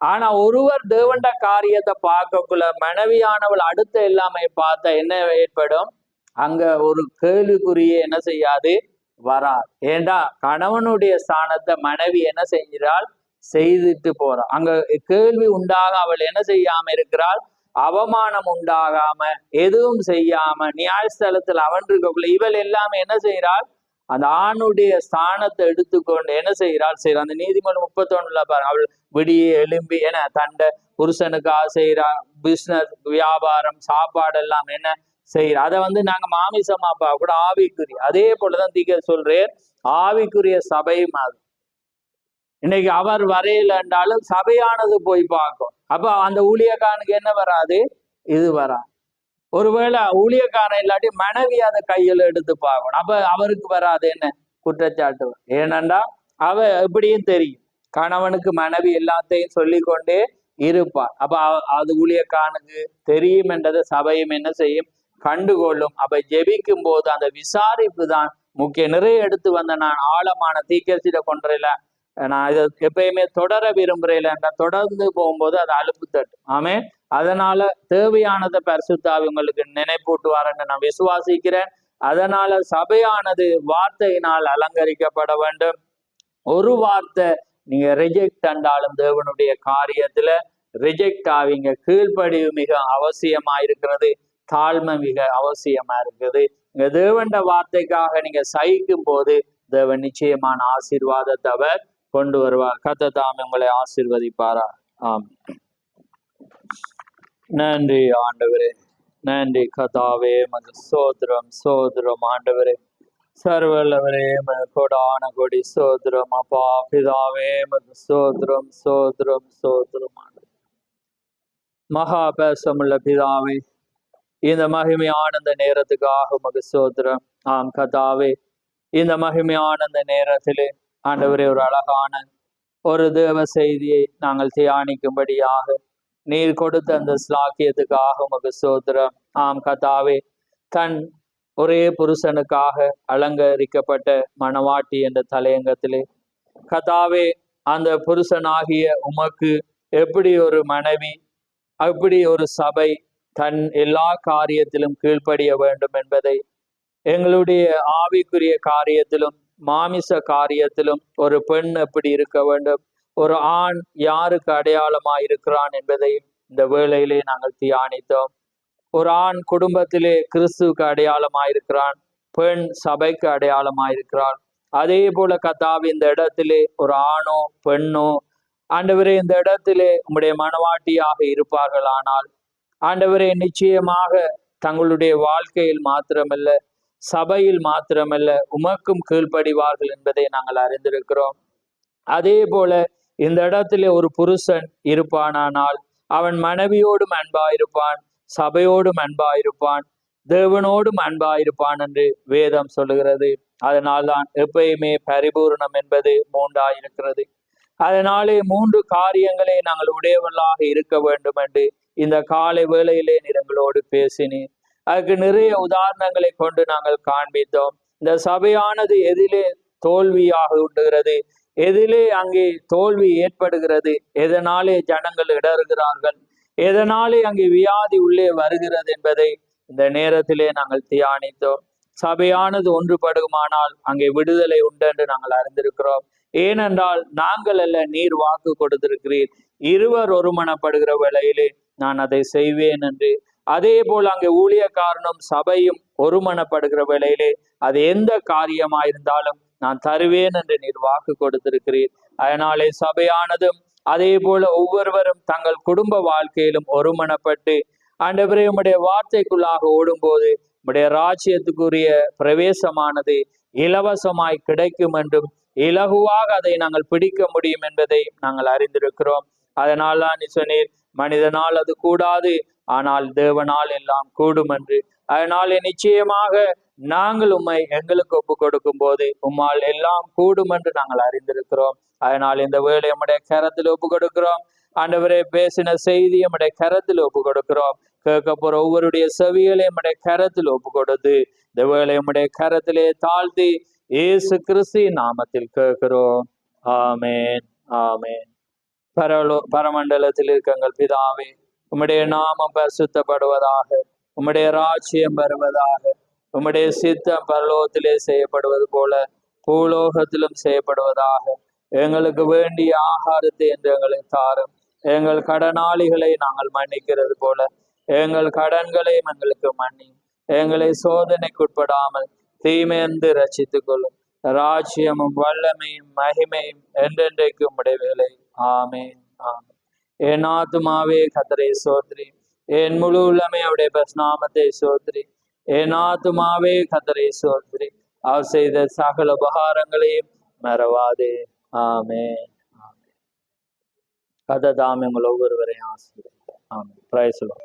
ஆனா ஒருவர் தேவண்ட காரியத்தை பார்க்கக்குள்ள மனைவியானவள் அடுத்த எல்லாமே பார்த்தா என்ன ஏற்படும், அங்க ஒரு கேள்விக்குரிய என்ன செய்யாது வராது. ஏண்டா கணவனுடைய ஸ்தானத்தை மனைவி என்ன செய்கிறாள்? செய்துட்டு போறாள். அங்க கேள்வி உண்டாக அவள் என்ன செய்யாம இருக்கிறாள்? அவமானம் உண்டாகாம எதுவும் செய்யாம நியாயஸ்தலத்தில் அவன் இருக்கக்குள்ள இவள் எல்லாமே என்ன செய்கிறாள்? அந்த ஆணுடைய ஸ்தானத்தை எடுத்துக்கொண்டு என்ன செய்கிறாள்? செய்யறாள். அந்த நீதிமன்றம் 31 பாரு, அவள் விடிய எழும்பி என தண்ட புருஷனுக்காக செய்யறா. பிசினஸ், வியாபாரம், சாப்பாடு எல்லாம் என்ன செய்யற. அதை நாங்க மாமிசமா கூட ஆவிக்குரிய. அதே போலதான் தீக்க சொல்றேன், ஆவிக்குரிய சபையும் அது. இன்னைக்கு அவர் வரையில என்றாலும் சபையானது போய் பார்க்கும். அப்ப அந்த ஊழியக்காரனுக்கு என்ன வராது? இது வராது. ஒருவேளை ஊழியக்காரன் இல்லாட்டி மனைவி அதை கையில எடுத்து பார்க்கணும். அப்ப அவருக்கு வராது என்ன குற்றச்சாட்டு? ஏனென்றா அவ எப்படியும் தெரியும், கணவனுக்கு மனைவி எல்லாத்தையும் சொல்லிக்கொண்டே இருப்பார். அப்ப அது ஊழியக்காரனுக்கு தெரியும் என்றதை சபையும் என்ன செய்யும்? கண்டுகொள்ளும். அப்ப ஜெபிக்கும் போது அந்த விசாரிப்பு தான் முக்கிய. நிறைய எடுத்து வந்த நான் ஆழமான தீக்கசிட கொன்றையில நான் இதை எப்பயுமே தொடர விரும்புறேன் என்றால் தொடர்ந்து போகும்போது அது அலுப்பு தட்டு. ஆமே. அதனால தேவையானதை பரிசுத்தாவி உங்களுக்கு நினைப்பூட்டுவார்ன்னு நான் விசுவாசிக்கிறேன். அதனால சபையானது வார்த்தையினால் அலங்கரிக்கப்பட வேண்டும். ஒரு வார்த்தை நீங்க ரிஜெக்ட் என்றாலும் தேவனுடைய காரியத்துல ரிஜெக்ட் ஆவீங்க. கீழ்ப்படிவு மிக அவசியமா இருக்கிறது. தாழ்மை மிக அவசியமா இருக்குது. இங்க தேவண்ட வார்த்தைக்காக நீங்க சகிக்கும் போது தேவன் நிச்சயமான ஆசீர்வாதத்தை அவர் கொண்டு வருவார். கர்த்தர் தாமே உங்களை ஆசீர்வதிப்பாரா. ஆம். நன்றி ஆண்டவரே, நன்றி கர்த்தாவே, மது சோதரம் சோதரம் ஆண்டவரே, சர்வல்லவரே, கொடான கொடி சோதரம் அப்பா பிதாவே, மது சோதரம் சோதரம் சோதரம் ஆண்டவரே. மகா பேசமுள்ள பிதாவே, இந்த மகிமையான இந்த நேரத்துக்காக மது சோதரம். ஆம் கர்த்தாவே, இந்த மகிமையான இந்த நேரத்திலே ஆண்டவரே ஒரு அழகான ஒரு தேவ செய்தியை நாங்கள் தியானிக்கும்படியாக நீர் கொடுத்த அந்த ஸ்லாக்கியத்துக்காக உமக்கு ஸ்தோத்திரம். ஆம் கர்த்தாவே, தன் ஒரே புருஷனுக்காக அலங்கரிக்கப்பட்ட மணவாட்டி என்ற தலையங்கத்திலே கர்த்தாவே, அந்த புருஷனாகிய உமக்கு எப்படி ஒரு மனைவி, எப்படி ஒரு சபை தன் எல்லா காரியத்திலும் கீழ்ப்படிய வேண்டும் என்பதை, எங்களுடைய ஆவிக்குரிய காரியத்திலும் மாமிச காரியத்திலும் ஒரு பெண் எப்படி இருக்க வேண்டும், ஒரு ஆண் யாருக்கு அடையாளமாய் இருக்கிறான் என்பதையும் இந்த வேளையிலே நாங்கள் தியானித்தோம். ஒரு ஆண் குடும்பத்திலே கிறிஸ்துவுக்கு அடையாளமாயிருக்கிறான், பெண் சபைக்கு அடையாளமாயிருக்கிறாள். அதே போல கர்த்தாவே, இந்த இடத்திலே ஒரு ஆணோ பெண்ணோ ஆண்டவரே இந்த இடத்திலே உம்முடைய மனவாட்டியாக இருப்பார்கள். ஆனால் ஆண்டவரே நிச்சயமாக தங்களுடைய வாழ்க்கையில் மாத்திரமல்ல, சபையில் மாத்திரமல்ல, உமக்கும் கீழ்ப்படிவார்கள் என்பதை நாங்கள் அறிந்திருக்கிறோம். அதே போல இந்த இடத்திலே ஒரு புருஷன் இருப்பானானால் அவன் மனைவியோடும் அன்பாயிருப்பான், சபையோடும் அன்பாயிருப்பான், தேவனோடும் அன்பாயிருப்பான் என்று வேதம் சொல்லுகிறது. அதனால்தான் எப்பயுமே பரிபூர்ணம் என்பது 3 இருக்கிறது. அதனாலே 3 காரியங்களை நாங்கள் உடையவர்களாக இருக்க வேண்டும் என்று இந்த காலை வேளையிலே எங்களோடு பேசினேன். அதுக்கு நிறைய உதாரணங்களை கொண்டு நாங்கள் காண்பித்தோம். இந்த சபையானது எதிலே தோல்வியாக உண்டுகிறது, எதிலே அங்கே தோல்வி ஏற்படுகிறது, எதனாலே ஜனங்கள் இடறுகிறார்கள், எதனாலே அங்கே வியாதி உள்ளே வருகிறது என்பதை இந்த நேரத்திலே நாங்கள் தியானித்தோம். சபையானது ஒன்றுபடுமானால் அங்கே விடுதலை உண்டு என்று நாங்கள் அறிந்திருக்கிறோம். ஏனென்றால் நாங்கள் அல்ல, நீர் வாக்கு கொடுத்திருக்கிறீர், இருவர் ஒருமனப்படுகிற வேளையிலே நான் அதை செய்வேன் என்று. அதே போல் அங்கே ஊழியக்காரனும் சபையும் ஒருமனப்படுகிற வேளையிலே அது எந்த காரியமாயிருந்தாலும் நான் தருவேன் என்று நீர் வாக்கு கொடுத்திருக்கிறீர். அதனாலே சபையானதும் அதே போல ஒவ்வொருவரும் தங்கள் குடும்ப வாழ்க்கையிலும் ஒருமனப்பட்டு ஆண்டவரே உம்முடைய வார்த்தைக்குள்ளாக ஓடும்போது உம்முடைய ராஜ்யத்துக்குரிய பிரவேசமானது இலவசமாய் கிடைக்கும் என்றும் இலகுவாக அதை நாங்கள் பிடிக்க முடியும் என்பதை நாங்கள் அறிந்திருக்கிறோம். அதனால் தான் நீ சொன்னீர், மனிதனால் அது கூடாது, ஆனால் தேவனால் எல்லாம் கூடும் என்று. அதனாலே நிச்சயமாக நாங்கள் உம்மை எங்களுக்கு ஒப்பு கொடுக்கும் போது உம்மால் எல்லாம் கூடும் என்று நாங்கள் அறிந்திருக்கிறோம். அதனால் இந்த வேளை நம்முடைய கரத்தில் ஒப்பு கொடுக்கிறோம். ஆண்டவரே, பேசின செய்தி நம்முடைய கரத்தில் ஒப்பு கொடுக்கிறோம். கேட்க போற ஒவ்வொருடைய செவிகளை நம்முடைய கரத்தில் ஒப்பு கொடுத்து இந்த வேளை நம்முடைய கரத்திலே தாழ்த்தி இயேசு கிறிஸ்து நாமத்தில் கேட்கிறோம். ஆமேன், ஆமேன். பரமண்டலத்தில் இருக்கங்கள் பிதாவே, உம்முடைய நாமம் பரிசுத்தப்படுவதாக, உம்முடைய ராஜ்யம் வருவதாக, உம்முடைய சித்தம் பரலோகத்திலே செய்யப்படுவது போல பூலோகத்திலும் செய்யப்படுவதாக. எங்களுக்கு வேண்டிய ஆகாரத்தை என்று எங்களுக்கு தாரும். எங்கள் கடனாளிகளை நாங்கள் மன்னிக்கிறது போல எங்கள் கடன்களையும் எங்களுக்கு மன்னி. எங்களை சோதனைக்குட்படாமல் தீமையென்று ரட்சித்துக் கொள்ளும். ராஜ்யமும் வல்லமையும் மகிமையும் என்றென்றைக்கும் உடையவைகளே. ஆமென். ஆமென். என் ஆத்துமாவே கர்த்தரை சோத்ரி, என் முழு உள்ளமே அவருடைய பரிசுநாமத்தை சோத்ரி. என் ஆத்துமாவே கர்த்தரை சோத்ரி, அவர் செய்த சகல உபகாரங்களையும் மறவாதே. ஆமென். கர்த்தர் தாமே உங்கள் ஒவ்வொருவரையும் ஆசீர்வதிப்பார். ஆமென். Praise the Lord.